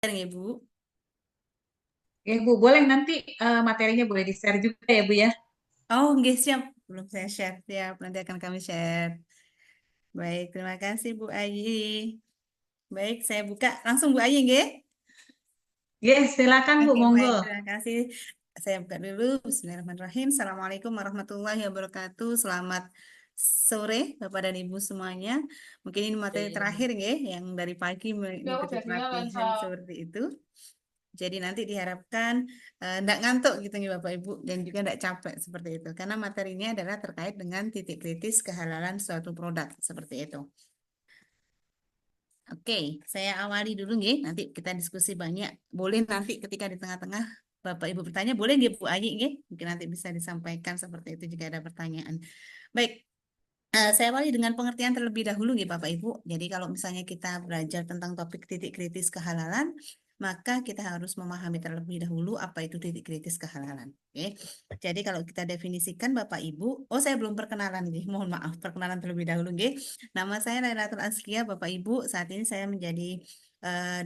Ya, Bu. Ya Bu, boleh nanti materinya boleh di-share juga ya Bu ya. Oh, nggih, siap. Belum saya share. Siap, nanti akan kami share. Baik, terima kasih Bu Ayi. Baik, saya buka langsung Bu Ayi, nggih. Yes, silakan Bu, Oke, baik, monggo. terima kasih. Saya buka dulu. Bismillahirrahmanirrahim. Assalamualaikum warahmatullahi wabarakatuh. Selamat sore, Bapak dan Ibu semuanya. Mungkin ini materi terakhir, nggih, yang dari pagi mengikuti pelatihan seperti itu. Jadi nanti diharapkan tidak ngantuk gitu nih Bapak Ibu dan juga tidak capek seperti itu. Karena materinya adalah terkait dengan titik kritis kehalalan suatu produk seperti itu. Oke, saya awali dulu nih. Nanti kita diskusi banyak. Boleh nanti ketika di tengah-tengah Bapak Ibu bertanya, boleh nggih Bu Ayi nggih? Mungkin nanti bisa disampaikan seperti itu jika ada pertanyaan. Baik, saya awali dengan pengertian terlebih dahulu nih Bapak Ibu. Jadi kalau misalnya kita belajar tentang topik titik kritis kehalalan, maka kita harus memahami terlebih dahulu apa itu titik kritis kehalalan. Oke. Jadi kalau kita definisikan Bapak Ibu, oh saya belum perkenalan nih, mohon maaf perkenalan terlebih dahulu nih. Nama saya Lailatul Azkia Bapak Ibu. Saat ini saya menjadi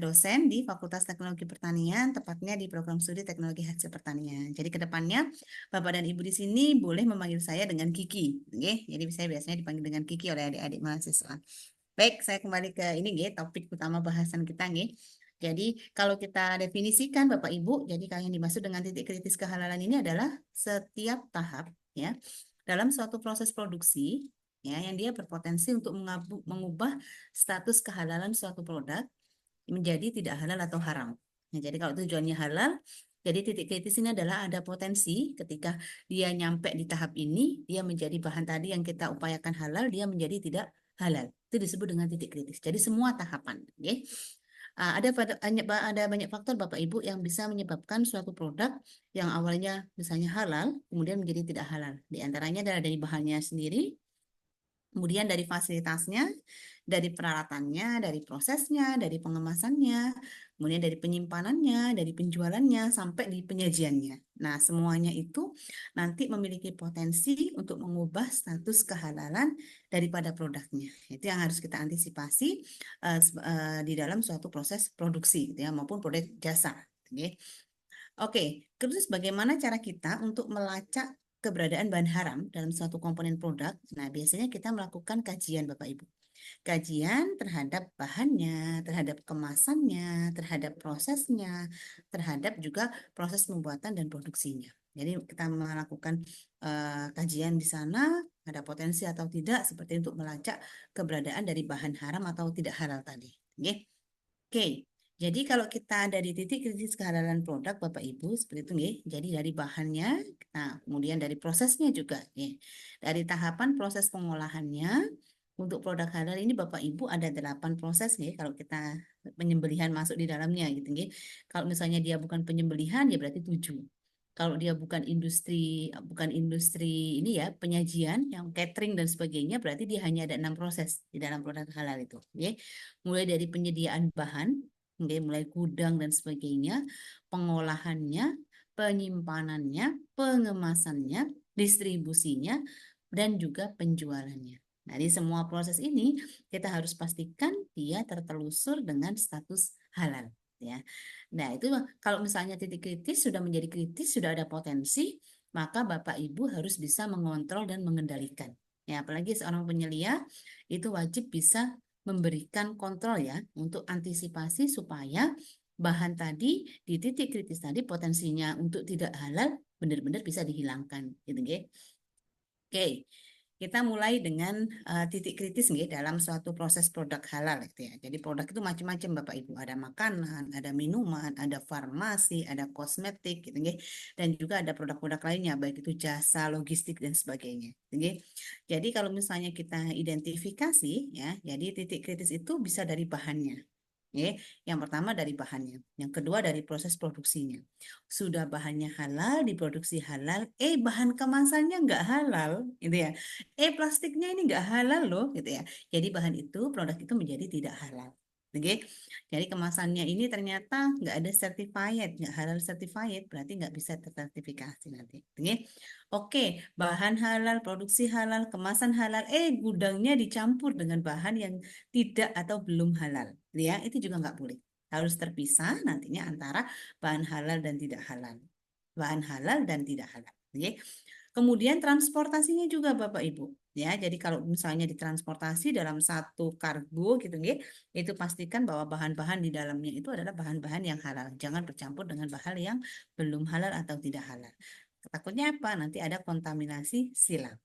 dosen di Fakultas Teknologi Pertanian, tepatnya di program studi Teknologi Hasil Pertanian. Jadi kedepannya Bapak dan Ibu di sini boleh memanggil saya dengan Kiki, oke? Jadi saya biasanya dipanggil dengan Kiki oleh adik-adik mahasiswa. Baik, saya kembali ke ini, nggih, topik utama bahasan kita, nggih. Jadi kalau kita definisikan Bapak Ibu, jadi yang dimaksud dengan titik kritis kehalalan ini adalah setiap tahap, ya, dalam suatu proses produksi, ya, yang dia berpotensi untuk mengubah status kehalalan suatu produk menjadi tidak halal atau haram. Nah, jadi kalau tujuannya halal, jadi titik kritis ini adalah ada potensi ketika dia nyampe di tahap ini, dia menjadi bahan tadi yang kita upayakan halal, dia menjadi tidak halal. Itu disebut dengan titik kritis. Jadi semua tahapan, okay? Ada banyak faktor Bapak Ibu yang bisa menyebabkan suatu produk yang awalnya misalnya halal, kemudian menjadi tidak halal. Di antaranya adalah dari bahannya sendiri, kemudian dari fasilitasnya, dari peralatannya, dari prosesnya, dari pengemasannya, kemudian dari penyimpanannya, dari penjualannya, sampai di penyajiannya. Nah, semuanya itu nanti memiliki potensi untuk mengubah status kehalalan daripada produknya. Itu yang harus kita antisipasi di dalam suatu proses produksi, gitu ya, maupun produk jasa. Oke. Oke, terus bagaimana cara kita untuk melacak keberadaan bahan haram dalam suatu komponen produk? Nah, biasanya kita melakukan kajian, Bapak Ibu. Kajian terhadap bahannya, terhadap kemasannya, terhadap prosesnya, terhadap juga proses pembuatan dan produksinya. Jadi kita melakukan kajian di sana, ada potensi atau tidak, seperti untuk melacak keberadaan dari bahan haram atau tidak halal tadi. Oke. Oke, jadi kalau kita ada di titik kritis kehalalan produk, Bapak Ibu, seperti itu, nggih. Jadi dari bahannya, nah kemudian dari prosesnya juga, nggih. Dari tahapan proses pengolahannya untuk produk halal ini, Bapak Ibu, ada 8 proses, nggih. Kalau kita penyembelihan masuk di dalamnya, gitu, nggih. Kalau misalnya dia bukan penyembelihan, ya berarti 7. Kalau dia bukan industri ini ya penyajian yang catering dan sebagainya, berarti dia hanya ada 6 proses di dalam produk halal itu, nggih. Mulai dari penyediaan bahan, oke, mulai gudang dan sebagainya, pengolahannya, penyimpanannya, pengemasannya, distribusinya, dan juga penjualannya. Nah, di semua proses ini kita harus pastikan dia tertelusur dengan status halal, ya. Nah, itu kalau misalnya titik kritis sudah menjadi kritis, sudah ada potensi, maka Bapak Ibu harus bisa mengontrol dan mengendalikan. Ya, apalagi seorang penyelia itu wajib bisa memberikan kontrol ya untuk antisipasi supaya bahan tadi di titik kritis tadi potensinya untuk tidak halal benar-benar bisa dihilangkan gitu nggih. Oke, kita mulai dengan titik kritis nggih dalam suatu proses produk halal gitu ya. Jadi produk itu macam-macam Bapak Ibu, ada makanan, ada minuman, ada farmasi, ada kosmetik gitu nggih. Dan juga ada produk-produk lainnya baik itu jasa, logistik dan sebagainya. Gitu, nggih. Jadi kalau misalnya kita identifikasi ya, jadi titik kritis itu bisa dari bahannya. Oke, yang pertama dari bahannya, yang kedua dari proses produksinya. Sudah bahannya halal, diproduksi halal, bahan kemasannya nggak halal, gitu ya. Plastiknya ini nggak halal loh, gitu ya. Jadi bahan itu, produk itu menjadi tidak halal. Oke, jadi kemasannya ini ternyata nggak ada certified, nggak halal certified, berarti nggak bisa tersertifikasi nanti. Oke, oke, bahan halal, produksi halal, kemasan halal, gudangnya dicampur dengan bahan yang tidak atau belum halal, ya itu juga nggak boleh. Harus terpisah nantinya antara bahan halal dan tidak halal. Bahan halal dan tidak halal. Oke. Kemudian transportasinya juga Bapak Ibu. Ya, jadi kalau misalnya ditransportasi dalam satu kargo gitu nggih, itu pastikan bahwa bahan-bahan di dalamnya itu adalah bahan-bahan yang halal. Jangan bercampur dengan bahan yang belum halal atau tidak halal. Takutnya apa? Nanti ada kontaminasi silang.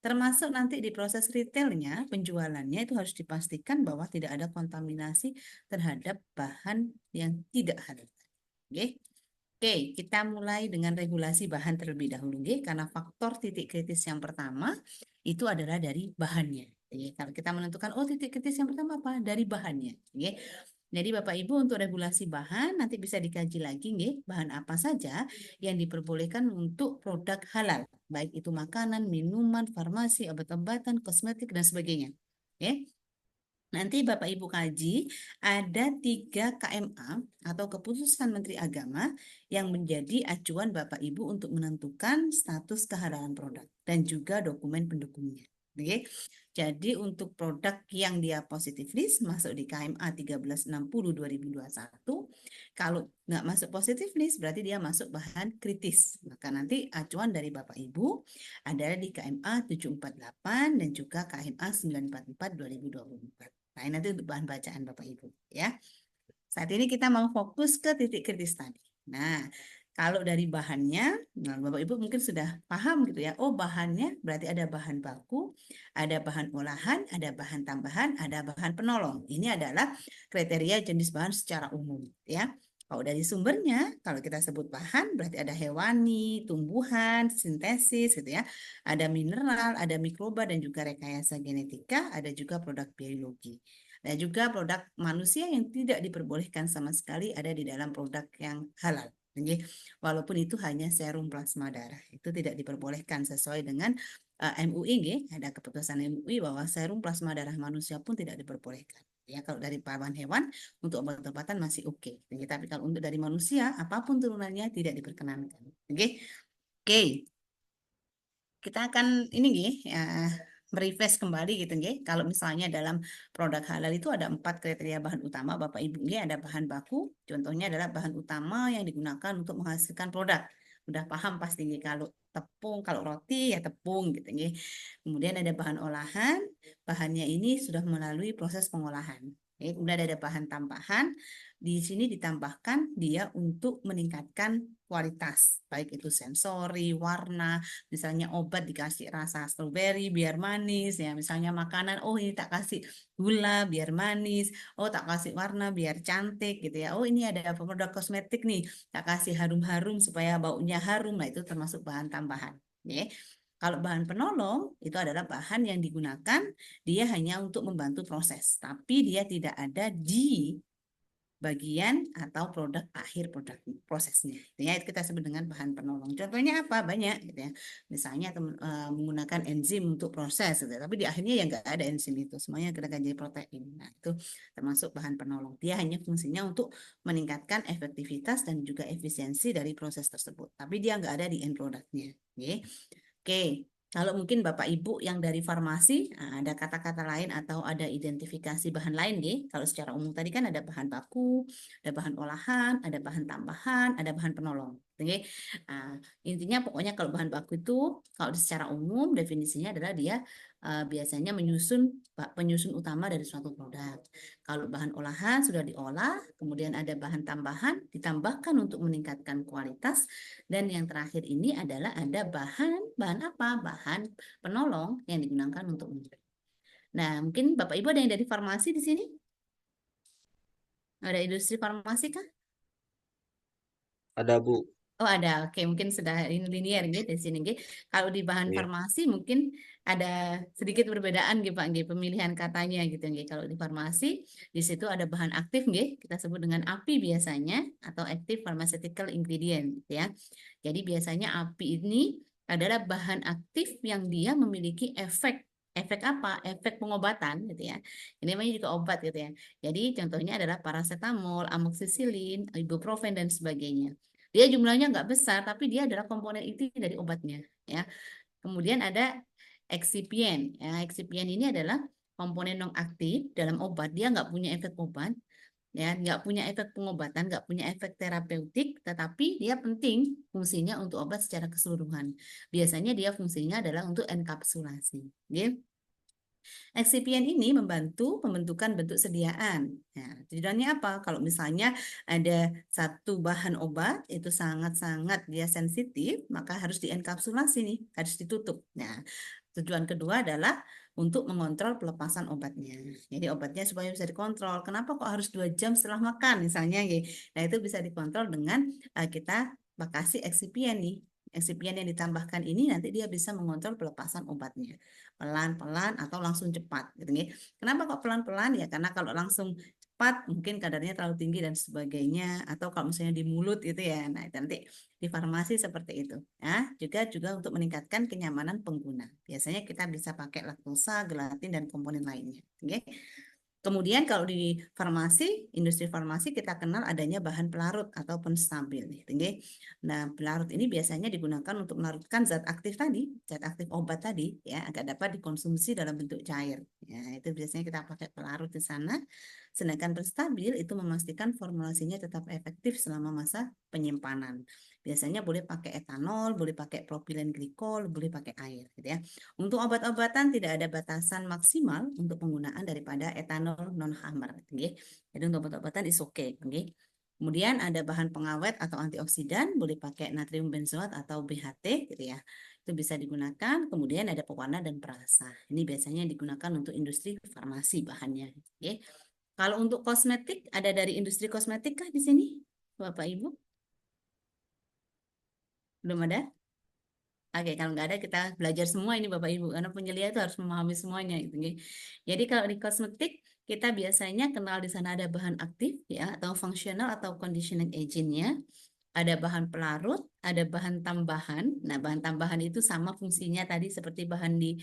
Termasuk nanti di proses retailnya, penjualannya itu harus dipastikan bahwa tidak ada kontaminasi terhadap bahan yang tidak halal. Oke. Oke, kita mulai dengan regulasi bahan terlebih dahulu, nggih, karena faktor titik kritis yang pertama itu adalah dari bahannya. Jadi, kalau kita menentukan, oh titik kritis yang pertama apa? Dari bahannya. Nggih. Jadi Bapak Ibu untuk regulasi bahan nanti bisa dikaji lagi, nggih, bahan apa saja yang diperbolehkan untuk produk halal, baik itu makanan, minuman, farmasi, obat-obatan, kosmetik dan sebagainya. Oke. Nanti Bapak Ibu kaji ada 3 KMA atau keputusan Menteri Agama yang menjadi acuan Bapak Ibu untuk menentukan status kehalalan produk dan juga dokumen pendukungnya. Oke. Jadi untuk produk yang dia positif list masuk di KMA 1360 2021, kalau nggak masuk positif list berarti dia masuk bahan kritis. Maka nanti acuan dari Bapak Ibu adalah di KMA 748 dan juga KMA 944 2024. Nah, ini nanti untuk bahan bacaan Bapak Ibu ya. Saat ini kita mau fokus ke titik kritis tadi. Nah, kalau dari bahannya, nah Bapak Ibu mungkin sudah paham gitu ya. Oh, bahannya berarti ada bahan baku, ada bahan olahan, ada bahan tambahan, ada bahan penolong. Ini adalah kriteria jenis bahan secara umum ya. Kalau dari sumbernya, kalau kita sebut bahan berarti ada hewani, tumbuhan, sintesis gitu ya. Ada mineral, ada mikroba dan juga rekayasa genetika, ada juga produk biologi. Dan juga produk manusia yang tidak diperbolehkan sama sekali ada di dalam produk yang halal. Jadi, walaupun itu hanya serum plasma darah, itu tidak diperbolehkan sesuai dengan MUI, ada keputusan MUI bahwa serum plasma darah manusia pun tidak diperbolehkan. Ya, kalau dari paruan hewan untuk obat-obatan masih oke. Tapi kalau untuk dari manusia, apapun turunannya tidak diperkenankan. Oke, oke. Kita akan ini ya, merefresh kembali gitu nggih. Kalau misalnya dalam produk halal itu ada 4 kriteria bahan utama Bapak Ibu nggih, ada bahan baku, contohnya adalah bahan utama yang digunakan untuk menghasilkan produk. Udah paham pasti nggih kalau tepung, kalau roti ya tepung gitu nggih. Kemudian ada bahan olahan, bahannya ini sudah melalui proses pengolahan. Kemudian ada bahan tambahan, di sini ditambahkan dia untuk meningkatkan kualitas, baik itu sensori, warna, misalnya obat dikasih rasa stroberi biar manis ya, misalnya makanan oh ini tak kasih gula biar manis, oh tak kasih warna biar cantik gitu ya, oh ini ada produk kosmetik nih tak kasih harum-harum supaya baunya harum. Nah itu termasuk bahan tambahan ya. Kalau bahan penolong itu adalah bahan yang digunakan dia hanya untuk membantu proses tapi dia tidak ada di bagian atau produk akhir produk prosesnya. Ya, itu kita sebut dengan bahan penolong. Contohnya apa? Banyak gitu ya. Misalnya menggunakan enzim untuk proses gitu ya. Tapi di akhirnya ya nggak ada enzim itu. Semuanya kita jadi protein. Nah, itu termasuk bahan penolong. Dia hanya fungsinya untuk meningkatkan efektivitas dan juga efisiensi dari proses tersebut. Tapi dia nggak ada di end produknya. Oke. Oke, kalau mungkin Bapak Ibu yang dari farmasi, ada kata-kata lain atau ada identifikasi bahan lain, deh. Kalau secara umum tadi kan ada bahan baku, ada bahan olahan, ada bahan tambahan, ada bahan penolong. Oke, intinya pokoknya kalau bahan baku itu, kalau secara umum definisinya adalah dia biasanya penyusun utama dari suatu produk. Kalau bahan olahan sudah diolah, kemudian ada bahan tambahan ditambahkan untuk meningkatkan kualitas, dan yang terakhir ini adalah ada bahan apa? Bahan penolong yang digunakan untuk mencegah. Nah, mungkin Bapak Ibu ada yang dari farmasi di sini? Ada industri farmasi kah? Ada, Bu. Oh ada, oke mungkin sudah linear gitu di sini gitu. Kalau di bahan Iya. farmasi mungkin ada sedikit perbedaan gitu Pak, gitu, pemilihan katanya gitu gitu. Kalau di farmasi di situ ada bahan aktif gitu, kita sebut dengan API biasanya atau active pharmaceutical ingredient gitu ya. Jadi biasanya API ini adalah bahan aktif yang dia memiliki efek apa? Efek pengobatan gitu ya. Ini namanya juga obat gitu ya. Jadi contohnya adalah paracetamol, amoxicillin, ibuprofen dan sebagainya. Dia jumlahnya nggak besar, tapi dia adalah komponen inti dari obatnya. Ya. Kemudian ada eksipien. Ya, eksipien ini adalah komponen non aktif dalam obat. Dia nggak punya efek obat, ya, nggak punya efek pengobatan, nggak punya efek terapeutik, tetapi dia penting fungsinya untuk obat secara keseluruhan. Biasanya dia fungsinya adalah untuk enkapsulasi. Ya. Eksipien ini membantu pembentukan bentuk sediaan. Nah, tujuannya apa? Kalau misalnya ada satu bahan obat itu sangat-sangat dia sensitif, maka harus dienkapsulasi nih, harus ditutup. Nah, tujuan kedua adalah untuk mengontrol pelepasan obatnya. Jadi obatnya supaya bisa dikontrol. Kenapa kok harus 2 jam setelah makan misalnya? Ya. Nah, itu bisa dikontrol dengan kita kasih eksipien nih. Eksipien yang ditambahkan ini nanti dia bisa mengontrol pelepasan obatnya pelan-pelan atau langsung cepat gitu ya. Kenapa kok pelan-pelan? Ya karena kalau langsung cepat mungkin kadarnya terlalu tinggi dan sebagainya atau kalau misalnya di mulut gitu ya. Nah, itu nanti di farmasi seperti itu. Ya, juga untuk meningkatkan kenyamanan pengguna. Biasanya kita bisa pakai laktosa, gelatin dan komponen lainnya. Oke. Kemudian kalau di farmasi, industri farmasi kita kenal adanya bahan pelarut atau penstabil. Gitu, nggih. Nah, pelarut ini biasanya digunakan untuk melarutkan zat aktif tadi, zat aktif obat tadi, ya, agar dapat dikonsumsi dalam bentuk cair. Ya, itu biasanya kita pakai pelarut di sana. Sedangkan penstabil itu memastikan formulasinya tetap efektif selama masa penyimpanan. Biasanya boleh pakai etanol, boleh pakai propilen glikol, boleh pakai air, gitu ya. Untuk obat-obatan tidak ada batasan maksimal untuk penggunaan daripada etanol non-hammer. Okay? Jadi untuk obat-obatan is okay. Okay? Kemudian ada bahan pengawet atau antioksidan, boleh pakai natrium benzoat atau BHT gitu ya. Itu bisa digunakan. Kemudian ada pewarna dan perasa. Ini biasanya digunakan untuk industri farmasi bahannya. Okay? Kalau untuk kosmetik, ada dari industri kosmetik kah di sini, Bapak Ibu? Belum ada? Oke, kalau nggak ada kita belajar semua ini Bapak Ibu karena penyelia itu harus memahami semuanya gitu. Nggih. Jadi kalau di kosmetik kita biasanya kenal di sana ada bahan aktif ya atau fungsional atau conditioning agentnya, ada bahan pelarut, ada bahan tambahan. Nah, bahan tambahan itu sama fungsinya tadi seperti bahan di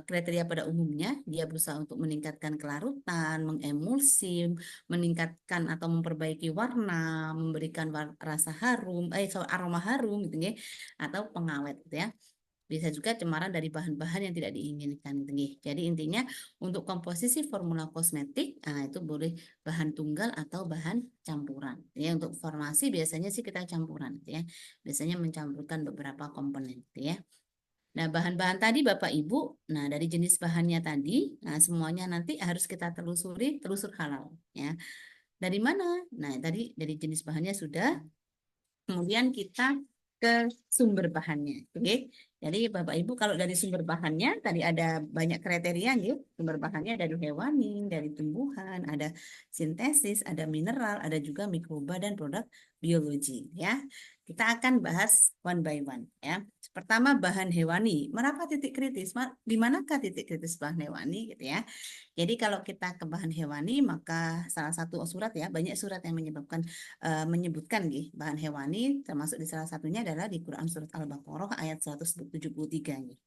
kriteria pada umumnya. Dia berusaha untuk meningkatkan kelarutan, mengemulsi, meningkatkan atau memperbaiki warna, memberikan rasa harum, aroma harum gitu ya, atau pengawet gitu ya. Bisa juga cemaran dari bahan-bahan yang tidak diinginkan gitu nggih. Jadi intinya untuk komposisi formula kosmetik itu boleh bahan tunggal atau bahan campuran. Ya untuk farmasi biasanya sih kita campuran gitu ya. Biasanya mencampurkan beberapa komponen gitu ya. Nah, bahan-bahan tadi Bapak Ibu, nah dari jenis bahannya tadi, nah semuanya nanti harus kita telusuri, telusur halal ya. Dari mana? Nah, tadi dari jenis bahannya sudah. Kemudian kita ke sumber bahannya. Oke. Jadi Bapak Ibu kalau dari sumber bahannya tadi ada banyak kriteria nih. Sumber bahannya dari hewani, dari tumbuhan, ada sintesis, ada mineral, ada juga mikroba dan produk biologi ya. Kita akan bahas one by one ya. Pertama bahan hewani. Mengapa titik kritis? Di manakah titik kritis bahan hewani gitu ya? Jadi kalau kita ke bahan hewani maka salah satu surat ya banyak surat yang menyebutkan bahan hewani termasuk di salah satunya adalah di Quran surat Al-Baqarah ayat 173 nih.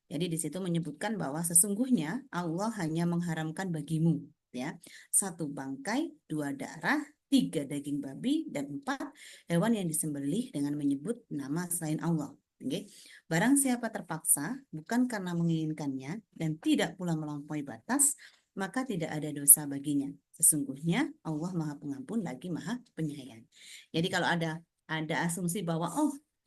Jadi di situ menyebutkan bahwa sesungguhnya Allah hanya mengharamkan bagimu ya satu bangkai, dua darah, tiga daging babi dan empat hewan yang disembelih dengan menyebut nama selain Allah. Oke. Barang siapa terpaksa bukan karena menginginkannya dan tidak pula melampaui batas, maka tidak ada dosa baginya. Sesungguhnya Allah Maha Pengampun lagi Maha Penyayang. Jadi kalau ada asumsi bahwa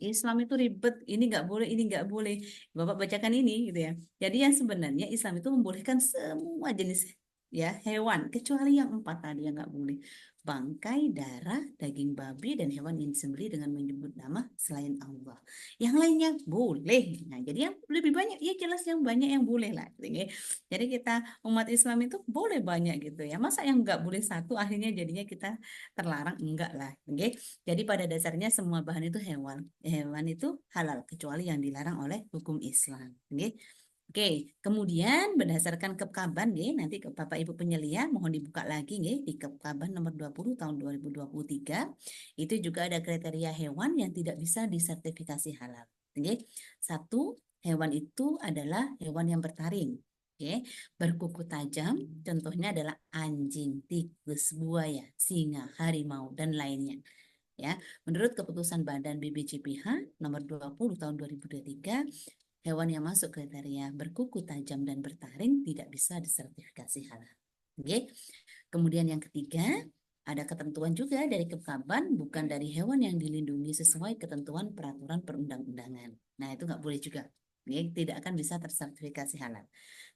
Islam itu ribet, ini nggak boleh, ini nggak boleh. Bapak bacakan ini gitu ya. Jadi yang sebenarnya Islam itu membolehkan semua jenis ya hewan kecuali yang empat tadi yang nggak boleh. Bangkai, darah, daging babi, dan hewan yang disembelih dengan menyebut nama selain Allah. Yang lainnya boleh. Nah, jadi yang lebih banyak, ya jelas yang banyak yang boleh lah. Gitu ya. Jadi kita umat Islam itu boleh banyak gitu ya. Masa yang nggak boleh satu akhirnya jadinya kita terlarang enggak lah. Oke. Jadi pada dasarnya semua bahan itu hewan. Hewan itu halal kecuali yang dilarang oleh hukum Islam. Oke. Oke, kemudian berdasarkan Kepkaban nanti ke Bapak Ibu penyelia mohon dibuka lagi di Kepkaban nomor 20 tahun 2023. Itu juga ada kriteria hewan yang tidak bisa disertifikasi halal. Oke. Satu, hewan itu adalah hewan yang bertaring. Oke, berkuku tajam, contohnya adalah anjing, tikus, buaya, singa, harimau, dan lainnya. Ya, menurut keputusan Badan BPJPH nomor 20 tahun 2023, hewan yang masuk kriteria berkuku tajam dan bertaring tidak bisa disertifikasi halal. Oke. Kemudian yang ketiga, ada ketentuan juga dari Kepkaban, bukan dari hewan yang dilindungi sesuai ketentuan peraturan perundang-undangan. Nah, itu nggak boleh juga. Ya, tidak akan bisa tersertifikasi halal.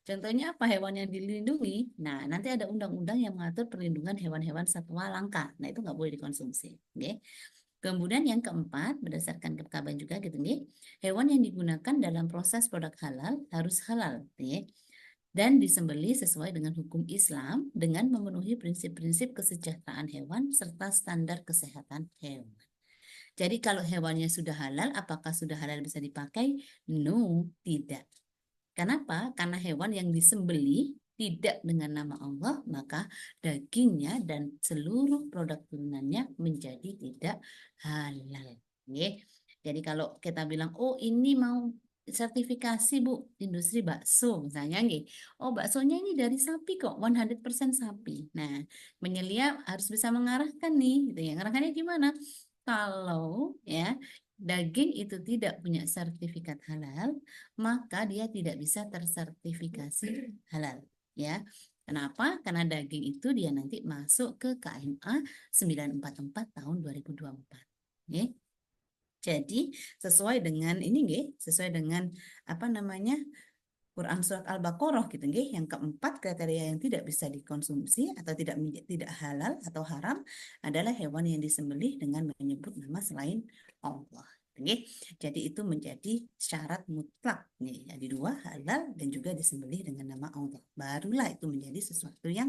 Contohnya apa hewan yang dilindungi? Nah, nanti ada undang-undang yang mengatur perlindungan hewan-hewan satwa langka. Nah, itu nggak boleh dikonsumsi. Oke. Kemudian yang keempat, berdasarkan Kepkaban juga gitu nih, hewan yang digunakan dalam proses produk halal harus halal, ya, dan disembelih sesuai dengan hukum Islam dengan memenuhi prinsip-prinsip kesejahteraan hewan serta standar kesehatan hewan. Jadi kalau hewannya sudah halal, apakah sudah halal bisa dipakai? No, tidak. Kenapa? Karena hewan yang disembelih tidak dengan nama Allah, maka dagingnya dan seluruh produk turunannya menjadi tidak halal. Oke. Jadi kalau kita bilang, oh ini mau sertifikasi Bu, industri bakso misalnya, nggih. Oh baksonya ini dari sapi kok, 100% sapi. Nah, menyelia harus bisa mengarahkan nih, gitu ya. Mengarahkannya gimana? Kalau ya daging itu tidak punya sertifikat halal, maka dia tidak bisa tersertifikasi halal. Ya, kenapa? Karena daging itu dia nanti masuk ke KMA 944 tahun 2024. Ya. Jadi sesuai dengan ini nggih, sesuai dengan apa namanya? Quran surat Al-Baqarah gitu nggih, yang keempat kriteria yang tidak bisa dikonsumsi atau tidak halal atau haram adalah hewan yang disembelih dengan menyebut nama selain Allah. Nggih. Jadi itu menjadi syarat mutlak nih. Jadi dua, halal dan juga disembelih dengan nama Allah. Barulah itu menjadi sesuatu yang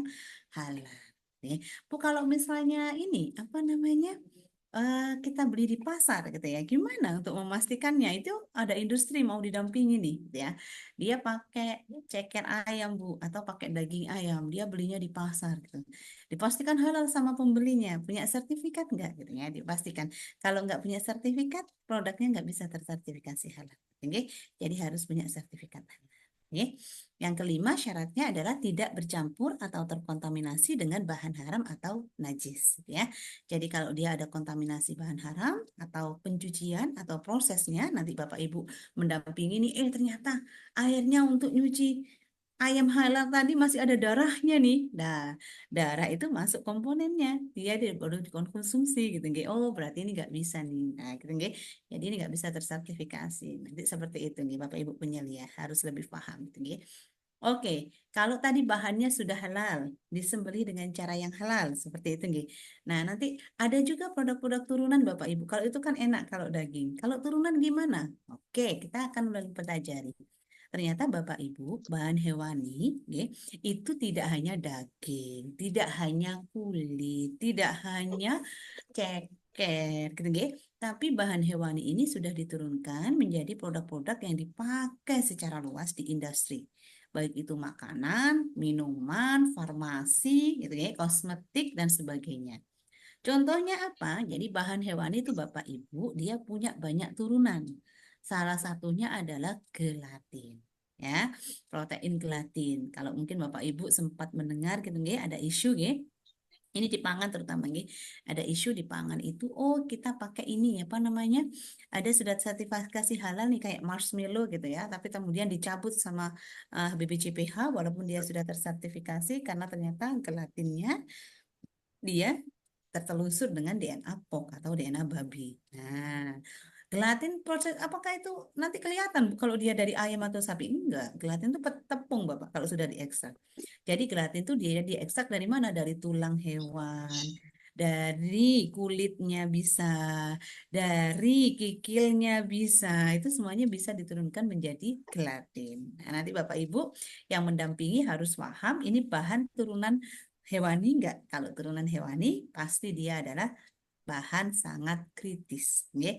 halal. Nih. Bu, kalau misalnya ini apa namanya? Kita beli di pasar gitu ya. Gimana untuk memastikannya? Itu ada industri mau didampingi nih gitu ya. Dia pakai ceker ayam Bu atau pakai daging ayam. Dia belinya di pasar gitu. Dipastikan halal sama pembelinya. Punya sertifikat nggak gitu ya? Dipastikan. Kalau nggak punya sertifikat, produknya nggak bisa tersertifikasi halal. Oke? Jadi harus punya sertifikat halal. Oke. Yang kelima syaratnya adalah tidak bercampur atau terkontaminasi dengan bahan haram atau najis gitu ya. Jadi kalau dia ada kontaminasi bahan haram atau pencucian atau prosesnya, nanti Bapak Ibu mendampingi nih, ternyata airnya untuk nyuci ayam halal tadi masih ada darahnya nih. Nah, darah itu masuk komponennya, dia baru dikonsumsi gitu, nggih. Oh, berarti ini nggak bisa nih. Nah, gitu, nggih. Jadi ini nggak bisa tersertifikasi. Nanti seperti itu nih, Bapak Ibu penyelia harus lebih paham, gitu, nggih. Oke, kalau tadi bahannya sudah halal, disembelih dengan cara yang halal, seperti itu nggih. Nah, nanti ada juga produk-produk turunan Bapak Ibu. Kalau itu kan enak kalau daging. Kalau turunan gimana? Oke, kita akan mulai pelajari. Ternyata Bapak Ibu, bahan hewani nggih, itu tidak hanya daging, tidak hanya kulit, tidak hanya ceker, gitu nggih. Tapi bahan hewani ini sudah diturunkan menjadi produk-produk yang dipakai secara luas di industri baik itu makanan, minuman, farmasi, gitu ya, kosmetik dan sebagainya. Contohnya apa? Jadi bahan hewani itu Bapak Ibu dia punya banyak turunan. Salah satunya adalah gelatin. Ya, protein gelatin. Kalau mungkin Bapak Ibu sempat mendengar gitu ya, ada isu ya, ini di pangan terutama nih ada isu di pangan itu, oh kita pakai ini apa namanya, ada sudah sertifikasi halal nih kayak marshmallow gitu ya, tapi kemudian dicabut sama BPCPH walaupun dia sudah tersertifikasi karena ternyata gelatinnya dia tertelusur dengan DNA pork atau DNA babi. Nah, gelatin proses apakah itu nanti kelihatan Bu, kalau dia dari ayam atau sapi? Enggak, gelatin itu tepung Bapak kalau sudah diekstrak. Jadi gelatin itu dia diekstrak dari mana? Dari tulang hewan, dari kulitnya bisa, dari kikilnya bisa. Itu semuanya bisa diturunkan menjadi gelatin. Nah, nanti Bapak Ibu yang mendampingi harus paham ini bahan turunan hewani enggak? Kalau turunan hewani pasti dia adalah bahan sangat kritis. Ya.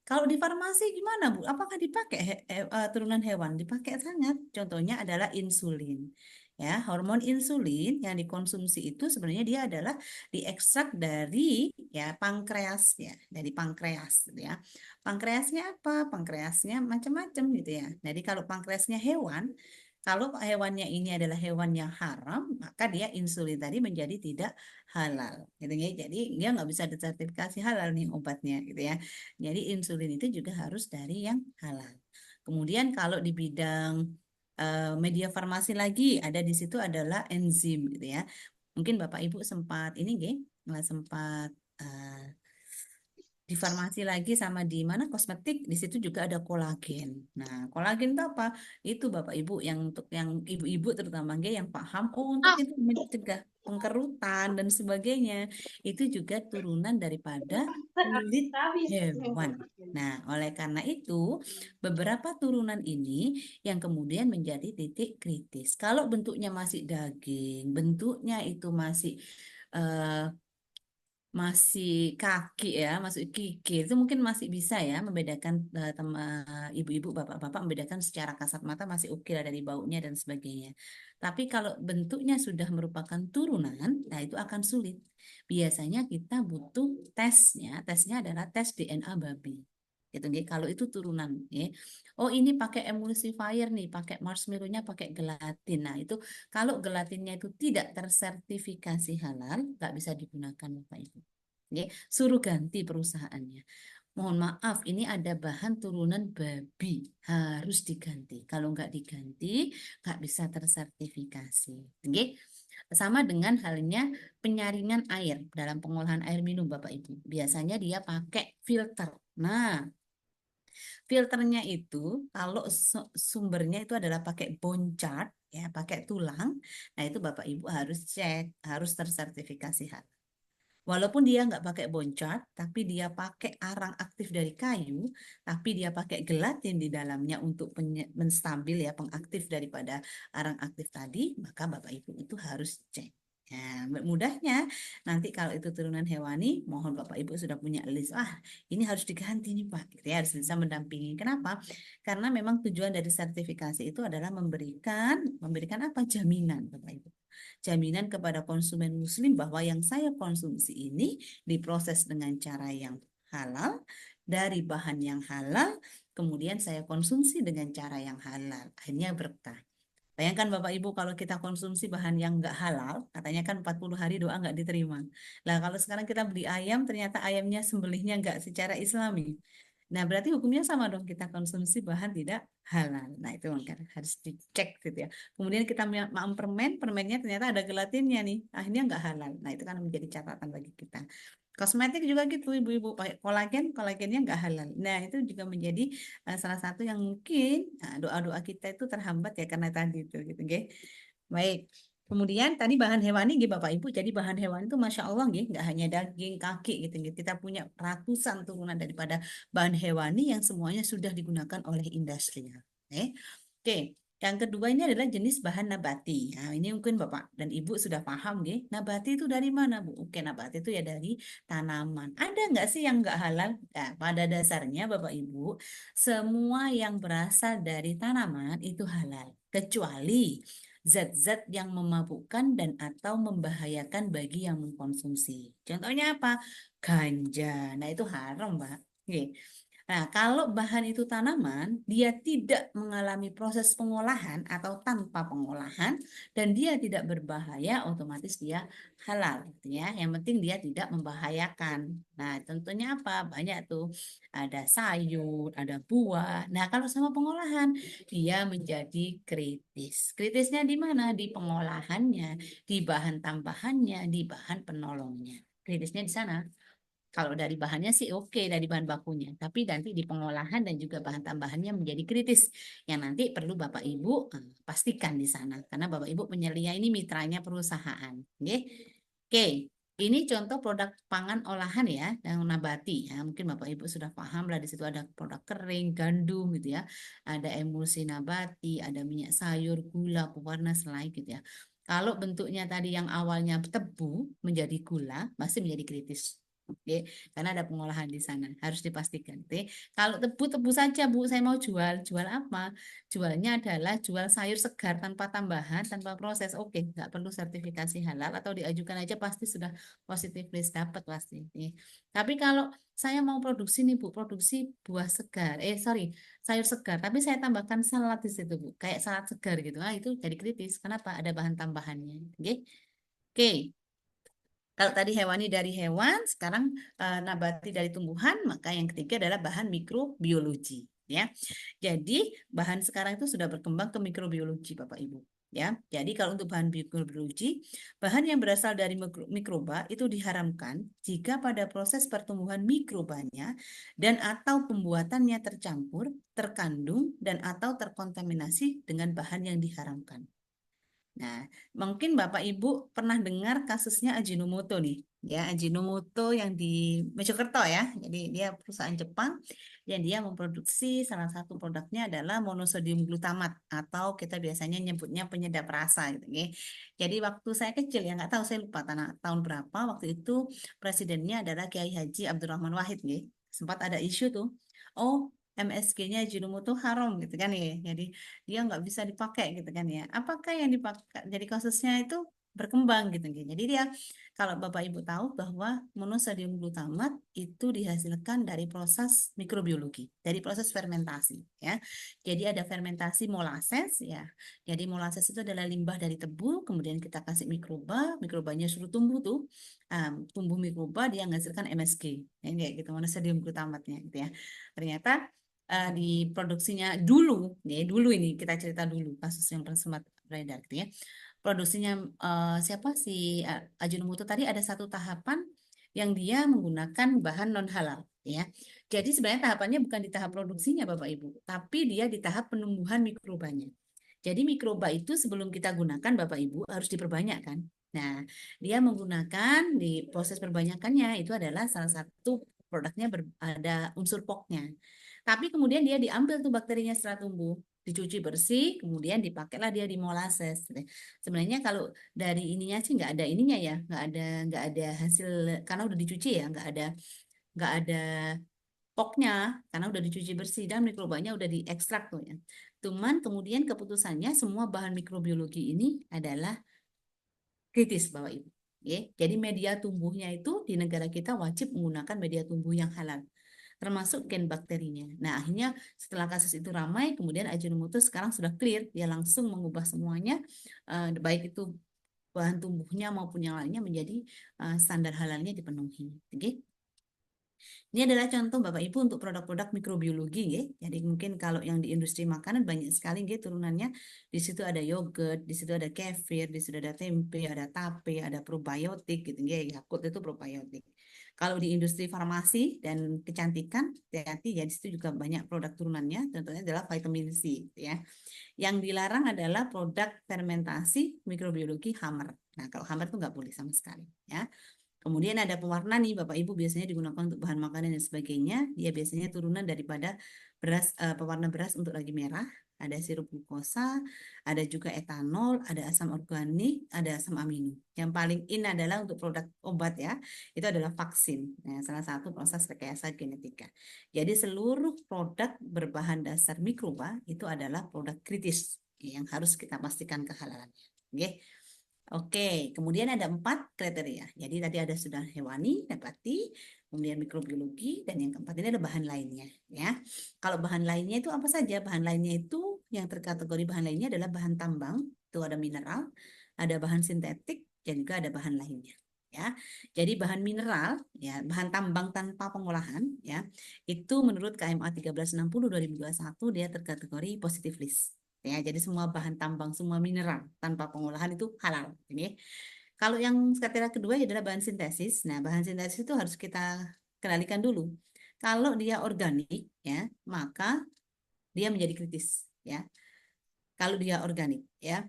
Kalau di farmasi gimana Bu? Apakah dipakai turunan hewan? Dipakai sangat. Contohnya adalah insulin. Ya, hormon insulin yang dikonsumsi itu sebenarnya dia adalah diekstrak dari ya pankreas ya, dari pankreas gitu ya. Pankreasnya apa? Pankreasnya macam-macam gitu ya. Jadi kalau pankreasnya hewan, kalau hewannya ini adalah hewan yang haram, maka dia insulin tadi menjadi tidak halal, gitu ya. Jadi dia nggak bisa disertifikasi halal nih obatnya, gitu ya. Jadi insulin itu juga harus dari yang halal. Kemudian kalau di bidang media farmasi lagi ada di situ adalah enzim, gitu ya. Mungkin Bapak Ibu sempat ini, nggak sempat eh, di farmasi lagi sama di mana kosmetik di situ juga ada kolagen. Nah, kolagen itu apa? Itu Bapak Ibu yang untuk yang ibu-ibu terutama nggih, yang paham oh untuk itu mencegah pengkerutan dan sebagainya. Itu juga turunan daripada kulit hewan. Nah, oleh karena itu beberapa turunan ini yang kemudian menjadi titik kritis. Kalau bentuknya masih daging, bentuknya itu eh, masih kaki ya, masuk kiki itu mungkin masih bisa ya membedakan ibu-ibu, bapak-bapak membedakan secara kasat mata masih oke lah dari baunya dan sebagainya. Tapi kalau bentuknya sudah merupakan turunan, nah itu akan sulit. Biasanya kita butuh tesnya, tesnya adalah tes DNA babi. Gitu, nggih. Kalau itu turunan, ya. Oh ini pakai emulsifier nih, pakai marshmallow-nya pakai gelatin. Nah itu kalau gelatinnya itu tidak tersertifikasi halal, nggak bisa digunakan Bapak Ibu. Oke, suruh ganti perusahaannya. Mohon maaf, ini ada bahan turunan babi, harus diganti. Kalau nggak diganti, nggak bisa tersertifikasi. Oke, sama dengan halnya penyaringan air dalam pengolahan air minum, Bapak Ibu. Biasanya dia pakai filter. Nah, filternya itu kalau sumbernya itu adalah pakai bone char, ya, pakai tulang. Nah, itu Bapak Ibu harus cek, harus tersertifikasi halal. Walaupun dia nggak pakai boncat, tapi dia pakai arang aktif dari kayu, tapi dia pakai gelatin di dalamnya untuk menstabil ya pengaktif daripada arang aktif tadi, maka Bapak Ibu itu harus cek. Nah, mudahnya nanti kalau itu turunan hewani, mohon Bapak Ibu sudah punya list. Ini harus diganti nih Pak. Gitu ya, harus bisa mendampingi. Kenapa? Karena memang tujuan dari sertifikasi itu adalah memberikan apa? Jaminan Bapak Ibu, jaminan kepada konsumen muslim bahwa yang saya konsumsi ini diproses dengan cara yang halal, dari bahan yang halal, kemudian saya konsumsi dengan cara yang halal. Akhirnya berkah. Bayangkan Bapak Ibu kalau kita konsumsi bahan yang nggak halal, katanya kan 40 hari doa nggak diterima. Lah kalau sekarang kita beli ayam, ternyata ayamnya sembelihnya nggak secara Islami. Nah berarti hukumnya sama dong, kita konsumsi bahan tidak halal. Nah itu kan harus dicek gitu ya. Kemudian kita makan permen, permennya ternyata ada gelatinnya nih, akhirnya nggak halal. Nah itu kan menjadi catatan bagi kita. Kosmetik juga gitu, ibu-ibu pakai kolagen, kolagennya nggak halal. Nah itu juga menjadi salah satu yang mungkin doa-doa kita itu terhambat ya karena tadi itu gitu, nggih. Baik. Kemudian tadi bahan hewani nggih Bapak Ibu. Jadi bahan hewani itu Masya Allah nggih, nggak hanya daging, kaki gitu nggih. Kita punya ratusan turunan daripada bahan hewani yang semuanya sudah digunakan oleh industrial. Oke. Oke. Yang kedua ini adalah jenis bahan nabati. Nah, ini mungkin Bapak dan Ibu sudah paham nggih. Nabati itu dari mana, Bu? Oke, nabati itu ya dari tanaman. Ada nggak sih yang nggak halal? Nah, pada dasarnya Bapak Ibu, semua yang berasal dari tanaman itu halal. Kecuali zat-zat yang memabukkan dan atau membahayakan bagi yang mengkonsumsi. Contohnya apa? Ganja. Nah, itu haram, Mbak. Oke. Nah, kalau bahan itu tanaman, dia tidak mengalami proses pengolahan atau tanpa pengolahan dan dia tidak berbahaya, otomatis dia halal, gitu ya. Yang penting dia tidak membahayakan. Nah, tentunya apa? Banyak tuh. Ada sayur, ada buah. Nah, kalau sama pengolahan, dia menjadi kritis. Kritisnya di mana? Di pengolahannya, di bahan tambahannya, di bahan penolongnya. Kritisnya di sana. Kalau dari bahannya sih oke, dari bahan bakunya, tapi nanti di pengolahan dan juga bahan tambahannya menjadi kritis. Yang nanti perlu Bapak Ibu pastikan di sana, karena Bapak Ibu penyelia ini mitranya perusahaan. Oke, oke. Ini contoh produk pangan olahan ya, yang nabati ya. Mungkin Bapak Ibu sudah paham lah, di situ ada produk kering, gandum gitu ya, ada emulsi nabati, ada minyak sayur, gula, pewarna selai gitu ya. Kalau bentuknya tadi yang awalnya tebu menjadi gula, masih menjadi kritis. Oke, karena ada pengolahan di sana, harus dipastikan. Oke, kalau tebu-tebu saja Bu, saya mau jual, jual apa? Jualnya adalah jual sayur segar tanpa tambahan, tanpa proses. Oke, nggak perlu sertifikasi halal atau diajukan aja pasti sudah positif list dapat pasti. Oke. Tapi kalau saya mau produksi nih Bu, produksi buah segar, sorry, sayur segar, tapi saya tambahkan salad di situ Bu, kayak salad segar gitu. Itu jadi kritis. Kenapa? Ada bahan tambahannya. Oke. Oke, kalau tadi hewani dari hewan, sekarang nabati dari tumbuhan, maka yang ketiga adalah bahan mikrobiologi. Ya, jadi bahan sekarang itu sudah berkembang ke mikrobiologi, Bapak Ibu. ya. Jadi kalau untuk bahan mikrobiologi, bahan yang berasal dari mikroba itu diharamkan jika pada proses pertumbuhan mikrobanya dan atau pembuatannya tercampur, terkandung dan atau terkontaminasi dengan bahan yang diharamkan. Nah, mungkin Bapak Ibu pernah dengar kasusnya Ajinomoto nih, ya Ajinomoto yang di Mojokerto ya. Jadi dia perusahaan Jepang yang dia memproduksi salah satu produknya adalah monosodium glutamat atau kita biasanya nyebutnya penyedap rasa gitu ya. Jadi waktu saya kecil ya nggak tahu saya lupa tahun berapa waktu itu presidennya adalah Kiai Haji Abdurrahman Wahid ya. Sempat ada isu tuh. Oh, MSG-nya Ajinomoto haram gitu kan ya. Jadi dia nggak bisa dipakai gitu kan ya. Apakah yang dipakai jadi kasusnya itu berkembang gitu kan. Jadi dia kalau Bapak Ibu tahu bahwa monosodium glutamat itu dihasilkan dari proses mikrobiologi, dari proses fermentasi ya. Jadi ada fermentasi molases ya. Jadi molases itu adalah limbah dari tebu, kemudian kita kasih mikroba, mikrobanya suruh tumbuh tuh. Tumbuh mikroba dia menghasilkan MSG. Ya, kayak gitu monosodium glutamatnya gitu ya. Ternyata diproduksinya dulu, ya dulu ini kita cerita dulu kasus yang sempat beredar gitu ya. Produksinya siapa si Ajinomoto tadi ada satu tahapan yang dia menggunakan bahan non halal, ya. Jadi sebenarnya tahapannya bukan di tahap produksinya Bapak Ibu, tapi dia di tahap penumbuhan mikrobanya. Jadi mikroba itu sebelum kita gunakan Bapak Ibu harus diperbanyak kan. Nah, dia menggunakan di proses perbanyakannya itu adalah salah satu produknya ada unsur poknya. Tapi kemudian dia diambil tuh bakterinya setelah tumbuh, dicuci bersih, kemudian dipakailah dia di molases. Sebenarnya kalau dari ininya sih nggak ada ininya ya, nggak ada hasil karena udah dicuci ya, nggak ada poknya karena udah dicuci bersih dan mikrobanya udah diekstrak tuh ya. Cuman kemudian keputusannya semua bahan mikrobiologi ini adalah kritis Bapak Ibu. Ya, jadi media tumbuhnya itu di negara kita wajib menggunakan media tumbuh yang halal termasuk gen bakterinya. Nah, akhirnya setelah kasus itu ramai, kemudian Ajinomoto sekarang sudah clear, dia langsung mengubah semuanya, baik itu bahan tumbuhnya maupun yang lainnya menjadi standar halalnya dipenuhi. Oke? Ini adalah contoh Bapak Ibu untuk produk-produk mikrobiologi, ya. Jadi mungkin kalau yang di industri makanan banyak sekali, ya, turunannya. Di situ ada yogurt, di situ ada kefir, di situ ada tempe, ada tape, ada probiotik, gitu, ya. Yakult itu probiotik. Kalau di industri farmasi dan kecantikan, hati-hati ya di situ juga banyak produk turunannya. Contohnya adalah vitamin C, gitu ya. Yang dilarang adalah produk fermentasi mikrobiologi Hammer. Nah, kalau Hammer itu nggak boleh sama sekali, ya. Kemudian ada pewarna nih Bapak Ibu biasanya digunakan untuk bahan makanan dan sebagainya. Dia biasanya turunan daripada pewarna beras untuk ragi merah. Ada sirup glukosa, ada juga etanol, ada asam organik, ada asam amino. Yang paling in adalah untuk produk obat ya, itu adalah vaksin. Nah, salah satu proses rekayasa genetika. Jadi seluruh produk berbahan dasar mikroba itu adalah produk kritis yang harus kita pastikan kehalalannya. Oke. Oke, kemudian ada 4 kriteria. Jadi tadi ada sudah hewani, nabati, kemudian mikrobiologi, dan yang keempat ini ada bahan lainnya. Ya, kalau bahan lainnya itu apa saja? Bahan lainnya itu yang terkategori bahan lainnya adalah bahan tambang, itu ada mineral, ada bahan sintetik, dan juga ada bahan lainnya. Ya, jadi bahan mineral, ya bahan tambang tanpa pengolahan, ya itu menurut KMA 1360 2021 dia terkategori positive list. Ya, jadi semua bahan tambang, semua mineral tanpa pengolahan itu halal. Ini. Kalau yang kriteria kedua adalah bahan sintesis. Nah, bahan sintesis itu harus kita kendalikan dulu. Kalau dia organik, ya, maka dia menjadi kritis, ya. Kalau dia organik, ya.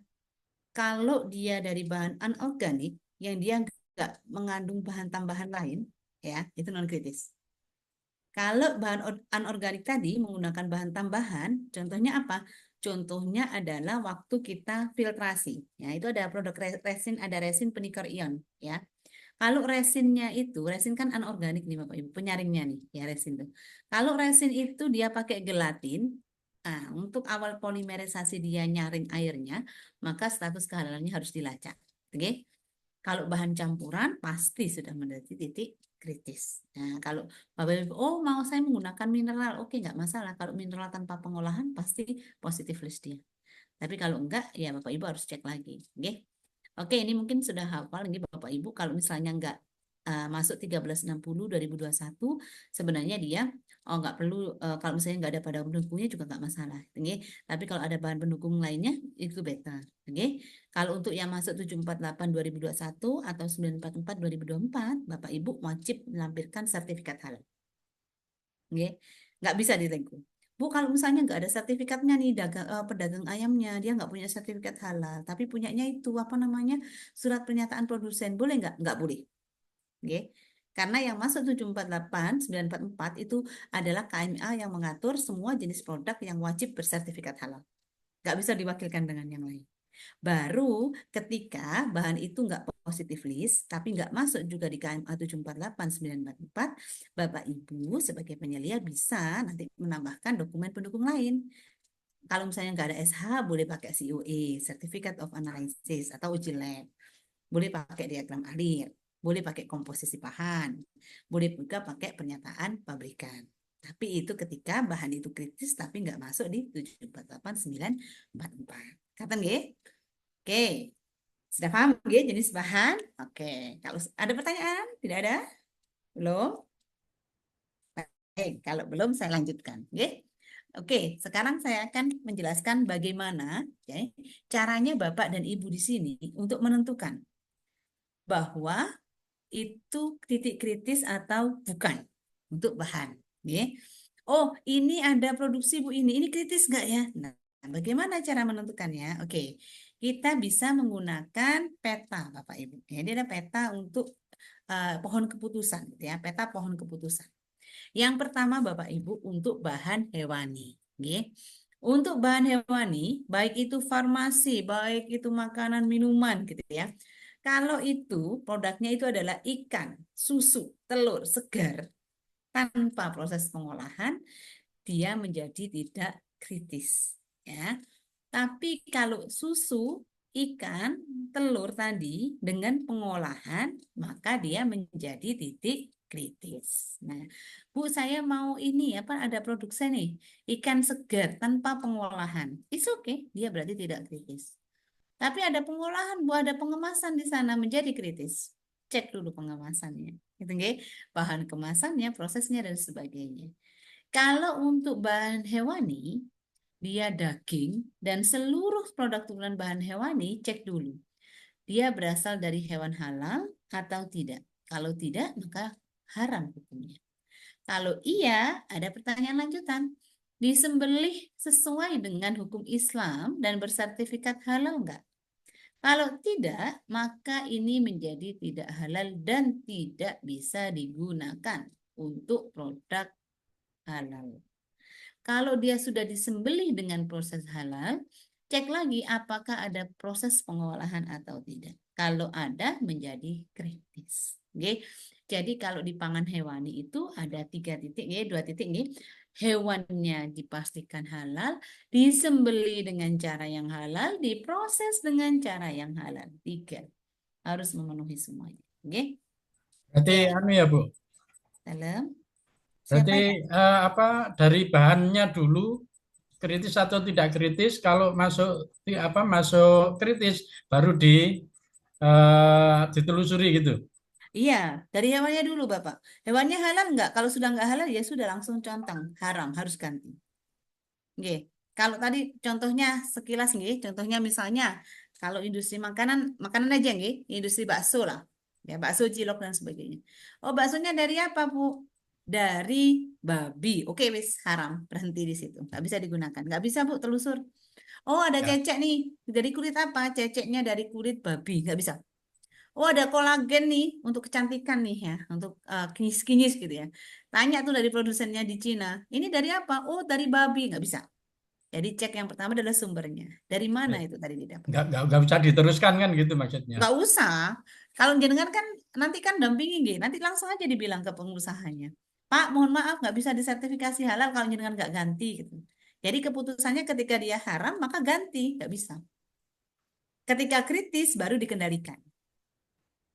Kalau dia dari bahan anorganik, yang dia nggak mengandung bahan tambahan lain, ya, itu non kritis. Kalau bahan anorganik tadi menggunakan bahan tambahan, contohnya apa? Contohnya adalah waktu kita filtrasi. Ya, itu ada produk resin, ada resin penikar ion. Ya, kalau resinnya itu, resin kan anorganik nih Bapak Ibu, penyaringnya nih, ya resin itu. Kalau resin itu dia pakai gelatin, nah, untuk awal polimerisasi dia nyaring airnya, maka status kehalalannya harus dilacak. Oke? Kalau bahan campuran pasti sudah mendekati titik kritis. Nah, kalau Bapak Ibu, oh mau saya menggunakan mineral, oke nggak masalah. Kalau mineral tanpa pengolahan pasti positif list dia. Tapi kalau enggak, ya Bapak Ibu harus cek lagi. Oke, oke ini mungkin sudah hafal ini Bapak Ibu. Kalau misalnya enggak masuk 1360 2021, sebenarnya dia nggak perlu, kalau misalnya nggak ada pada pendukungnya juga nggak masalah, oke. Tapi kalau ada bahan pendukung lainnya itu better, oke. Kalau untuk yang masuk 748 2021 atau 944 2024, Bapak Ibu wajib melampirkan sertifikat halal, oke. Nggak bisa ditengku. Bu, kalau misalnya nggak ada sertifikatnya nih, pedagang ayamnya dia nggak punya sertifikat halal, tapi punyanya itu apa namanya, surat pernyataan produsen, boleh nggak? Nggak boleh. Oke. Karena yang masuk 748, 944 itu adalah KMA yang mengatur semua jenis produk yang wajib bersertifikat halal. Nggak bisa diwakilkan dengan yang lain. Baru ketika bahan itu nggak positif list, tapi nggak masuk juga di KMA 748, 944, Bapak Ibu sebagai penyelia bisa nanti menambahkan dokumen pendukung lain. Kalau misalnya nggak ada SH, boleh pakai COA, Certificate of Analysis, atau uji lab. Boleh pakai diagram alir, boleh pakai komposisi bahan, boleh juga pakai pernyataan pabrikan. Tapi itu ketika bahan itu kritis tapi nggak masuk di 748 944. Kata nggih? Oke. Sudah paham nggih jenis bahan? Oke. Kalau ada pertanyaan? Tidak ada? Belum? Baik, kalau belum saya lanjutkan. Oke. Oke, sekarang saya akan menjelaskan bagaimana caranya Bapak dan Ibu di sini untuk menentukan bahwa itu titik kritis atau bukan untuk bahan. Ya. Oh, ini ada produksi Bu ini kritis nggak ya? Nah, bagaimana cara menentukannya? Oke, kita bisa menggunakan peta, Bapak Ibu. Jadi ada peta untuk pohon keputusan, gitu ya, peta pohon keputusan. Yang pertama, Bapak Ibu, untuk bahan hewani. Ya. Untuk bahan hewani, baik itu farmasi, baik itu makanan, minuman, gitu ya. Kalau itu produknya itu adalah ikan, susu, telur segar tanpa proses pengolahan, dia menjadi tidak kritis, ya. Tapi kalau susu, ikan, telur tadi dengan pengolahan, maka dia menjadi titik kritis. Nah, Bu, saya mau ini apa ada produk saya nih, ikan segar tanpa pengolahan. It's okay, dia berarti tidak kritis. Tapi ada pengolahan, Bu, ada pengemasan di sana menjadi kritis. Cek dulu pengemasannya. Gitu nggih. Bahan kemasannya, prosesnya dan sebagainya. Kalau untuk bahan hewani, dia daging dan seluruh produk turunan bahan hewani, cek dulu. Dia berasal dari hewan halal atau tidak. Kalau tidak, maka haram hukumnya. Kalau iya, ada pertanyaan lanjutan. Disembelih sesuai dengan hukum Islam dan bersertifikat halal enggak? Kalau tidak, maka ini menjadi tidak halal dan tidak bisa digunakan untuk produk halal. Kalau dia sudah disembelih dengan proses halal, cek lagi apakah ada proses pengolahan atau tidak. Kalau ada, menjadi kritis. Oke. Jadi kalau di pangan hewani itu ada 3 titik, 2 titik. Hewannya dipastikan halal, disembelih dengan cara yang halal, diproses dengan cara yang halal. 3. Harus memenuhi semuanya. Oke. Berarti Oke. anu ya Bu. Salam. Berarti Siapa ya? apa dari bahannya dulu kritis atau tidak kritis, kalau masuk kritis baru ditelusuri gitu. Iya, dari hewannya dulu Bapak. Hewannya halal nggak? Kalau sudah nggak halal ya sudah langsung contang. Haram, harus ganti. Nggih. Kalau tadi contohnya sekilas nggih, contohnya misalnya kalau industri makanan, makanan aja nggih, industri bakso lah. Ya, bakso, cilok dan sebagainya. Oh, baksonya dari apa, Bu? Dari babi. Oke, wis haram, berhenti di situ. Nggak bisa digunakan. Nggak bisa, Bu, telusur. Oh, ada Ya. cecek nih. Dari kulit apa? Ceceknya dari kulit babi. Nggak bisa. Oh, ada kolagen nih untuk kecantikan nih ya, untuk kinyis-kinyis gitu ya. Tanya tuh dari produsennya di Cina, ini dari apa? Oh, dari babi. Nggak bisa. Jadi cek yang pertama adalah sumbernya. Dari mana itu tadi didapat? Nggak bisa diteruskan kan gitu maksudnya. Nggak usah. Kalau jenengan kan nanti kan dampingi, gitu. Nanti langsung aja dibilang ke pengusahanya. Pak, mohon maaf nggak bisa disertifikasi halal kalau jenengan nggak ganti gitu. Jadi keputusannya ketika dia haram maka ganti, nggak bisa. Ketika kritis baru dikendalikan.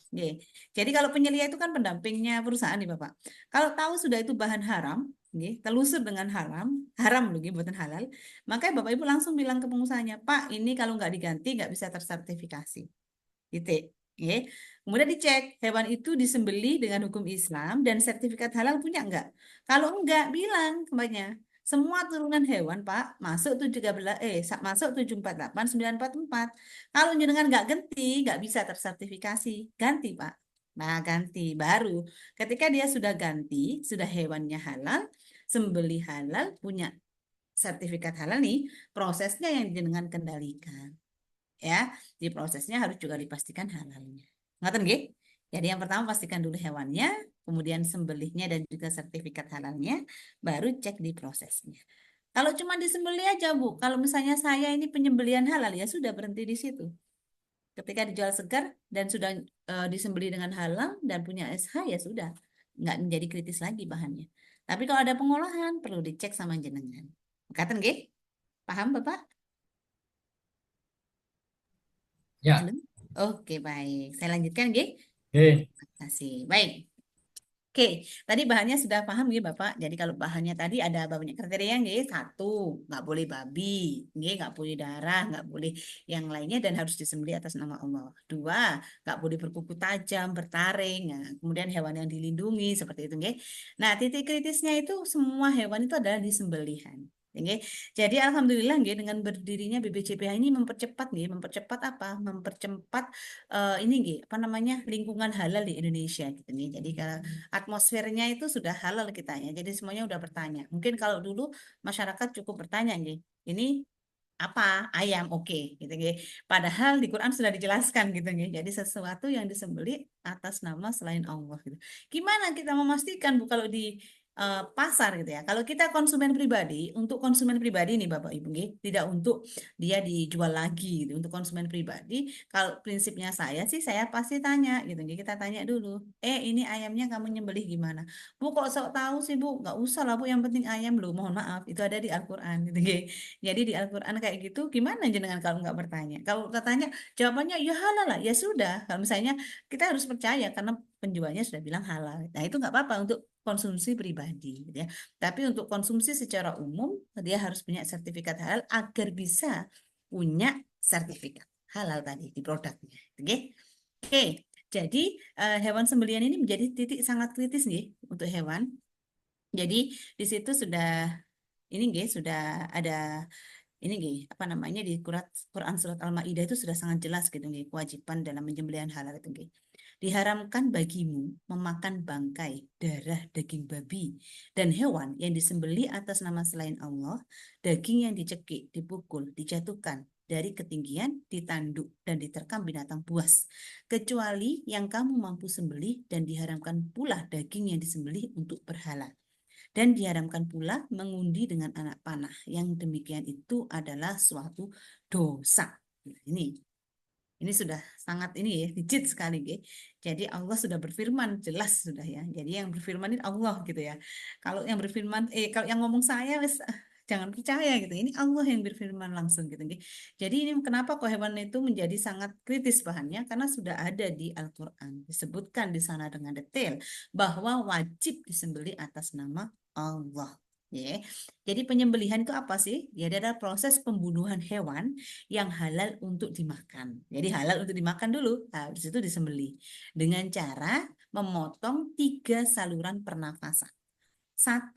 Oke. Jadi kalau penyelia itu kan pendampingnya perusahaan nih Bapak. Kalau tahu sudah itu bahan haram, nggih, telusur dengan haram loh nggih, buatan halal, maka Bapak Ibu langsung bilang ke pengusahanya, Pak, ini kalau nggak diganti nggak bisa tersertifikasi. Gitu. Oke. Kemudian dicek hewan itu disembelih dengan hukum Islam dan sertifikat halal punya enggak? Kalau enggak, bilang kepadanya. Semua turunan hewan, Pak, masuk 748 944. Kalau jenengan enggak ganti, enggak bisa tersertifikasi. Ganti, Pak. Nah, ganti baru. Ketika dia sudah ganti, sudah hewannya halal, sembelih halal, punya sertifikat halal nih, prosesnya yang jenengan kendalikan. Ya, di prosesnya harus juga dipastikan halalnya. Ngaten nggih? Jadi yang pertama pastikan dulu hewannya, kemudian sembelihnya dan juga sertifikat halalnya, baru cek di prosesnya. Kalau cuma disembelih aja, Bu, kalau misalnya saya ini penyembelihan halal, ya sudah berhenti di situ. Ketika dijual segar dan sudah disembelih dengan halal dan punya SH, ya sudah, nggak menjadi kritis lagi bahannya. Tapi kalau ada pengolahan, perlu dicek sama jenengan. Ngaten nggih? Paham, Bapak? Ya, Halo? Oke, baik. Saya lanjutkan, nggih. oke. Terima kasih. Baik. Oke, tadi bahannya sudah paham ya Bapak. Jadi kalau bahannya tadi ada banyak kriteria nggih. Satu, nggak boleh babi, nggih, nggak boleh darah, nggak boleh yang lainnya dan harus disembelih atas nama Allah. Dua, nggak boleh berkuku tajam, bertaring. Nah, kemudian hewan yang dilindungi seperti itu nggih. Nah, titik kritisnya itu semua hewan itu adalah disembelihan. Nggih. Jadi alhamdulillah nggih dengan berdirinya BPJPH ini mempercepat nggih, mempercepat apa? Mempercepat ini nggih, apa namanya? Lingkungan halal di Indonesia gitu nih. Jadi kalau atmosfernya itu sudah halal kita ya. Jadi semuanya udah bertanya. Mungkin kalau dulu masyarakat cukup bertanya nih, ini apa ayam oke gitu nggih. Padahal di Quran sudah dijelaskan gitu nggih. Jadi sesuatu yang disembelih atas nama selain Allah gitu. Gimana kita memastikan Bu kalau di pasar gitu ya. Kalau kita konsumen pribadi, untuk konsumen pribadi nih Bapak Ibu nggih, tidak untuk dia dijual lagi gitu. Untuk konsumen pribadi, kalau prinsipnya saya sih saya pasti tanya gitu nggih. Kita tanya dulu, ini ayamnya kamu nyembelih gimana? Bu kok sok tahu sih Bu? Nggak usah lah Bu, yang penting ayam loh. Mohon maaf, itu ada di Al-Qur'an gitu nggih. Jadi di Al-Qur'an kayak gitu, gimana jenengan kalau nggak bertanya? Kalau katanya jawabannya ya halal lah, ya sudah. Kalau misalnya kita harus percaya karena penjualnya sudah bilang halal. Nah, itu nggak apa-apa untuk konsumsi pribadi, gitu ya. Tapi untuk konsumsi secara umum, dia harus punya sertifikat halal agar bisa punya sertifikat halal tadi di produknya. Oke, oke. Jadi hewan sembelihan ini menjadi titik sangat kritis nih untuk hewan. Jadi di situ sudah ini nggih sudah ada ini nggih apa namanya di Quran surat Al-Maidah itu sudah sangat jelas gitu nggih kewajiban dalam penyembelihan halal itu nggih. Diharamkan bagimu memakan bangkai, darah, daging babi, dan hewan yang disembelih atas nama selain Allah, daging yang dicekik, dipukul, dijatuhkan dari ketinggian, ditanduk, dan diterkam binatang buas, kecuali yang kamu mampu sembelih dan diharamkan pula daging yang disembelih untuk berhala. Dan diharamkan pula mengundi dengan anak panah. Yang demikian itu adalah suatu dosa. Ini sudah sangat ini ya, rigid sekali ya. Jadi Allah sudah berfirman jelas sudah ya. Jadi yang berfirman itu Allah gitu ya. Kalau yang berfirman kalau yang ngomong saya jangan percaya gitu. Ini Allah yang berfirman langsung gitu. Jadi ini kenapa kok hewan itu menjadi sangat kritis bahannya karena sudah ada di Al-Qur'an. Disebutkan di sana dengan detail bahwa wajib disembelih atas nama Allah. Ya. Jadi penyembelihan itu apa sih? Ya adalah proses pembunuhan hewan yang halal untuk dimakan. Jadi halal untuk dimakan dulu, habis itu disembelih dengan cara memotong 3 saluran pernafasan. 1,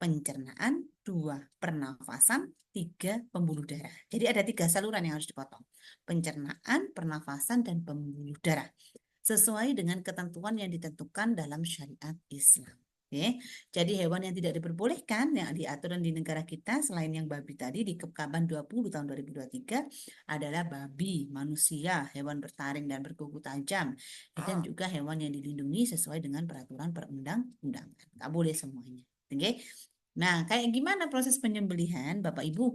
pencernaan, 2, pernafasan, 3, pembuluh darah. Jadi ada 3 saluran yang harus dipotong. Pencernaan, pernafasan, dan pembuluh darah. Sesuai dengan ketentuan yang ditentukan dalam syariat Islam. Oke, jadi hewan yang tidak diperbolehkan yang diatur di negara kita selain yang babi tadi di Kepkaban 20 tahun 2023 adalah babi, manusia, hewan bertaring dan berkuku tajam, dan juga hewan yang dilindungi sesuai dengan peraturan perundang-undangan. Nggak boleh semuanya. Oke. Nah, kayak gimana proses penyembelihan, Bapak Ibu?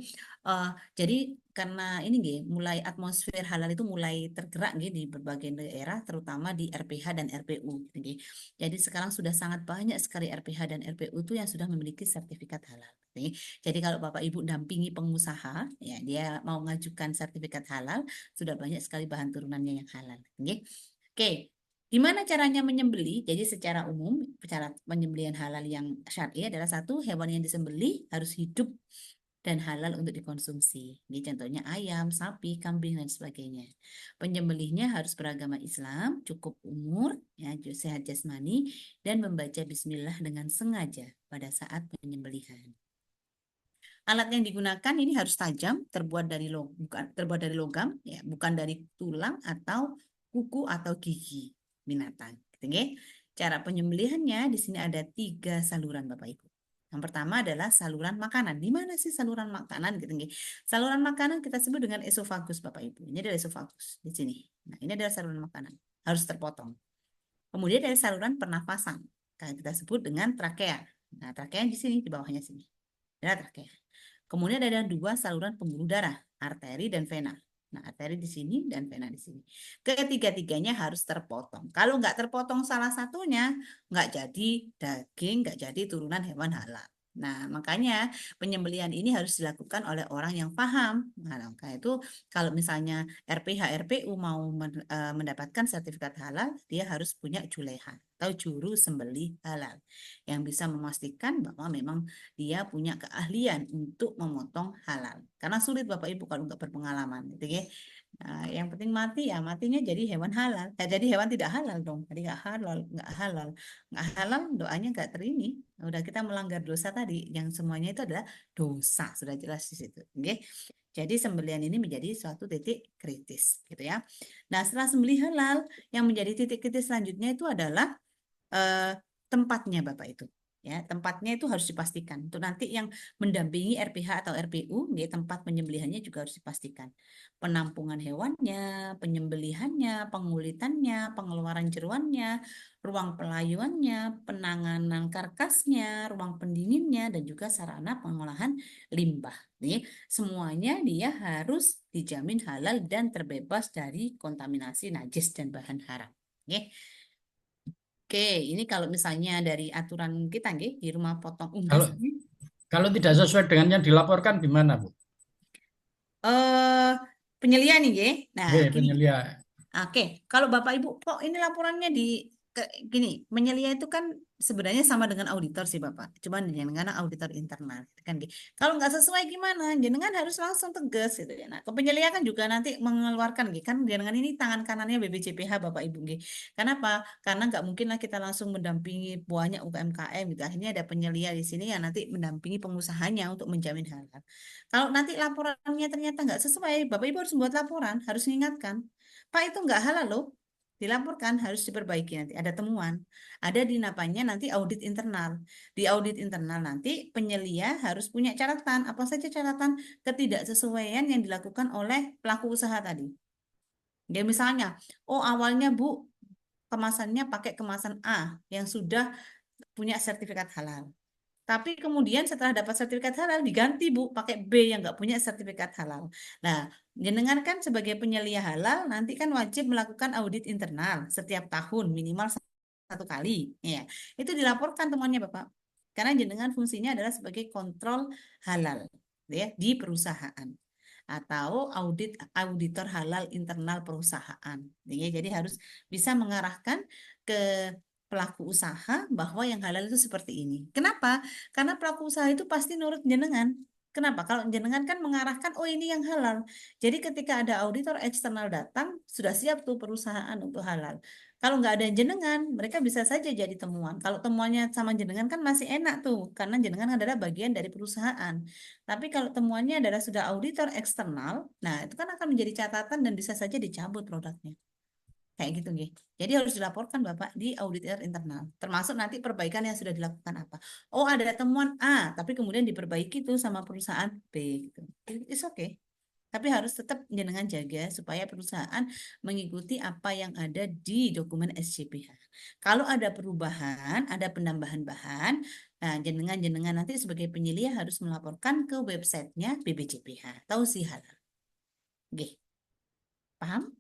Jadi karena ini nggih, mulai atmosfer halal itu mulai tergerak nggih di berbagai daerah, terutama di RPH dan RPU. Nggih. Jadi sekarang sudah sangat banyak sekali RPH dan RPU itu yang sudah memiliki sertifikat halal. Nggih. Jadi kalau Bapak Ibu dampingi pengusaha, ya dia mau mengajukan sertifikat halal, sudah banyak sekali bahan turunannya yang halal. Nggih. Oke. Gimana caranya menyembelih? Jadi secara umum, cara penyembelihan halal yang syar'i adalah 1, hewan yang disembelih harus hidup dan halal untuk dikonsumsi. Ini contohnya ayam, sapi, kambing, dan sebagainya. Penyembelihnya harus beragama Islam, cukup umur, ya, sehat jasmani, dan membaca bismillah dengan sengaja pada saat penyembelihan. Alat yang digunakan ini harus tajam, terbuat dari logam, ya, bukan dari tulang atau kuku atau gigi binatang. Gitu, ya. Cara penyembelihannya di sini ada 3 saluran, Bapak Ibu. Yang pertama adalah saluran makanan. Di mana sih saluran makanan? Gitu, ya. Saluran makanan kita sebut dengan esofagus, Bapak Ibu. Ini adalah esofagus di sini. Nah, ini adalah saluran makanan. Harus terpotong. Kemudian dari saluran pernafasan. Kita sebut dengan trakea. Nah, trakea di sini, di bawahnya sini. Adalah trakea. Kemudian ada 2 saluran pembuluh darah, arteri dan vena. Nah, arteri di sini dan vena di sini. Ketiga-tiganya harus terpotong. Kalau nggak terpotong salah satunya, nggak jadi daging, nggak jadi turunan hewan halal. Nah, makanya penyembelihan ini harus dilakukan oleh orang yang paham. Nah, maka itu kalau misalnya RPH, RPU mau mendapatkan sertifikat halal, dia harus punya juleha atau juru sembelih halal yang bisa memastikan bahwa memang dia punya keahlian untuk memotong halal. Karena sulit Bapak Ibu kalau nggak berpengalaman, gitu ya. Nah, yang penting mati ya matinya jadi hewan halal. Jadi hewan tidak halal dong. Jadi nggak halal, nggak halal doanya nggak terini. Udah kita melanggar dosa tadi. Yang semuanya itu adalah dosa sudah jelas di situ. Oke. Jadi sembelihan ini menjadi suatu titik kritis, gitu ya. Nah, setelah sembelih halal, yang menjadi titik kritis selanjutnya itu adalah tempatnya Bapak itu. Ya, tempatnya itu harus dipastikan. Untuk nanti yang mendampingi RPH atau RPU, ya, tempat penyembelihannya juga harus dipastikan. Penampungan hewannya, penyembelihannya, pengulitannya, pengeluaran jeruannya, ruang pelayuannya, penanganan karkasnya, ruang pendinginnya, dan juga sarana pengolahan limbah. Nih, semuanya dia harus dijamin halal dan terbebas dari kontaminasi najis dan bahan haram. Oke. Oke, ini kalau misalnya dari aturan kita nggih, di rumah potong unggas Kalau ini, kalau tidak sesuai dengan yang dilaporkan gimana, Bu? eh penyelian nih nggih. Nah, Oke, gini. penyelia. Oke, kalau Bapak Ibu kok ini laporannya gini, menyelia itu kan sebenarnya sama dengan auditor sih Bapak. Cuman dengan auditor internal kan gitu. Kalau nggak sesuai gimana? Jenengan harus langsung tegas gitu ya. Nah, ke penyelia kan juga nanti mengeluarkan gitu kan jenengan ini tangan kanannya BPJPH Bapak Ibu gitu. Kenapa? Karena nggak mungkin lah kita langsung mendampingi banyak UMKM gitu. Akhirnya ada penyelia di sini yang nanti mendampingi pengusahanya untuk menjamin halal. Kalau nanti laporannya ternyata nggak sesuai, Bapak Ibu harus membuat laporan, harus mengingatkan. Pak itu nggak halal loh. Dilaporkan harus diperbaiki nanti. Ada temuan. Ada di napanya nanti audit internal. Di audit internal nanti penyelia harus punya catatan. Apa saja catatan ketidaksesuaian yang dilakukan oleh pelaku usaha tadi. Ya misalnya, oh awalnya Bu kemasannya pakai kemasan A yang sudah punya sertifikat halal. Tapi kemudian setelah dapat sertifikat halal diganti Bu pakai B yang nggak punya sertifikat halal. Nah, jenengan kan sebagai penyelia halal nanti kan wajib melakukan audit internal setiap tahun minimal 1 kali. Ya, itu dilaporkan temuannya Bapak. Karena jenengan fungsinya adalah sebagai kontrol halal ya di perusahaan atau auditor halal internal perusahaan. Ya, jadi harus bisa mengarahkan ke pelaku usaha bahwa yang halal itu seperti ini. Kenapa? Karena pelaku usaha itu pasti nurut jenengan. Kenapa? Kalau jenengan kan mengarahkan, oh ini yang halal. Jadi ketika ada auditor eksternal datang, sudah siap tuh perusahaan untuk halal. Kalau nggak ada jenengan, mereka bisa saja jadi temuan. Kalau temuannya sama jenengan kan masih enak tuh, karena jenengan adalah bagian dari perusahaan. Tapi kalau temuannya adalah sudah auditor eksternal, nah itu kan akan menjadi catatan dan bisa saja dicabut produknya. Kayak gitu, nggih. Jadi harus dilaporkan Bapak di auditor internal. Termasuk nanti perbaikan yang sudah dilakukan apa. Oh, ada temuan A, tapi kemudian diperbaiki tuh sama perusahaan B gitu. It's okay. Tapi harus tetap jenengan jaga supaya perusahaan mengikuti apa yang ada di dokumen SJPH. Kalau ada perubahan, ada penambahan bahan, nah jenengan nanti sebagai penyelia harus melaporkan ke websitenya BPJPH. Tahu sih halal. Oke, paham?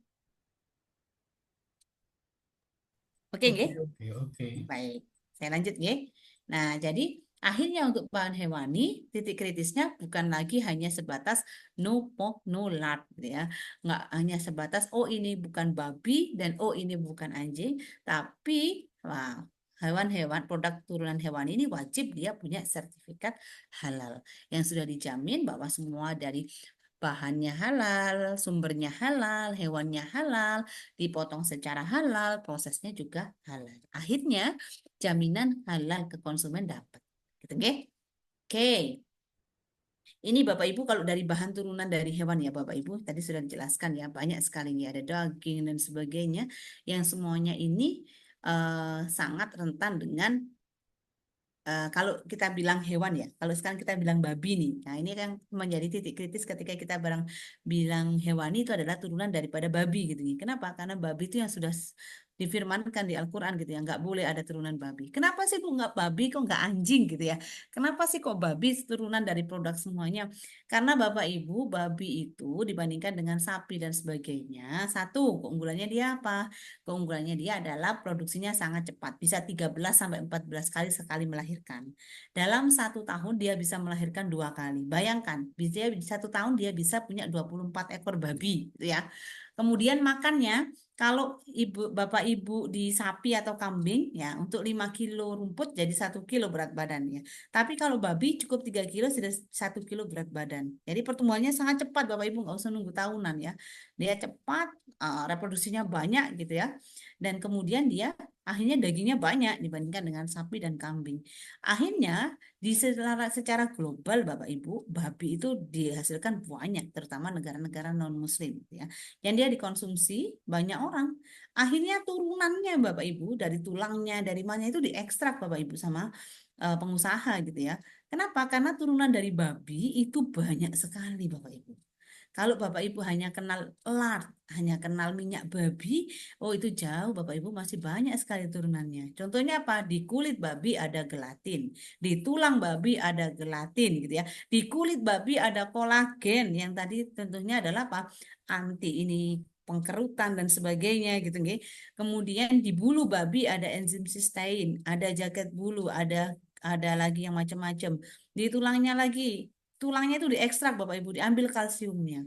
Oke, Oke, nggih? oke, oke. Baik, saya lanjut ya. Nah, jadi akhirnya untuk bahan hewani, titik kritisnya bukan lagi hanya sebatas no pork, no lard, gitu ya. Nggak hanya sebatas, oh ini bukan babi dan oh ini bukan anjing, tapi wah, hewan-hewan produk turunan hewan ini wajib dia punya sertifikat halal yang sudah dijamin bahwa semua dari bahannya halal, sumbernya halal, hewannya halal, dipotong secara halal, prosesnya juga halal. Akhirnya jaminan halal ke konsumen dapat. Gitu, nggih? Oke. Ini Bapak Ibu kalau dari bahan turunan dari hewan ya Bapak Ibu, tadi sudah dijelaskan ya, banyak sekali ya, ada daging dan sebagainya yang semuanya ini sangat rentan dengan kalau kita bilang hewan ya, kalau sekarang kita bilang babi nih, nah ini kan menjadi titik kritis ketika kita bilang hewani itu adalah turunan daripada babi gitu nih. Kenapa? Karena babi itu yang sudah difirmankan di Al-Quran gitu ya, nggak boleh ada turunan babi. Kenapa sih kok nggak babi, kok nggak anjing gitu ya? Kenapa sih kok babi turunan dari produk semuanya? Karena Bapak Ibu, babi itu dibandingkan dengan sapi dan sebagainya, satu keunggulannya dia apa? Keunggulannya dia adalah produksinya sangat cepat, bisa 13 sampai 14 kali sekali melahirkan. Dalam 1 tahun dia bisa melahirkan 2 kali. Bayangkan, bisa 1 tahun dia bisa punya 24 ekor babi, gitu ya. Kemudian makannya, kalau bapak ibu di sapi atau kambing ya untuk 5 kilo rumput jadi 1 kilo berat badannya. Tapi kalau babi cukup 3 kilo sudah 1 kilo berat badan. Jadi pertumbuhannya sangat cepat Bapak Ibu, nggak usah nunggu tahunan ya. Dia cepat, reproduksinya banyak gitu ya. Dan kemudian dia akhirnya dagingnya banyak dibandingkan dengan sapi dan kambing. Akhirnya secara global Bapak Ibu, babi itu dihasilkan banyak, terutama negara-negara non-muslim gitu ya. Yang dia dikonsumsi banyak orang. Akhirnya turunannya Bapak Ibu dari tulangnya, dari mana itu diekstrak Bapak Ibu sama pengusaha gitu ya. Kenapa? Karena turunan dari babi itu banyak sekali Bapak Ibu. Kalau Bapak Ibu hanya kenal lard, hanya kenal minyak babi, oh itu jauh Bapak Ibu masih banyak sekali turunannya. Contohnya apa? Di kulit babi ada gelatin, di tulang babi ada gelatin gitu ya. Di kulit babi ada kolagen yang tadi tentunya adalah apa? Anti ini pengkerutan dan sebagainya gitu nggih. Kemudian di bulu babi ada enzim sistein, ada jaket bulu, ada lagi yang macam-macam. Di tulangnya lagi, tulangnya itu diekstrak Bapak Ibu, diambil kalsiumnya.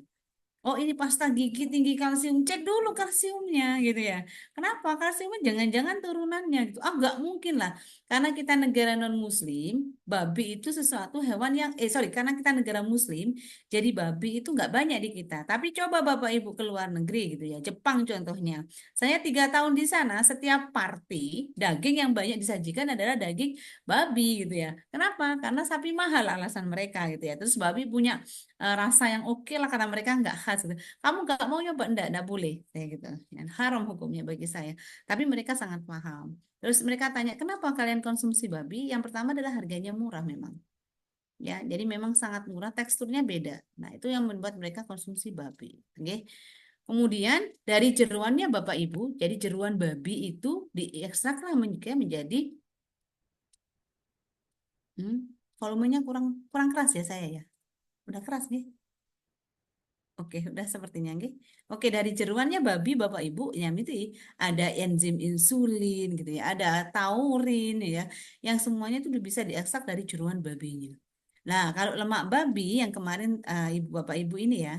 Oh ini pasta gigi tinggi kalsium, cek dulu kalsiumnya gitu ya. Kenapa? Kalsiumnya jangan-jangan turunannya gitu. Ah nggak mungkin lah. Karena kita negara non muslim, babi itu sesuatu hewan yang, karena kita negara muslim, jadi babi itu nggak banyak di kita. Tapi coba Bapak Ibu ke luar negeri gitu ya, Jepang contohnya. Saya 3 tahun di sana, setiap party, daging yang banyak disajikan adalah daging babi gitu ya. Kenapa? Karena sapi mahal alasan mereka gitu ya. Terus babi punya rasa yang oke lah karena mereka nggak khas gitu. Kamu nggak mau nyoba enggak boleh kayak gitu. Ya, haram hukumnya bagi saya. Tapi mereka sangat paham. Terus mereka tanya, kenapa kalian konsumsi babi? Yang pertama adalah harganya murah memang. Ya, jadi memang sangat murah, teksturnya beda. Nah, itu yang membuat mereka konsumsi babi. Oke. Kemudian dari jeruannya Bapak Ibu, jadi jeruan babi itu diekstraklah menjadi hmm, volumenya kurang kurang keras ya saya ya. Udah keras nih. Oke, udah sepertinya nggih. Oke, dari jeruannya babi Bapak Ibu ya itu ada enzim insulin gitu ya, ada taurin ya, yang semuanya itu bisa diekstrak dari jeruan babinya. Nah, kalau lemak babi yang kemarin Ibu Bapak Ibu ini ya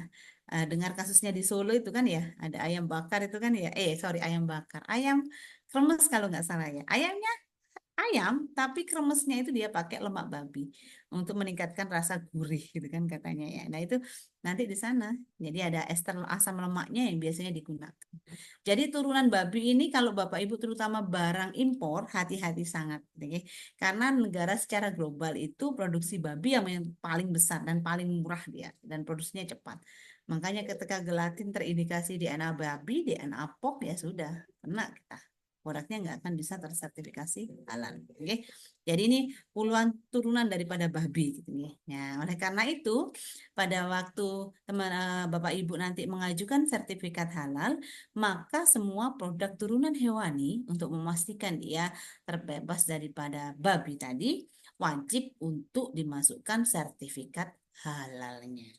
dengar kasusnya di Solo itu kan ya, ada ayam bakar itu kan ya. Ayam bakar. Ayam kremes kalau nggak salah ya. Ayamnya ayam, tapi kremesnya itu dia pakai lemak babi untuk meningkatkan rasa gurih gitu kan katanya ya. Nah itu nanti di sana, jadi ada ester asam lemaknya yang biasanya digunakan. Jadi turunan babi ini kalau Bapak Ibu terutama barang impor hati-hati sangat, oke? Karena negara secara global itu produksi babi yang paling besar dan paling murah dia dan produksinya cepat. Makanya ketika gelatin terindikasi DNA babi, DNA pork ya sudah kena kita produknya nggak akan bisa tersertifikasi halal. Oke. Jadi ini puluhan turunan daripada babi gitu ya. Nah, oleh karena itu pada waktu teman Bapak Ibu nanti mengajukan sertifikat halal, maka semua produk turunan hewani untuk memastikan dia terbebas daripada babi tadi wajib untuk dimasukkan sertifikat halalnya.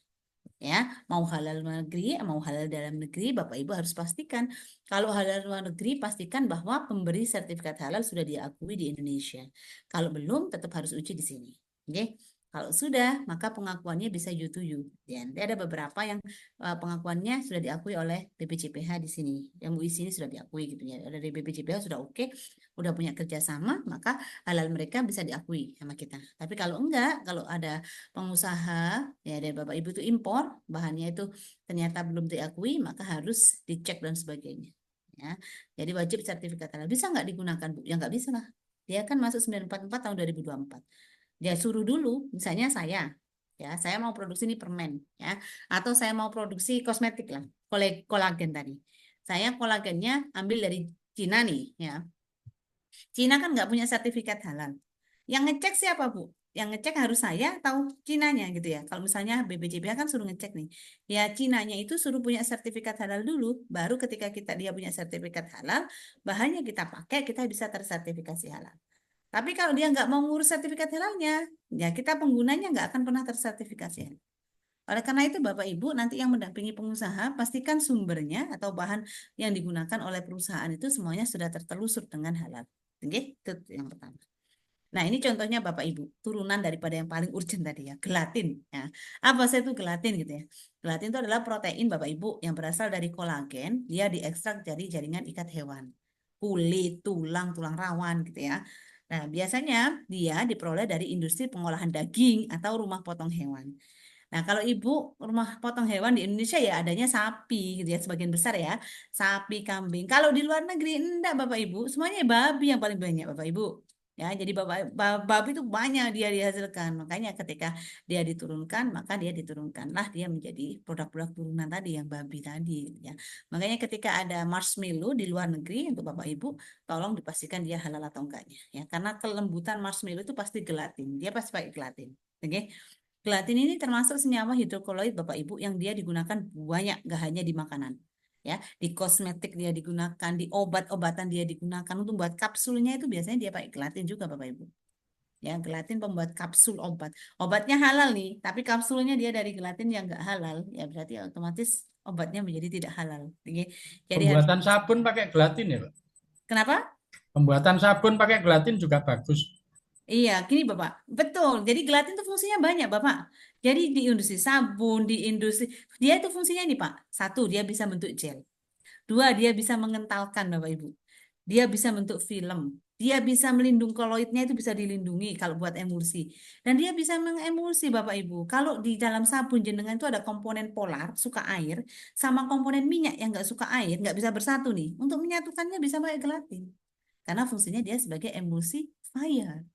Ya, mau halal luar negeri, mau halal dalam negeri, Bapak Ibu harus pastikan. Kalau halal luar negeri, pastikan bahwa pemberi sertifikat halal sudah diakui di Indonesia. Kalau belum, tetap harus uji di sini. Oke. Kalau sudah, maka pengakuannya bisa you to you. Ya, nanti ada beberapa yang pengakuannya sudah diakui oleh BPJPH di sini. Yang UI sini sudah diakui gitu ya. Dari BPJPH sudah oke, udah punya kerjasama, maka halal mereka bisa diakui sama kita. Tapi kalau enggak, kalau ada pengusaha ya dari Bapak Ibu itu impor, bahannya itu ternyata belum diakui, maka harus dicek dan sebagainya. Ya, jadi wajib sertifikat halal. Bisa nggak digunakan, Bu? Ya nggak bisa lah. Dia kan masuk 944 tahun 2024. Dia suruh dulu, misalnya saya mau produksi ini permen, ya, atau saya mau produksi kosmetik lah, kolagen tadi. Saya kolagennya ambil dari Cina nih, ya. Cina kan nggak punya sertifikat halal. Yang ngecek siapa, Bu? Yang ngecek harus saya atau Cinanya gitu ya. Kalau misalnya BPJPH kan suruh ngecek nih. Ya Cinanya itu suruh punya sertifikat halal dulu, baru ketika dia punya sertifikat halal, bahannya kita pakai, kita bisa tersertifikasi halal. Tapi kalau dia nggak mau ngurus sertifikat halalnya, ya kita penggunanya nggak akan pernah tersertifikasi halal. Oleh karena itu Bapak Ibu nanti yang mendampingi pengusaha pastikan sumbernya atau bahan yang digunakan oleh perusahaan itu semuanya sudah tertelusur dengan halal. Oke, itu yang pertama. Nah, ini contohnya Bapak Ibu, turunan daripada yang paling urgent tadi ya, gelatin. Ya. Apa sih itu gelatin gitu ya? Gelatin itu adalah protein Bapak Ibu yang berasal dari kolagen, dia diekstrak dari jaringan ikat hewan. Kulit, tulang, tulang rawan gitu ya. Nah, biasanya dia diperoleh dari industri pengolahan daging atau rumah potong hewan. Nah, kalau ibu rumah potong hewan di Indonesia ya adanya sapi gitu ya, sebagian besar ya, sapi, kambing. Kalau di luar negeri enggak Bapak Ibu, semuanya babi yang paling banyak Bapak Ibu. Ya, jadi babi itu banyak dia dihasilkan. Makanya ketika dia diturunkan, maka dia diturunkanlah dia menjadi produk-produk turunan tadi yang babi tadi gitu ya. Makanya ketika ada marshmallow di luar negeri untuk Bapak Ibu, tolong dipastikan dia halal atau enggaknya ya. Karena kelembutan marshmallow itu pasti gelatin. Dia pasti pakai gelatin. Oke. Gelatin ini termasuk senyawa hidrokoloid Bapak Ibu yang dia digunakan banyak, gak hanya di makanan. Ya, di kosmetik dia digunakan, di obat-obatan dia digunakan untuk buat kapsulnya itu biasanya dia pakai gelatin juga Bapak Ibu. Ya, gelatin pembuat kapsul obat. Obatnya halal nih, tapi kapsulnya dia dari gelatin yang enggak halal, ya berarti otomatis obatnya menjadi tidak halal. Oke. Jadi harus Pembuatan sabun pakai gelatin ya, Pak? kenapa? Pembuatan sabun pakai gelatin juga bagus. Iya, gini Bapak. Betul. Jadi gelatin itu fungsinya banyak, Bapak. Jadi di industri sabun, di industri dia itu fungsinya ini, Pak. Satu, dia bisa bentuk gel. Dua, dia bisa mengentalkan, Bapak Ibu. Dia bisa bentuk film. Dia bisa melindungi koloidnya itu bisa dilindungi kalau buat emulsi. Dan dia bisa mengemulsi, Bapak Ibu. Kalau di dalam sabun jenengan itu ada komponen polar, suka air, sama komponen minyak yang nggak suka air, nggak bisa bersatu nih. Untuk menyatukannya bisa pakai gelatin. Karena fungsinya dia sebagai emulsifier.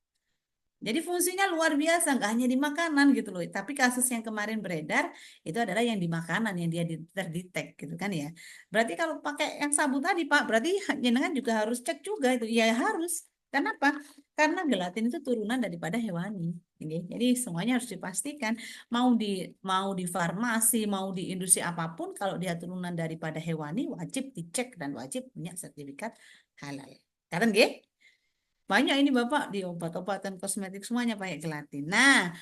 Jadi fungsinya luar biasa, nggak hanya di makanan gitu loh. Tapi kasus yang kemarin beredar itu adalah yang di makanan yang dia terdetek gitu kan ya. Berarti kalau pakai yang sabu tadi Pak, berarti jenengan juga harus cek juga itu. Ya harus. Kenapa? Karena gelatin itu turunan daripada hewani. Jadi semuanya harus dipastikan. Mau di farmasi, mau di industri apapun, kalau dia turunan daripada hewani wajib dicek dan wajib punya sertifikat halal. Karena banyak ini Bapak di obat-obatan kosmetik semuanya pakai gelatin. Nah,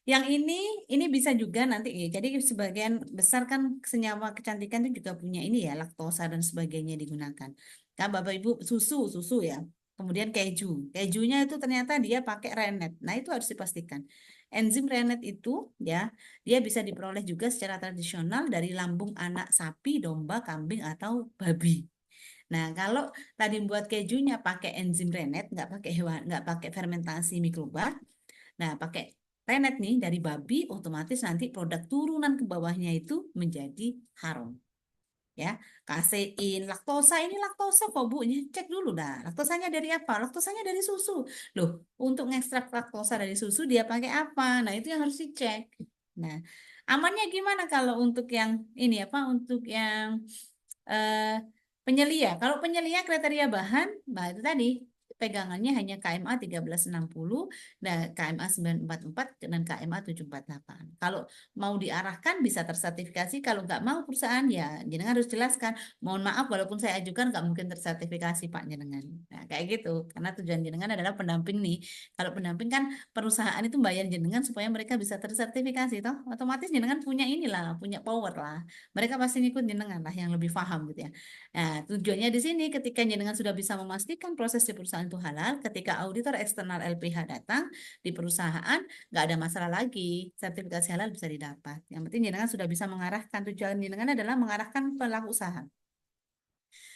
yang ini bisa juga nanti ya. Jadi sebagian besar kan senyawa kecantikan itu juga punya ini ya, laktosa dan sebagainya digunakan. Kan Bapak Ibu susu ya. Kemudian keju. Kejunya itu ternyata dia pakai rennet. Nah, itu harus dipastikan. Enzim rennet itu ya, dia bisa diperoleh juga secara tradisional dari lambung anak sapi, domba, kambing atau babi. Nah, kalau tadi buat kejunya pakai enzim rennet, nggak pakai hewan, nggak pakai fermentasi mikroba. Nah, pakai rennet nih dari babi, otomatis nanti produk turunan ke bawahnya itu menjadi haram. Ya, kasein, laktosa ini laktosa kok Bu, ini cek dulu dah. Laktosanya dari apa? Laktosanya dari susu. Loh, untuk ngekstrak laktosa dari susu dia pakai apa? Nah, itu yang harus dicek. Nah, amannya gimana kalau untuk yang ini apa? Untuk yang eh, penyelia. Kalau penyelia kriteria bahan, nah itu tadi pegangannya hanya KMA 1360, dan KMA 944 dan KMA 748. Kalau mau diarahkan bisa tersertifikasi, kalau nggak mau perusahaan ya jenengan harus jelaskan. Mohon maaf walaupun saya ajukan nggak mungkin tersertifikasi Pak jenengan. Nah, kayak gitu. Karena tujuan jenengan adalah pendamping nih. Kalau pendamping kan perusahaan itu bayar jenengan supaya mereka bisa tersertifikasi toh. Otomatis jenengan punya inilah, punya power lah. Mereka pasti ngikut jenengan lah yang lebih paham gitu ya. Nah, tujuannya di sini ketika jenengan sudah bisa memastikan proses di perusahaan perusahaan itu halal, ketika auditor eksternal LPH datang di perusahaan, nggak ada masalah lagi, sertifikasi halal bisa didapat. Yang penting jenengan sudah bisa mengarahkan, tujuan jenengan adalah mengarahkan pelaku usaha.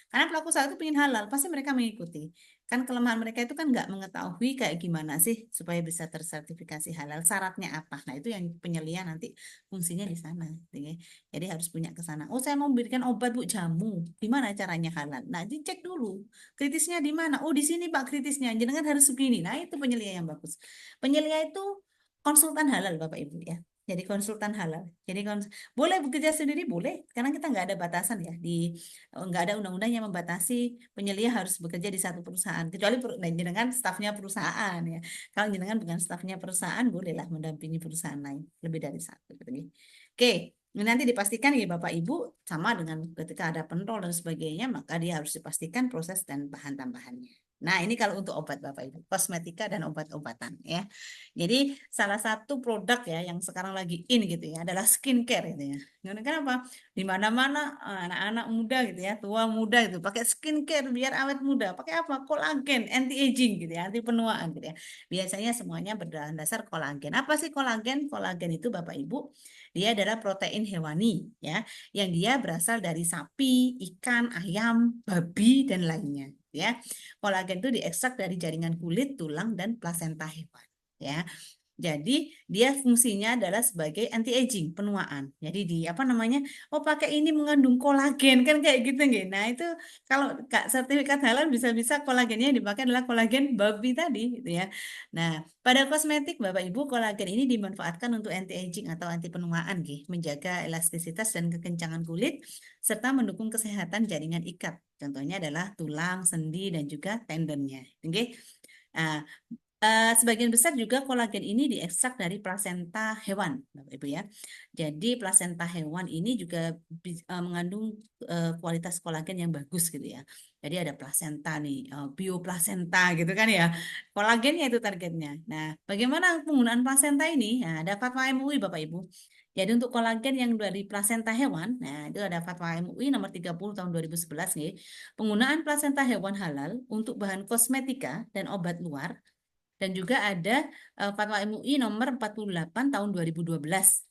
Karena pelaku usaha itu pengen halal, pasti mereka mengikuti. Kan kelemahan mereka itu kan nggak mengetahui kayak gimana sih supaya bisa tersertifikasi halal. Syaratnya apa? Nah itu yang penyelian nanti fungsinya di sana. Gitu ya. Jadi harus punya ke sana. Oh saya mau memberikan obat bu jamu. Gimana caranya halal? Nah dicek dulu. Kritisnya di mana? Oh di sini pak kritisnya. Jangan harus begini. Nah itu penyelia yang bagus. Penyelia itu konsultan halal Bapak Ibu ya. Jadi konsultan halal. Jadi boleh bekerja sendiri boleh karena kita nggak ada batasan ya di nggak ada undang-undang yang membatasi penyelia harus bekerja di satu perusahaan kecuali nah, jenengan stafnya perusahaan ya. Kalau jenengan bukan stafnya perusahaan bolehlah mendampingi perusahaan lain lebih dari satu. Gitu. Oke, ini nanti dipastikan ya Bapak Ibu sama dengan ketika ada penrol dan sebagainya maka dia harus dipastikan proses dan bahan tambahannya. Nah, ini kalau untuk obat Bapak Ibu, kosmetika dan obat-obatan ya. Jadi salah satu produk ya yang sekarang lagi in gitu ya adalah skincare gitu ya. Kenapa? Di mana-mana anak-anak muda gitu ya, tua muda gitu pakai skincare biar awet muda. Pakai apa? Kolagen, anti aging gitu ya, anti penuaan gitu ya. Biasanya semuanya berdasar kolagen. Apa sih kolagen? Kolagen itu Bapak Ibu, dia adalah protein hewani ya, yang dia berasal dari sapi, ikan, ayam, babi dan lainnya ya. Kolagen itu diekstrak dari jaringan kulit, tulang dan plasenta hewan ya. Jadi dia fungsinya adalah sebagai anti aging, penuaan. Jadi di apa namanya? Oh pakai ini mengandung kolagen kan kayak gitu nggih. Nah itu kalau Kak sertifikat halal bisa-bisa kolagennya yang dipakai adalah kolagen babi tadi gitu ya. Nah pada kosmetik Bapak Ibu kolagen ini dimanfaatkan untuk anti aging atau anti penuaan nggih, menjaga elastisitas dan kekencangan kulit serta mendukung kesehatan jaringan ikat. Contohnya adalah tulang, sendi dan juga tendonnya. Nggih. Nah, sebagian besar juga kolagen ini diekstrak dari plasenta hewan, Bapak Ibu ya. Jadi plasenta hewan ini juga mengandung kualitas kolagen yang bagus gitu ya. Jadi ada plasenta nih, bioplasenta gitu kan ya. Kolagennya itu targetnya. Nah, bagaimana penggunaan plasenta ini? Nah, ada fatwa MUI Bapak Ibu. Jadi untuk kolagen yang dari plasenta hewan, nah itu ada fatwa MUI nomor 30 tahun 2011 nih. Penggunaan plasenta hewan halal untuk bahan kosmetika dan obat luar dan juga ada Fatwa MUI nomor 48 tahun 2012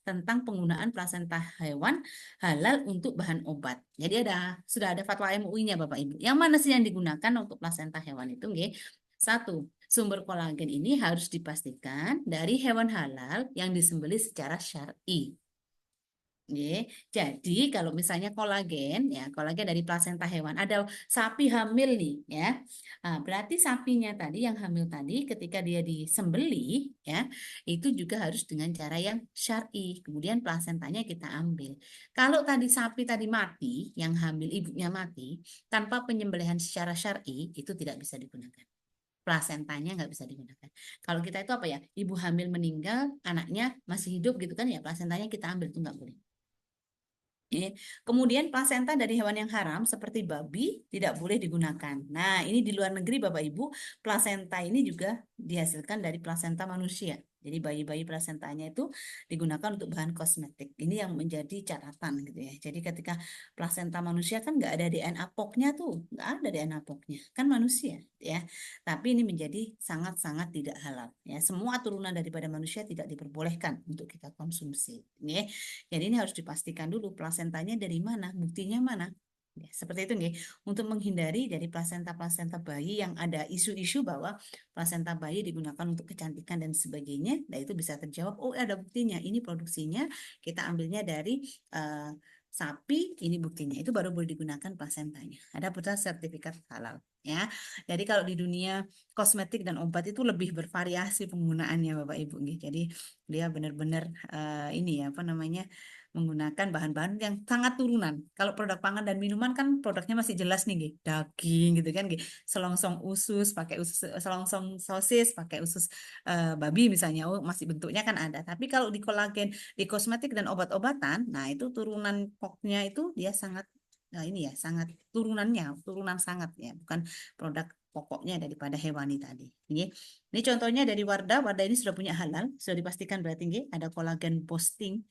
tentang penggunaan plasenta hewan halal untuk bahan obat. Jadi sudah ada fatwa MUI-nya Bapak Ibu. Yang mana sih yang digunakan untuk plasenta hewan itu? Nggih? Satu, sumber kolagen ini harus dipastikan dari hewan halal yang disembelih secara syar'i. Jadi kalau misalnya kolagen ya kolagen dari plasenta hewan ada sapi hamil nih ya. Nah, berarti sapinya tadi yang hamil tadi ketika dia disembelih ya itu juga harus dengan cara yang syar'i. Kemudian plasentanya kita ambil. Kalau tadi sapi tadi mati yang hamil ibunya mati tanpa penyembelihan secara syar'i itu tidak bisa digunakan. Plasentanya nggak bisa digunakan. Kalau kita itu apa ya ibu hamil meninggal anaknya masih hidup gitu kan ya plasentanya kita ambil itu nggak boleh. Kemudian plasenta dari hewan yang haram seperti babi tidak boleh digunakan. Nah, ini di luar negeri Bapak Ibu, plasenta ini juga dihasilkan dari plasenta manusia. Jadi bayi-bayi plasentanya itu digunakan untuk bahan kosmetik. Ini yang menjadi catatan gitu ya. Jadi ketika plasenta manusia kan nggak ada DNA POC-nya tuh, nggak ada DNA POC-nya, kan manusia ya. Tapi ini menjadi sangat-sangat tidak halal ya. Semua turunan daripada manusia tidak diperbolehkan untuk kita konsumsi. Ya. Jadi ini harus dipastikan dulu plasentanya dari mana, buktinya mana. Ya, seperti itu nih, untuk menghindari dari plasenta-plasenta bayi yang ada isu-isu bahwa plasenta bayi digunakan untuk kecantikan dan sebagainya, nah itu bisa terjawab, oh ada buktinya, ini produksinya kita ambilnya dari sapi, ini buktinya, itu baru boleh digunakan plasentanya. Ada putra sertifikat halal. Ya, jadi kalau di dunia kosmetik dan obat itu lebih bervariasi penggunaannya Bapak Ibu nih. Jadi dia benar-benar ini ya apa namanya menggunakan bahan-bahan yang sangat turunan. Kalau produk pangan dan minuman kan produknya masih jelas nih, Nggih. Daging gitu kan, Nggih. Selongsong usus pakai usus, selongsong sosis pakai usus babi misalnya, oh masih bentuknya kan ada. Tapi kalau di kolagen, di kosmetik dan obat-obatan, nah itu turunan poknya itu dia sangat ini ya, sangat turunan sangat ya, bukan produk pokoknya daripada hewani tadi. Nggih. Ini contohnya dari Wardah. Wardah ini sudah punya halal, sudah dipastikan berarti nggih, ada kolagen boosting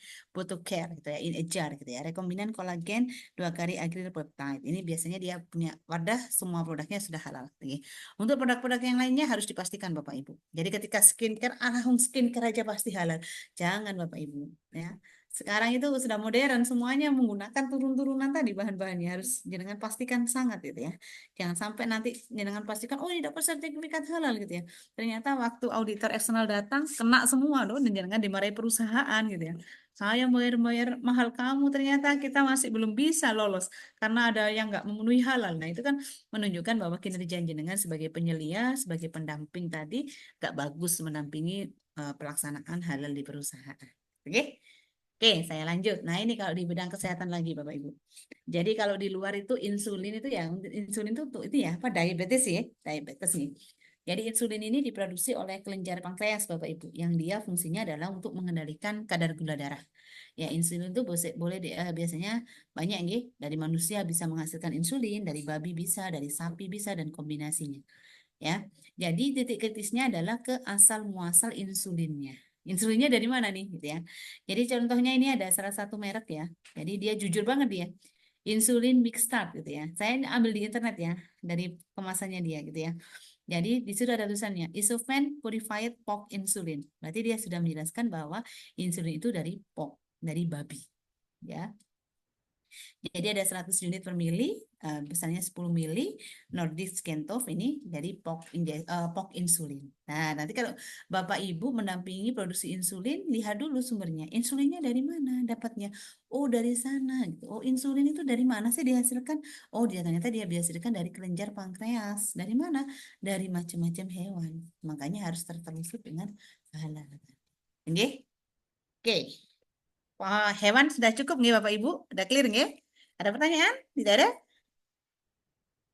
care gitu ya, in a jar gitu ya. Rekombinan kolagen 2 kali agryl peptide. Ini biasanya dia punya Wardah, semua produknya sudah halal. Nggih. Untuk produk-produk yang lainnya harus dipastikan Bapak Ibu. Jadi ketika skincare, skincare aja pasti halal. Jangan Bapak Ibu ya. Sekarang itu sudah modern, semuanya menggunakan turun-turunan tadi bahan-bahannya. Harus jangan pastikan sangat gitu ya. Jangan sampai nanti jangan pastikan, oh ini dapat sertifikat halal gitu ya. Ternyata waktu auditor eksternal datang, kena semua loh, dan jangan dimarahi perusahaan gitu ya. Saya bayar-bayar mahal kamu, ternyata kita masih belum bisa lolos karena ada yang nggak memenuhi halal. Nah itu kan menunjukkan bahwa kinerja jenengan sebagai penyelia, sebagai pendamping tadi nggak bagus mendampingi pelaksanaan halal di perusahaan. Oke? Oke, saya lanjut. Nah, ini kalau di bidang kesehatan lagi, Bapak Ibu. Jadi kalau di luar itu insulin itu ya, insulin itu untuk itu ya, apa diabetes ya, diabetes nih. Jadi insulin ini diproduksi oleh kelenjar pankreas, Bapak Ibu, yang dia fungsinya adalah untuk mengendalikan kadar gula darah. Ya, insulin itu boleh biasanya banyak nih, dari manusia bisa menghasilkan insulin, dari babi bisa, dari sapi bisa, dan kombinasinya. Ya, jadi titik kritisnya adalah ke asal muasal insulinnya. Insulinnya dari mana nih, gitu ya? Jadi contohnya ini ada salah satu merek ya. Jadi dia jujur banget dia. Insulin Mixtard gitu ya. Saya ambil di internet ya, dari kemasannya dia gitu ya. Jadi di situ ada tulisannya Isofen Purified Pork Insulin. Berarti dia sudah menjelaskan bahwa insulin itu dari pork, dari babi. Ya, jadi ada 100 unit per mili, besarnya 10 mili, Nordic Skentov ini dari pork insulin. Nah, nanti kalau Bapak Ibu mendampingi produksi insulin, lihat dulu sumbernya. Insulinnya dari mana dapatnya? Oh, dari sana gitu. Oh, insulin itu dari mana sih dihasilkan? Oh, dia ternyata dia dihasilkan dari kelenjar pankreas. Dari mana? Dari macam-macam hewan. Makanya harus tertelusur dengan halal. Oke? Oke. Wah, hewan sudah cukup nih Bapak Ibu? Udah clear nggih? Ada pertanyaan? Tidak ada?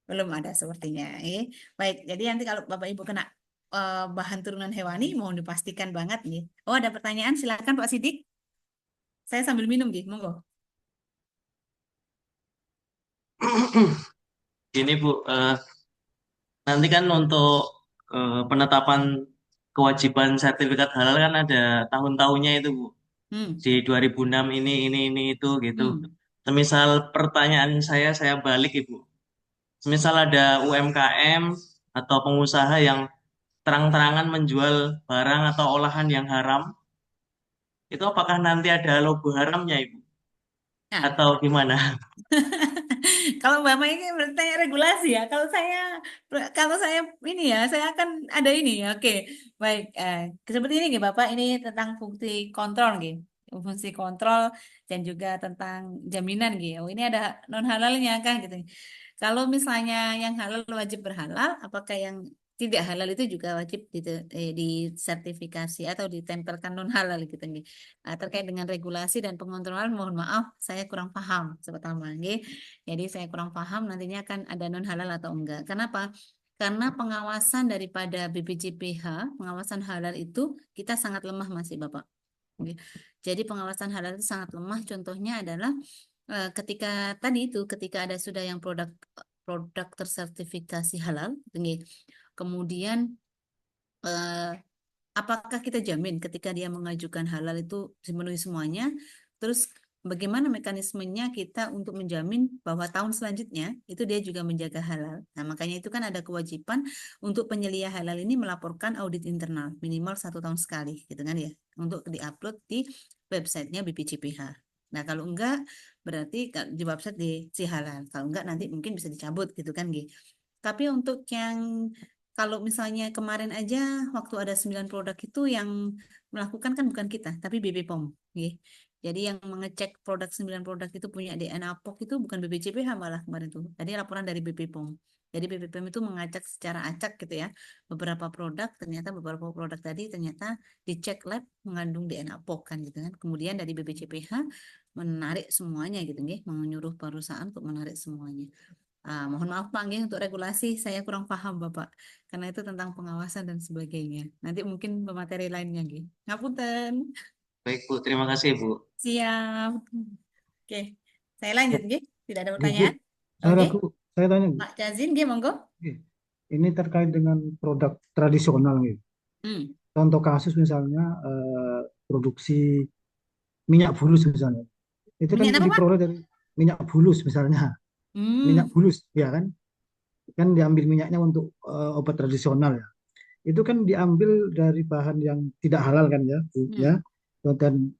Belum ada sepertinya. Baik, jadi nanti kalau Bapak Ibu kena bahan turunan hewani, mohon dipastikan banget nih. Oh, ada pertanyaan? Silakan Pak Sidik. Saya sambil minum nih, monggo. Gini Bu, nanti kan untuk penetapan kewajiban sertifikat halal kan ada tahun-tahunnya itu Bu. Hmm. Di 2006 ini itu gitu. Hmm. Semisal pertanyaan saya balik Ibu. Semisal ada UMKM atau pengusaha yang terang-terangan menjual barang atau olahan yang haram, itu apakah nanti ada logo haramnya Ibu? Nah, Atau gimana? kalau Mbak Mai ini bertanya regulasi ya. Kalau saya ini ya, saya akan ada ini ya. Oke, baik. Seperti ini nih Bapak, ini tentang fungsi kontrol nih. Fungsi kontrol dan juga tentang jaminan gitu. Oh, ini ada non halalnya kan gitu. Kalau misalnya yang halal wajib berhalal, apakah yang tidak halal itu juga wajib disertifikasi atau ditempelkan non halal gitu nih. Terkait dengan regulasi dan pengontrolan, mohon maaf, saya kurang paham pertama, nggih. Jadi saya kurang paham nantinya akan ada non halal atau enggak. Kenapa? Karena pengawasan daripada BPJPH, pengawasan halal itu kita sangat lemah masih Bapak. Nggih. Jadi pengawasan halal itu sangat lemah. Contohnya adalah ketika tadi itu, ketika ada sudah yang produk tersertifikasi halal, nggih. Kemudian eh, apakah kita jamin ketika dia mengajukan halal itu dipenuhi semuanya? Terus bagaimana mekanismenya kita untuk menjamin bahwa tahun selanjutnya itu dia juga menjaga halal? Nah, makanya itu kan ada kewajiban untuk penyelia halal ini melaporkan audit internal minimal 1 tahun sekali, gitu kan ya, untuk diupload di websitenya BPJPH. Nah, kalau enggak berarti di website di si halal. Kalau enggak nanti mungkin bisa dicabut gitu kan, gitu. Tapi untuk yang kalau misalnya kemarin aja waktu ada 9 produk itu yang melakukan kan bukan kita, tapi BP POM. Nggih. Jadi yang mengecek 9 produk itu punya DNA POK itu bukan BPJPH malah kemarin tuh. Tadi laporan dari BP POM. Jadi BP POM itu mengacak secara acak gitu ya. Beberapa produk, ternyata beberapa produk tadi ternyata dicek lab mengandung DNA POK kan gitu kan. Kemudian dari BPJPH menarik semuanya gitu nggih, menyuruh perusahaan untuk menarik semuanya. Mohon maaf Pak, nggih, untuk regulasi saya kurang paham Bapak, karena itu tentang pengawasan dan sebagainya. Nanti mungkin pemateri lainnya, nggih. Ngapunten. Baik Bu, terima kasih Bu. Siap. Oke, saya lanjut, nggih. Tidak ada Bu, pertanyaan? saya Oke, ragu, saya tanya Bu. Pak Cazin, nggih, monggo. Oke. ini terkait dengan produk tradisional gitu. Hmm. Contoh kasus misalnya produksi minyak bulus misalnya. Itu kan Minyak apa, Pak? diperoleh dari minyak bulus misalnya. Minyak Hmm. bulus ya kan. Kan diambil minyaknya untuk obat tradisional ya. Itu kan diambil dari bahan yang tidak halal kan ya, Bu, Hmm. ya. Dan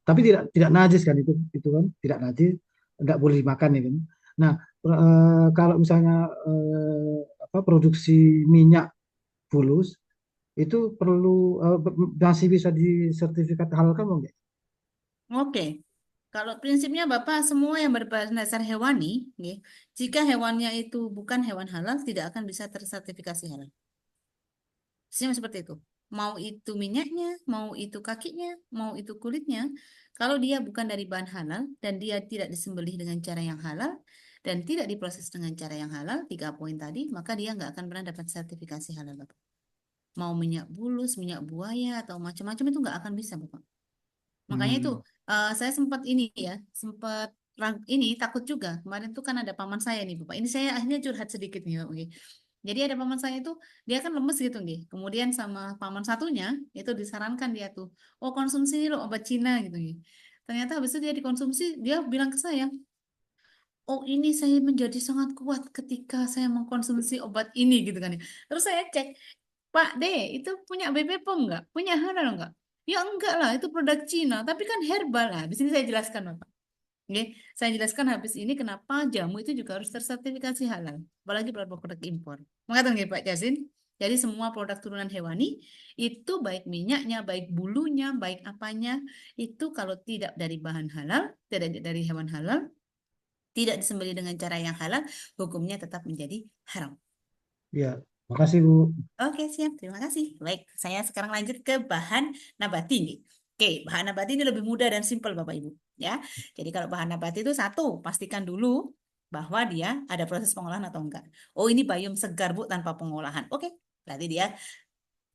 tapi tidak najis kan itu kan tidak najis, tidak boleh dimakan ya kan. Nah, kalau misalnya produksi minyak bulus itu perlu masih bisa disertifikat halal kan enggak? Oke. Kalau prinsipnya Bapak semua yang berbahan dasar hewani, nggih, jika hewannya itu bukan hewan halal, tidak akan bisa tersertifikasi halal. Sistemnya seperti itu. Mau itu minyaknya, mau itu kakinya, mau itu kulitnya, kalau dia bukan dari bahan halal dan dia tidak disembelih dengan cara yang halal dan tidak diproses dengan cara yang halal, 3 poin tadi, maka dia nggak akan pernah dapat sertifikasi halal, Bapak. Mau minyak bulus, minyak buaya, atau macam-macam itu nggak akan bisa, Bapak. Makanya itu saya sempat ini ya, sempat ini takut juga. Kemarin tuh kan ada paman saya nih, Bapak. Ini saya akhirnya curhat sedikit nih, Bapak. Jadi ada paman saya itu dia kan lemes gitu nih. Kemudian sama paman satunya itu disarankan dia tuh, oh konsumsi ini loh obat Cina gitu nih. Ternyata habis itu dia dikonsumsi, dia bilang ke saya, oh ini saya menjadi sangat kuat ketika saya mengkonsumsi obat ini gitu kan ya. Terus saya cek, Pak D, itu punya BPOM nggak? Punya halal nggak? Ya enggak lah, itu produk Cina, tapi kan herbal lah. Di sini saya jelaskan, Bapak. Oke, saya jelaskan habis ini kenapa jamu itu juga harus tersertifikasi halal, apalagi produk-produk impor. Mengatakan nggih, Pak Jasin. Jadi semua produk turunan hewani itu baik minyaknya, baik bulunya, baik apanya, itu kalau tidak dari bahan halal, tidak dari hewan halal, tidak disembelih dengan cara yang halal, hukumnya tetap menjadi haram. Ya, makasih Bu. Oke, siap. Terima kasih. Baik, saya sekarang lanjut ke bahan nabati nih. Oke, bahan nabati ini lebih mudah dan simpel Bapak Ibu. Ya, jadi kalau bahan nabati itu satu, pastikan dulu bahwa dia ada proses pengolahan atau enggak. Oh, ini bayam segar Bu tanpa pengolahan. Oke, berarti dia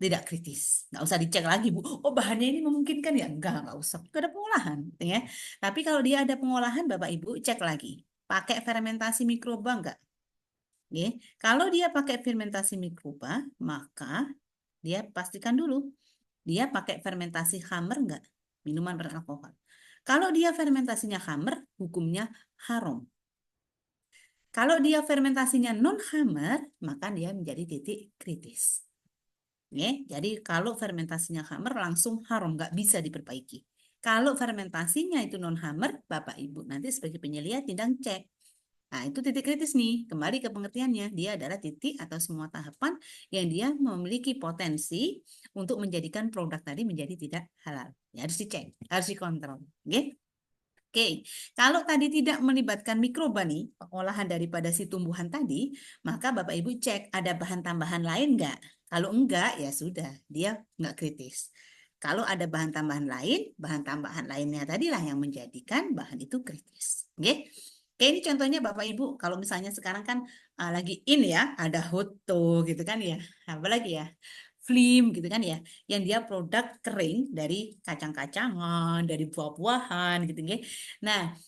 tidak kritis. Nggak usah dicek lagi Bu. Oh, bahannya ini memungkinkan ya? Nggak usah. Nggak ada pengolahan. Gitu ya. Tapi kalau dia ada pengolahan, Bapak Ibu cek lagi. Pakai fermentasi mikroba enggak? Oke. Kalau dia pakai fermentasi mikroba, maka dia pastikan dulu dia pakai fermentasi khamr enggak? Minuman beralkohol. Kalau dia fermentasinya khamr, hukumnya haram. Kalau dia fermentasinya non khamr, maka dia menjadi titik kritis. Oke, jadi kalau fermentasinya khamr langsung haram, nggak bisa diperbaiki. Kalau fermentasinya itu non khamr, Bapak Ibu nanti sebagai penyelia tindak cek. Nah, itu titik kritis nih. Kembali ke pengertiannya, dia adalah titik atau semua tahapan yang dia memiliki potensi untuk menjadikan produk tadi menjadi tidak halal. Ya, harus dicek, harus dikontrol. Oke? Oke, kalau tadi tidak melibatkan mikroba nih, pengolahan daripada si tumbuhan tadi, maka Bapak Ibu cek ada bahan tambahan lain nggak? Kalau enggak, ya sudah, dia nggak kritis. Kalau ada bahan tambahan lain, bahan tambahan lainnya tadilah yang menjadikan bahan itu kritis. Oke? Oke, ini contohnya Bapak Ibu, kalau misalnya sekarang kan lagi in ya, ada hoto gitu kan ya, apalagi ya, flim gitu kan ya, yang dia produk kering dari kacang-kacangan, dari buah-buahan gitu ya. Nah,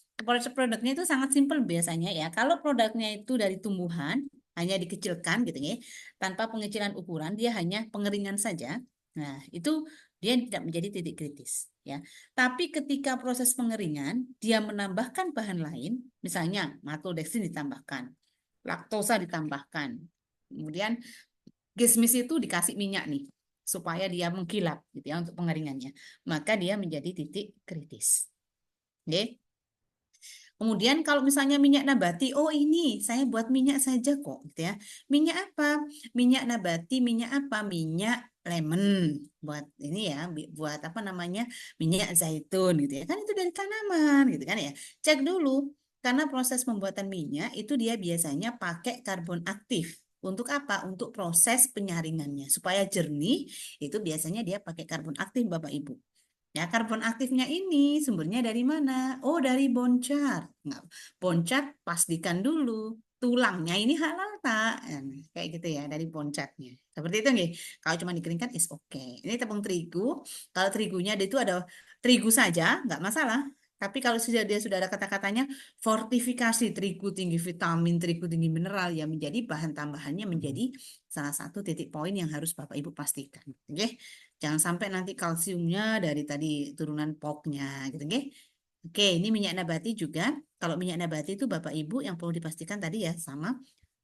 produknya itu sangat simpel biasanya ya. Kalau produknya itu dari tumbuhan, hanya dikecilkan gitu ya, tanpa pengecilan ukuran, dia hanya pengeringan saja. Nah, itu dia tidak menjadi titik kritis ya. Tapi ketika proses pengeringan, dia menambahkan bahan lain, misalnya maltodextrin ditambahkan, laktosa ditambahkan, kemudian kismis itu dikasih minyak nih, supaya dia mengkilap gitu ya untuk pengeringannya. Maka dia menjadi titik kritis. Oke. Kemudian kalau misalnya minyak nabati, oh ini saya buat minyak saja kok, gitu ya. Minyak apa? Minyak nabati, minyak apa? Minyak lemon buat ini ya, buat apa namanya? Minyak zaitun gitu ya. Kan itu dari tanaman gitu kan ya. Cek dulu karena proses pembuatan minyak itu dia biasanya pakai karbon aktif. Untuk apa? Untuk proses penyaringannya supaya jernih, itu biasanya dia pakai karbon aktif Bapak Ibu. Ya, karbon aktifnya ini sumbernya dari mana? Oh, dari boncat. Nggak, boncat pastikan dulu tulangnya ini halal tak? Kayak gitu ya, dari boncatnya. Seperti itu nih. Kalau cuma dikeringkan is oke. Ini tepung terigu. Kalau terigunya itu ada terigu saja, nggak masalah. Tapi kalau dia sudah ada kata-katanya fortifikasi terigu tinggi vitamin, terigu tinggi mineral, ya menjadi bahan tambahannya menjadi salah satu titik poin yang harus Bapak Ibu pastikan. Oke. Jangan sampai nanti kalsiumnya dari tadi turunan poknya gitu, oke. Oke, ini minyak nabati juga. Kalau minyak nabati itu Bapak Ibu yang perlu dipastikan tadi ya sama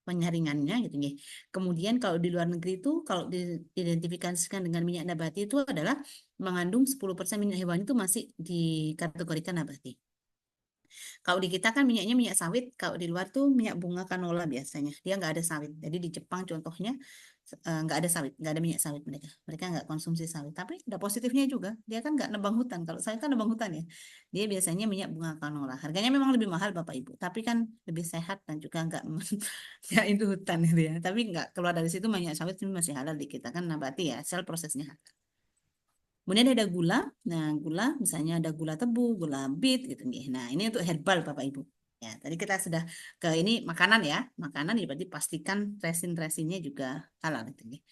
penyaringannya gitu ya. Kemudian kalau di luar negeri itu kalau diidentifikasikan dengan minyak nabati itu adalah mengandung 10% minyak hewani itu masih dikategorikan nabati. Kalau di kita kan minyaknya minyak sawit, kalau di luar tuh minyak bunga canola biasanya. Dia nggak ada sawit. Jadi di Jepang contohnya nggak ada sawit, nggak ada minyak sawit mereka. Mereka nggak konsumsi sawit. Tapi ada positifnya juga. Dia kan nggak nebang hutan. Kalau saya kan nebang hutan ya. Dia biasanya minyak bunga canola. Harganya memang lebih mahal Bapak Ibu. Tapi kan lebih sehat dan juga nggak itu hutan gitu ya. Tapi nggak keluar dari situ minyak sawit ini masih halal di kita kan nabati ya. Sel prosesnya halal. Kemudian ada gula. Nah, gula misalnya ada gula tebu, gula bit gitu nih. Nah, ini untuk herbal Bapak Ibu. Ya, tadi kita sudah ke ini makanan ya. Makanan ya berarti pastikan resin-resinnya juga halal gitu nih.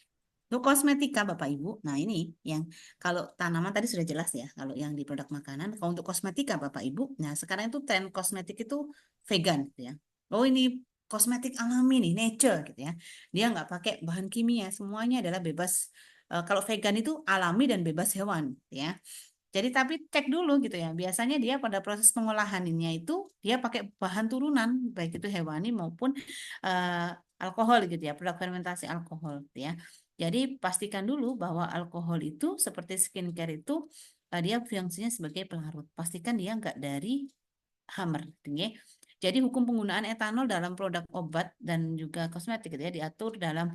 Untuk kosmetika Bapak Ibu. Nah, ini yang kalau tanaman tadi sudah jelas ya, kalau yang di produk makanan. Kalau untuk kosmetika Bapak Ibu, nah sekarang itu tren kosmetik itu vegan gitu ya. Oh, ini kosmetik alami nih, nature gitu ya. Dia nggak pakai bahan kimia, semuanya adalah bebas. Kalau vegan itu alami dan bebas hewan ya. Jadi tapi cek dulu gitu ya. Biasanya dia pada proses pengolahannya itu dia pakai bahan turunan baik itu hewani maupun alkohol gitu ya, produk fermentasi alkohol gitu ya. Jadi pastikan dulu bahwa alkohol itu seperti skincare itu dia fungsinya sebagai pelarut. Pastikan dia enggak dari hammer gitu ya. Jadi hukum penggunaan etanol dalam produk obat dan juga kosmetik gitu ya diatur dalam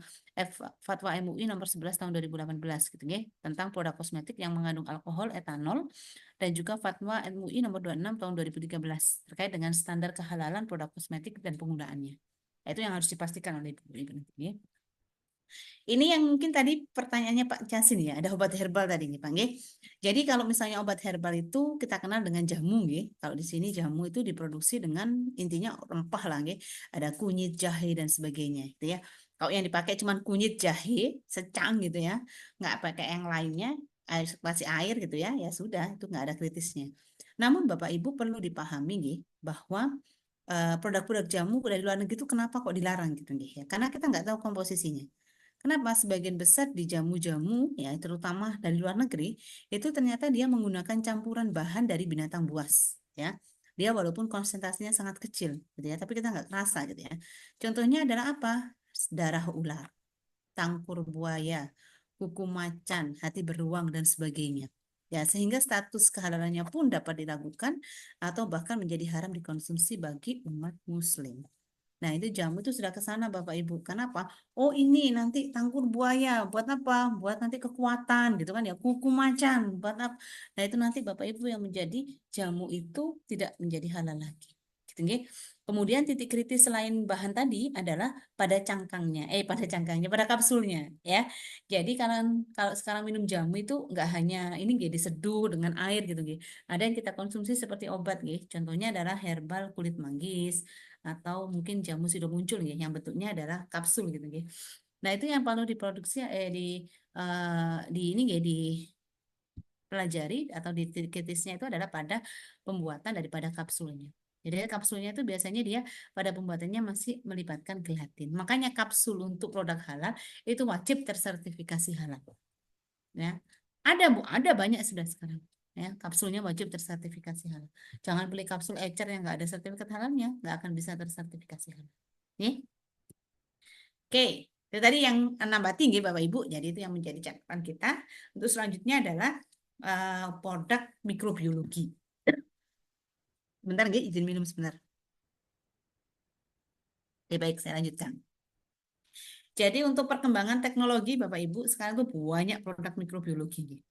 Fatwa MUI nomor 11 tahun 2018 gitu ya tentang produk kosmetik yang mengandung alkohol etanol dan juga Fatwa MUI nomor 26 tahun 2013 terkait dengan standar kehalalan produk kosmetik dan penggunaannya. Itu yang harus dipastikan oleh Ibu ya. Ini yang mungkin tadi pertanyaannya Pak Jasin ya, ada obat herbal tadi nih Pak nggih. Jadi kalau misalnya obat herbal itu kita kenal dengan jamu nggih. Kalau di sini jamu itu diproduksi dengan intinya rempah lah nggih. Ada kunyit, jahe dan sebagainya gitu ya. Kalau yang dipakai cuma kunyit, jahe, secang gitu ya, nggak pakai yang lainnya, air masih air gitu ya sudah itu nggak ada kritisnya. Namun Bapak Ibu perlu dipahami nggih bahwa produk-produk jamu dari luar negeri itu kenapa kok dilarang gitu nggih ya? Karena kita nggak tahu komposisinya. Kenapa sebagian besar di jamu-jamu ya terutama dari luar negeri itu ternyata dia menggunakan campuran bahan dari binatang buas ya. Dia walaupun konsentrasinya sangat kecil gitu ya, tapi kita nggak kerasa gitu ya. Contohnya adalah apa? Darah ular, tangkur buaya, kuku macan, hati beruang dan sebagainya. Ya, sehingga status kehalalannya pun dapat diragukan atau bahkan menjadi haram dikonsumsi bagi umat muslim. Nah, itu jamu itu sudah ke sana Bapak Ibu. Kenapa? Oh, ini nanti tangkur buaya. Buat apa? Buat nanti kekuatan gitu kan ya. Kuku macan. Buat apa? Nah, itu nanti Bapak Ibu yang menjadi jamu itu tidak menjadi halal lagi. Gitu nggih. Kemudian titik kritis selain bahan tadi adalah pada pada kapsulnya ya. Jadi kalau sekarang minum jamu itu nggak hanya ini nggih diseduh dengan air gitu nggih. Ada yang kita konsumsi seperti obat nggih. Contohnya adalah herbal kulit manggis atau mungkin jamu sudah muncul ya yang bentuknya adalah kapsul gitu ya. Nah, itu yang perlu diproduksi di ini ya dipelajari atau di titik kritisnya itu adalah pada pembuatan daripada kapsulnya. Jadi kapsulnya itu biasanya dia pada pembuatannya masih melibatkan gelatin. Makanya kapsul untuk produk halal itu wajib tersertifikasi halal. Ya. Ada banyak sudah sekarang. Ya, kapsulnya wajib tersertifikasi halal. Jangan beli kapsul ecer yang nggak ada sertifikat halalnya, nggak akan bisa tersertifikasi halal. Nih. Oke, itu tadi yang nambah tinggi Bapak Ibu. Jadi itu yang menjadi catatan kita. Untuk selanjutnya adalah produk mikrobiologi. Bentar, nggih, izin minum sebentar. Oke, baik, saya lanjutkan. Jadi untuk perkembangan teknologi Bapak Ibu sekarang tuh banyak produk mikrobiologi.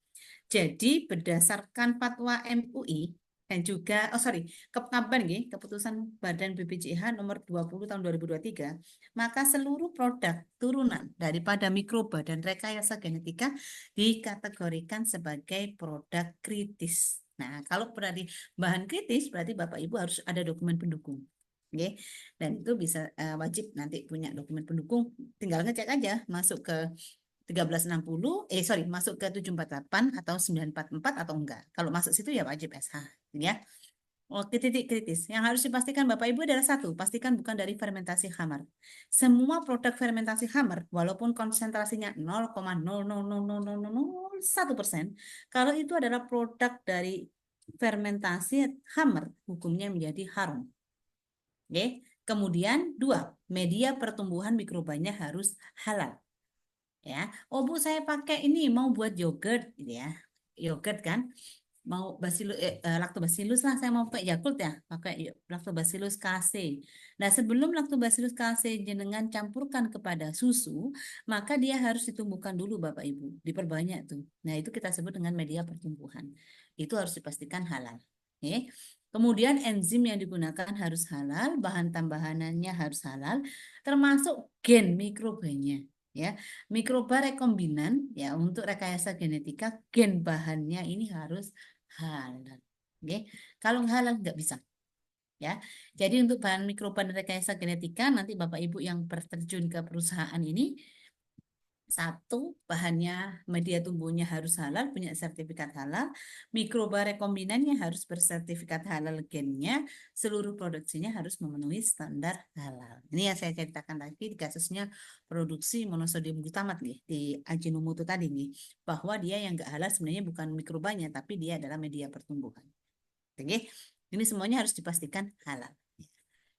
Jadi berdasarkan fatwa MUI dan juga keputusan Badan BPJH nomor 20 tahun 2023, maka seluruh produk turunan daripada mikroba dan rekayasa genetika dikategorikan sebagai produk kritis. Nah, kalau berarti bahan kritis berarti Bapak Ibu harus ada dokumen pendukung. Oke. Dan itu bisa wajib nanti punya dokumen pendukung, tinggal ngecek aja masuk ke 1360 masuk ke 748 atau 944 atau enggak. Kalau masuk situ ya wajib SH ya. titik kritis. Yang harus dipastikan Bapak Ibu adalah satu, pastikan bukan dari fermentasi khamar. Semua produk fermentasi khamar, walaupun konsentrasinya 0,0000001%, kalau itu adalah produk dari fermentasi khamar, hukumnya menjadi haram. Oke. Kemudian dua, media pertumbuhan mikrobanya harus halal. Ya, oh Bu, saya pakai ini mau buat yogurt, gitu ya. Yogurt kan, mau lactobacillus lah, saya mau pakai Yakult ya, pakai lactobacillus casei. Nah, sebelum lactobacillus casei jenengan campurkan kepada susu, maka dia harus ditumbuhkan dulu Bapak Ibu, diperbanyak tuh. Nah, itu kita sebut dengan media pertumbuhan. Itu harus dipastikan halal. Oke. Kemudian enzim yang digunakan harus halal, bahan tambahannya harus halal, termasuk gen mikrobanya. Ya, mikroba rekombinan ya untuk rekayasa genetika gen bahannya ini harus halal. Oke. Kalau nggak halal nggak bisa. Ya. Jadi untuk bahan mikroba dan rekayasa genetika nanti Bapak Ibu yang terjun ke perusahaan ini, satu, bahannya media tumbuhnya harus halal, punya sertifikat halal, mikroba rekombinannya harus bersertifikat halal gennya, seluruh produksinya harus memenuhi standar halal. Ini yang saya ceritakan tadi di kasusnya produksi monosodium glutamat nih, di Ajinomoto tadi nih, bahwa dia yang nggak halal sebenarnya bukan mikrobanya, tapi dia adalah media pertumbuhan. Oke, ini semuanya harus dipastikan halal.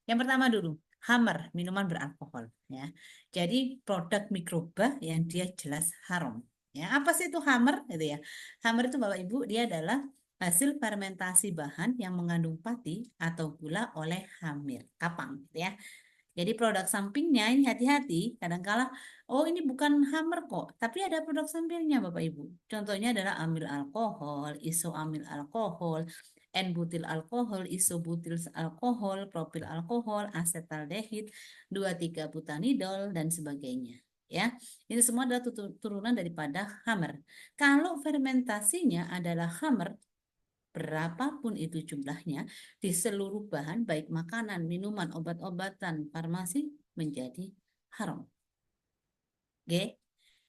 Yang pertama dulu, khamar, minuman beralkohol ya. Jadi produk mikroba yang dia jelas haram. Ya, apa sih itu khamar gitu ya? Khamar itu Bapak Ibu dia adalah hasil fermentasi bahan yang mengandung pati atau gula oleh hamir, kapang gitu ya. Jadi produk sampingnya ini hati-hati, kadangkala oh ini bukan hammer kok, tapi ada produk sampingnya Bapak Ibu. Contohnya adalah amil alkohol, isoamil alkohol, N-butil alkohol, isobutil alkohol, propil alkohol, asetaldehid, 2,3 butanidol dan sebagainya. Ya, ini semua adalah turunan daripada hammer. Kalau fermentasinya adalah hammer, berapapun itu jumlahnya, di seluruh bahan baik makanan, minuman, obat-obatan, farmasi menjadi haram. Oke.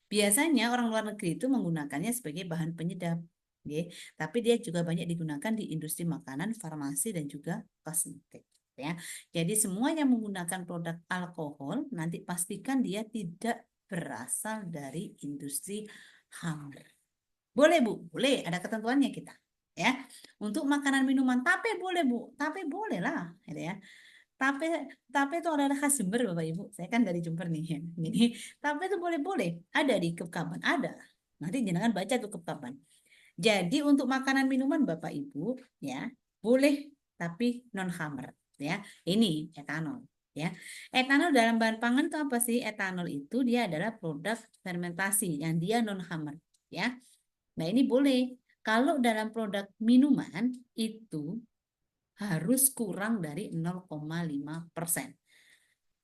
Biasanya orang luar negeri itu menggunakannya sebagai bahan penyedap. Oke. Tapi dia juga banyak digunakan di industri makanan, farmasi dan juga kosmetik. Ya. Jadi semua yang menggunakan produk alkohol nanti pastikan dia tidak berasal dari industri khamr. Boleh Bu, boleh, ada ketentuannya kita. Ya, untuk makanan minuman tape boleh Bu, tape boleh lah, gitu ya. Tape itu adalah khas Jember Bapak Ibu. Saya kan dari Jember nih ya. Jadi tape itu boleh-boleh, ada di Kepkaban, ada. Nanti jangan baca tuh Kepkaban. Jadi untuk makanan minuman Bapak Ibu ya, boleh tapi non khamr ya. Ini etanol ya. Etanol dalam bahan pangan itu apa sih? Etanol itu dia adalah produk fermentasi yang dia non khamr ya. Nah, ini boleh. Kalau dalam produk minuman itu harus kurang dari 0,5%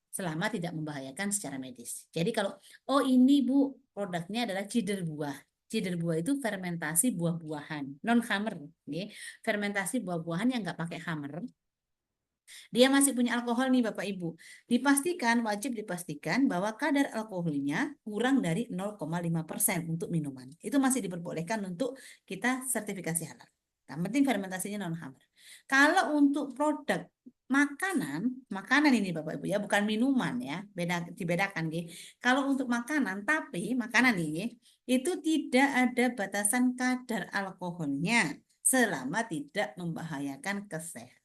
selama tidak membahayakan secara medis. Jadi kalau, oh ini Bu, produknya adalah cider buah. Cider buah itu fermentasi buah-buahan, non-khamr. Okay? Fermentasi buah-buahan yang nggak pakai khamr. Dia masih punya alkohol nih Bapak Ibu. Wajib dipastikan bahwa kadar alkoholnya kurang dari 0,5% untuk minuman. Itu masih diperbolehkan untuk kita sertifikasi halal. Yang penting fermentasinya non-khamr. Kalau untuk produk makanan ini Bapak Ibu ya, bukan minuman ya, dibedakan gitu. Kalau untuk makanan, tapi makanan ini itu tidak ada batasan kadar alkoholnya selama tidak membahayakan kesehatan.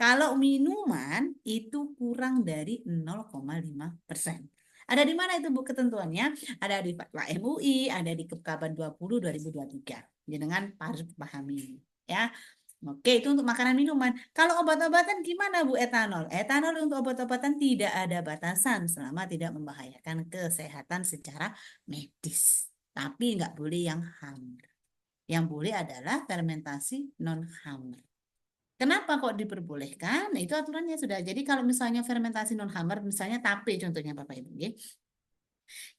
Kalau minuman itu kurang dari 0,5%. Ada di mana itu Bu ketentuannya? Ada di Fatwa MUI, ada di Kepkaban 20 2023. Jangan harus pahami ya. Oke, itu untuk makanan minuman. Kalau obat-obatan gimana Bu etanol? Etanol untuk obat-obatan tidak ada batasan selama tidak membahayakan kesehatan secara medis. Tapi nggak boleh yang khamr. Yang boleh adalah fermentasi non-khamr. Kenapa kok diperbolehkan? Nah, itu aturannya sudah. Jadi kalau misalnya fermentasi non-khamr, misalnya tape contohnya Bapak Ibu. Ya.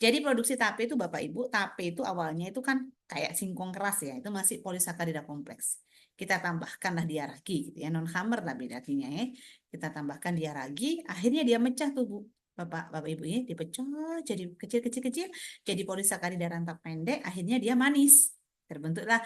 Jadi produksi tape itu Bapak Ibu, tape itu awalnya itu kan kayak singkong keras ya, itu masih polisakarida kompleks. Kita tambahkanlah dia ragi gitu ya, non-khamr lah bedanya ya. Kita tambahkan dia ragi, akhirnya dia mecah tuh Bu. Bapak Ibu ini dipecah jadi kecil-kecil, jadi polisakarida rangka pendek, akhirnya dia manis. terbentuklah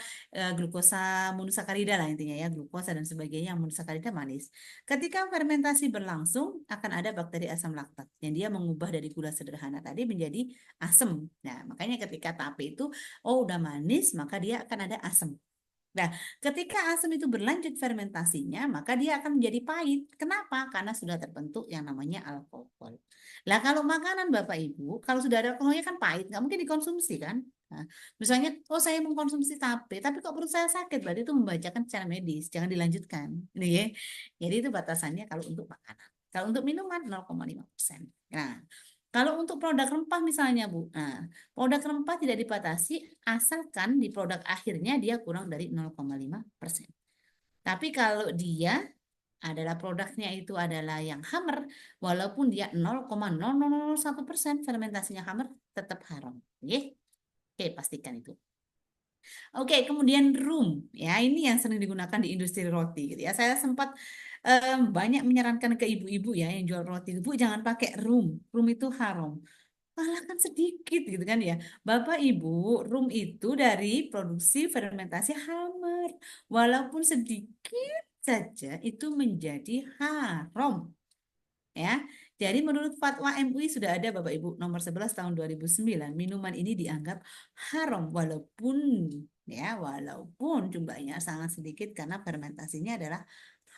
glukosa monosakarida lah intinya ya, glukosa dan sebagainya, yang monosakarida manis. Ketika fermentasi berlangsung akan ada bakteri asam laktat yang dia mengubah dari gula sederhana tadi menjadi asam. Nah, makanya ketika tape itu udah manis, maka dia akan ada asam. Nah, ketika asam itu berlanjut fermentasinya, maka dia akan menjadi pahit. Kenapa? Karena sudah terbentuk yang namanya alkohol. Lah kalau makanan Bapak Ibu, kalau sudah ada alkoholnya kan pahit, nggak mungkin dikonsumsi kan? Nah, misalnya, saya mengkonsumsi tape, tapi kok perut saya sakit, berarti itu membacakan secara medis, jangan dilanjutkan. Ini ya. Jadi itu batasannya kalau untuk makanan. Kalau untuk minuman 0,5%. Nah, kalau untuk produk rempah misalnya Bu, nah produk rempah tidak dibatasi asalkan di produk akhirnya dia kurang dari 0,5%. Tapi kalau dia adalah produknya itu adalah yang hammer, walaupun dia 0,0001% fermentasinya hammer, tetap haram. Oke, oke pastikan itu. Oke, kemudian room, ya ini yang sering digunakan di industri roti gitu ya. Saya sempat banyak menyarankan ke ibu-ibu ya yang jual roti, Bu jangan pakai room, room itu haram. Malah kan sedikit gitu kan ya. Bapak Ibu, rum itu dari produksi fermentasi hammer. Walaupun sedikit saja itu menjadi haram. Ya. Jadi menurut fatwa MUI sudah ada Bapak Ibu nomor 11 tahun 2009, minuman ini dianggap haram walaupun jumlahnya sangat sedikit karena fermentasinya adalah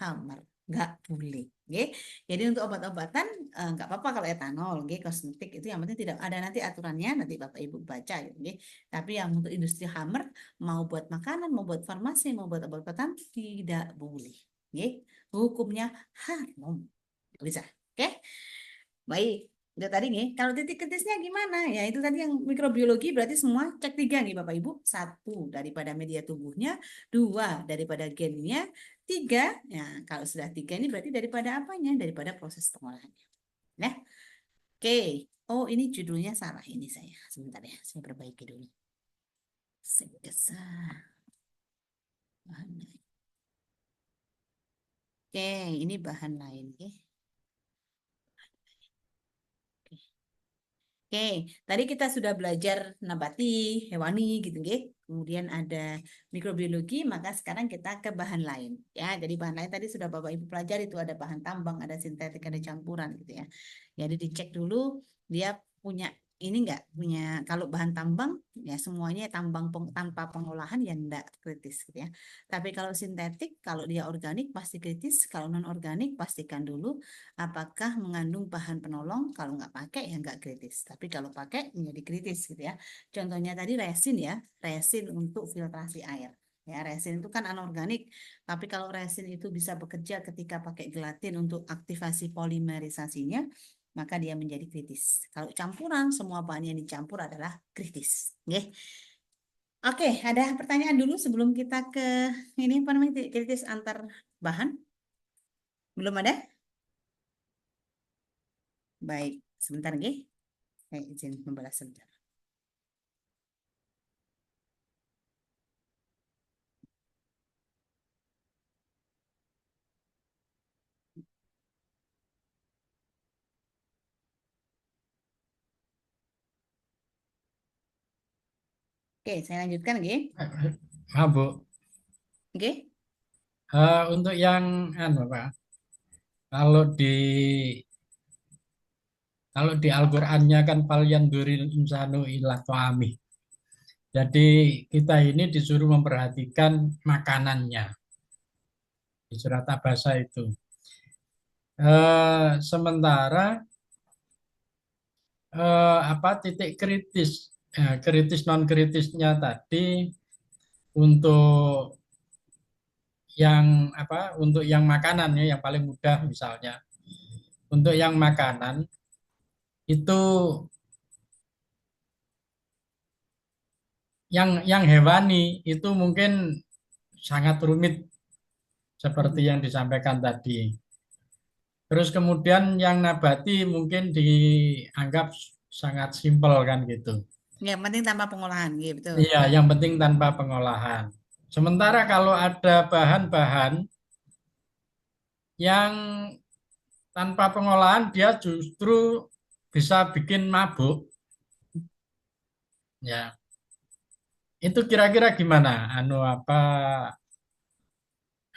hammer. Nggak boleh. Oke. Jadi untuk obat-obatan nggak apa-apa kalau etanol, oke, kosmetik itu yang penting tidak ada nanti aturannya, nanti Bapak Ibu baca ya, oke. Tapi yang untuk industri hammer mau buat makanan, mau buat farmasi, mau buat obat-obatan tidak boleh. Oke. Hukumnya haram. Bisa. Oke. Baik. Udah tadi nih, kalau titik kritisnya gimana? Ya itu tadi yang mikrobiologi berarti semua cek 3 nih Bapak Ibu. 1 daripada media tubuhnya, 2 daripada gennya, 3, ya kalau sudah 3 ini berarti daripada apanya? Daripada proses pengolahannya. Nah, oke. Oh ini judulnya salah ini saya. Sebentar ya, saya perbaiki dulu. Bahan lain. Oke, ini bahan lain. Oke. Oke, tadi kita sudah belajar nabati, hewani gitu, nggih. Kemudian ada mikrobiologi, maka sekarang kita ke bahan lain. Ya, jadi bahan lain tadi sudah Bapak Ibu pelajari itu ada bahan tambang, ada sintetik, ada campuran gitu ya. Jadi dicek dulu dia punya ini enggak punya, kalau bahan tambang ya semuanya tanpa pengolahan ya enggak kritis gitu ya. Tapi kalau sintetik, kalau dia organik pasti kritis, kalau non organik pastikan dulu apakah mengandung bahan penolong. Kalau nggak pakai ya nggak kritis, tapi kalau pakai menjadi kritis gitu ya. Contohnya tadi resin ya, resin untuk filtrasi air ya. Resin itu kan anorganik, tapi kalau resin itu bisa bekerja ketika pakai gelatin untuk aktivasi polimerisasinya, maka dia menjadi kritis. Kalau campuran, semua bahan yang dicampur adalah kritis. Oke. Oke, ada pertanyaan dulu sebelum kita ke ini apa namanya kritis antar bahan? Belum ada? Baik, sebentar nggih. Saya izin membalas sebentar. Oke, saya lanjutkan nggih. Bu. Oke. Untuk yang Pak, kalau di Al-Qur'annya kan falyanzuril insanu ila ta'amih. Jadi kita ini disuruh memperhatikan makanannya di surat Abasa itu. Sementara titik kritis, kritis non kritisnya tadi untuk untuk yang makanan ya, yang paling mudah misalnya. Untuk yang makanan itu yang hewani itu mungkin sangat rumit seperti yang disampaikan tadi. Terus kemudian yang nabati mungkin dianggap sangat simpel kan gitu. Yang penting tanpa pengolahan, gitu betul. Iya, yang penting tanpa pengolahan. Sementara kalau ada bahan-bahan yang tanpa pengolahan dia justru bisa bikin mabuk. Ya. Itu kira-kira gimana?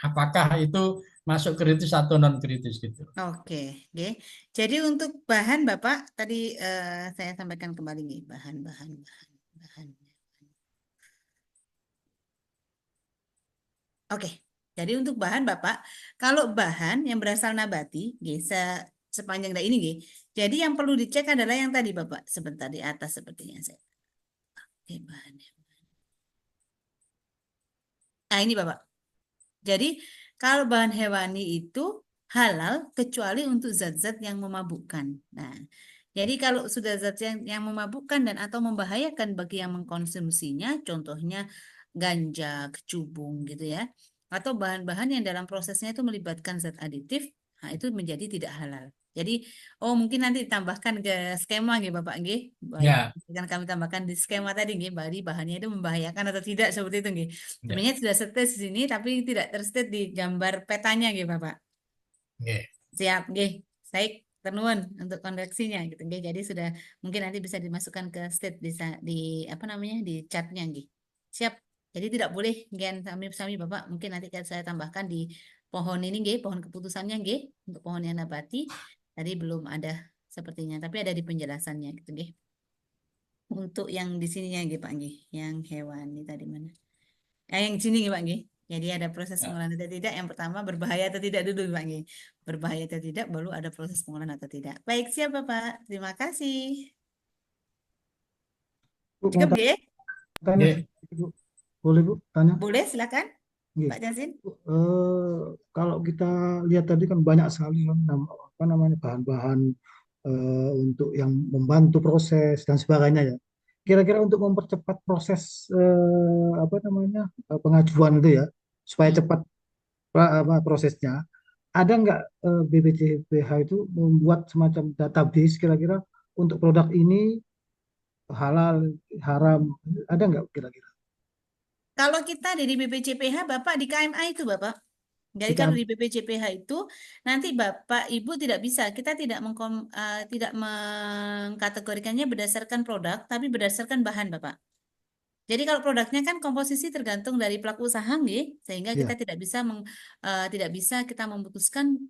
Apakah itu masuk kritis atau non kritis gitu? Oke, oke. Jadi untuk bahan Bapak tadi saya sampaikan kembali nih bahan. Oke. Jadi untuk bahan Bapak, kalau bahan yang berasal nabati, nggih, sepanjang dari ini nggih. Jadi yang perlu dicek adalah yang tadi Bapak sebentar di atas sepertinya saya. Oke, bahannya. Nah, ini Bapak. Jadi kalau bahan hewani itu halal kecuali untuk zat-zat yang memabukkan. Nah, jadi kalau sudah zat yang memabukkan dan atau membahayakan bagi yang mengkonsumsinya, contohnya ganja, kecubung gitu ya, atau bahan-bahan yang dalam prosesnya itu melibatkan zat aditif, nah itu menjadi tidak halal. Jadi, oh mungkin nanti ditambahkan ke skema nggih Bapak nggih. Baik, Ya, akan kami tambahkan di skema tadi nggih, berarti bahannya itu membahayakan atau tidak seperti itu nggih. ya, Sebenarnya sudah setes di sini tapi tidak terstate di gambar petanya nggih Bapak. ya. Siap, nggih. Baik, ternuwun untuk konveksinya gitu nggih. Jadi sudah mungkin nanti bisa dimasukkan ke state di apa namanya di chartnya nggih. Siap. Jadi tidak boleh gen sami Bapak. Mungkin nanti akan saya tambahkan di pohon ini nggih, pohon keputusannya nggih untuk pohon yang nabati. Tadi belum ada sepertinya, tapi ada di penjelasannya gitu nggih. Untuk yang di sininya nggih Pak nggih, yang hewani tadi mana? Yang sini nggih Pak nggih. Jadi ada proses Ya. pengolahan atau tidak. Yang pertama berbahaya atau tidak dulu Pak nggih. Berbahaya atau tidak, baru ada proses pengolahan atau tidak. Baik, siap Bapak. Terima kasih. Bu, mau Cukup nggih? tanya Ya. sedikit, Bu. Boleh Bu tanya? Boleh, silakan Nggih. Pak Jasin. Kalau kita lihat tadi kan banyak sekali kan apa namanya bahan-bahan untuk yang membantu proses dan sebagainya ya. Kira-kira untuk mempercepat proses apa namanya pengajuan itu ya supaya cepat apa, prosesnya, ada nggak BPJPH itu membuat semacam database kira-kira untuk produk ini halal, haram, ada nggak kira-kira? Kalau kita dari BPJPH, Bapak di KMA itu Bapak. Jadi Jika kalau di BPJPH itu nanti Bapak Ibu tidak bisa, kita tidak mengkategorikannya berdasarkan produk, tapi berdasarkan bahan Bapak. Jadi kalau produknya kan komposisi tergantung dari pelaku usaha nggih, sehingga kita ya, tidak bisa kita memutuskan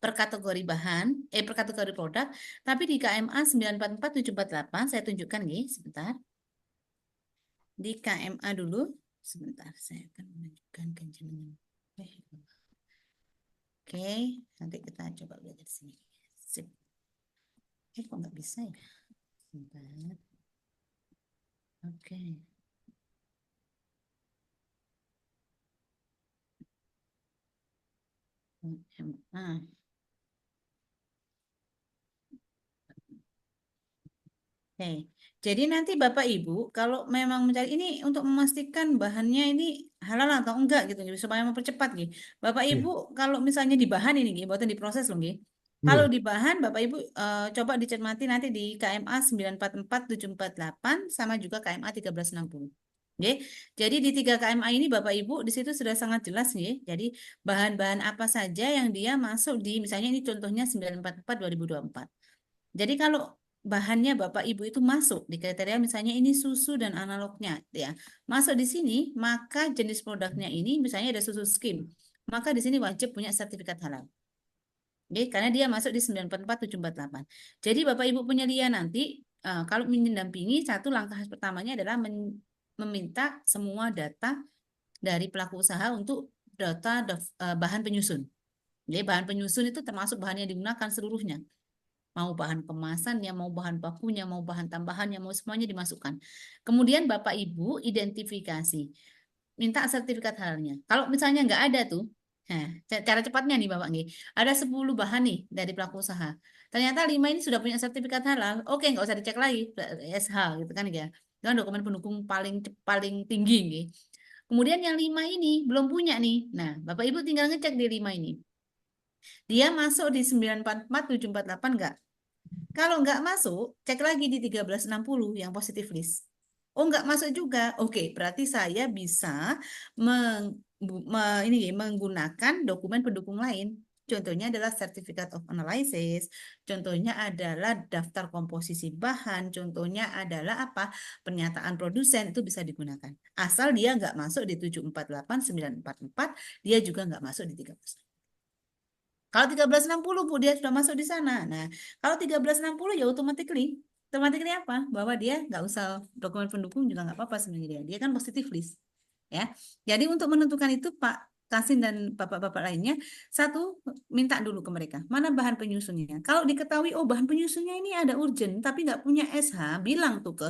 per kategori bahan, per kategori produk, tapi di KMA 944748 saya tunjukkan nggih, sebentar. Di KMA dulu, sebentar saya akan menunjukkan ke jenengan. Oke, nanti kita coba lihat di sini. Sip. Kok nggak bisa ya? Sebentar. Oke. KMA. Oke, jadi nanti Bapak Ibu kalau memang mencari ini untuk memastikan bahannya ini halal atau enggak gitu supaya mempercepat gitu. Bapak iya, Ibu kalau misalnya di bahan ini gitu, buatan diproses loh gitu. Kalau iya, di bahan Bapak Ibu coba dicermati nanti di KMA 944748 sama juga KMA 1360. Oke. Jadi di 3 KMA ini Bapak Ibu di situ sudah sangat jelas nih. Jadi bahan-bahan apa saja yang dia masuk di misalnya ini contohnya 944 2024. Jadi kalau bahannya Bapak Ibu itu masuk di kriteria misalnya ini susu dan analognya ya. Masuk di sini, maka jenis produknya ini misalnya ada susu skim. Maka di sini wajib punya sertifikat halal. Oke, karena dia masuk di 944748. Jadi Bapak Ibu penyedia nanti kalau mendampingi satu langkah pertamanya adalah meminta semua data dari pelaku usaha untuk bahan penyusun. Jadi bahan penyusun itu termasuk bahan yang digunakan seluruhnya. Mau bahan kemasannya, mau bahan bakunya, mau bahan tambahannya, mau semuanya dimasukkan. Kemudian Bapak Ibu identifikasi, minta sertifikat halalnya. Kalau misalnya nggak ada tuh, nah, cara cepatnya nih Bapak nih, ada 10 bahan nih dari pelaku usaha. Ternyata 5 ini sudah punya sertifikat halal, oke nggak usah dicek lagi, SH gitu kan ya. Itu kan dokumen pendukung paling tinggi nih. Kemudian yang 5 ini belum punya nih. Nah, Bapak Ibu tinggal ngecek di 5 ini. Dia masuk di 944748 enggak? Kalau nggak masuk, cek lagi di 1360 yang positif list. Oh, nggak masuk juga. Oke, berarti saya bisa menggunakan dokumen pendukung lain. Contohnya adalah Certificate of Analysis, contohnya adalah daftar komposisi bahan, contohnya adalah apa? Pernyataan produsen, itu bisa digunakan. Asal dia nggak masuk di 748, 944, dia juga nggak masuk di 13. Kalau 1360 Bu, dia sudah masuk di sana. Nah, kalau 1360 ya automatically apa? Bahwa dia nggak usah dokumen pendukung juga nggak apa-apa sebenarnya dia. Dia kan positive list. Ya. Jadi untuk menentukan itu Pak Kasin dan bapak-bapak lainnya, satu, minta dulu ke mereka, mana bahan penyusunnya. Kalau diketahui, oh bahan penyusunnya ini ada urgent, tapi nggak punya SH, bilang tuh ke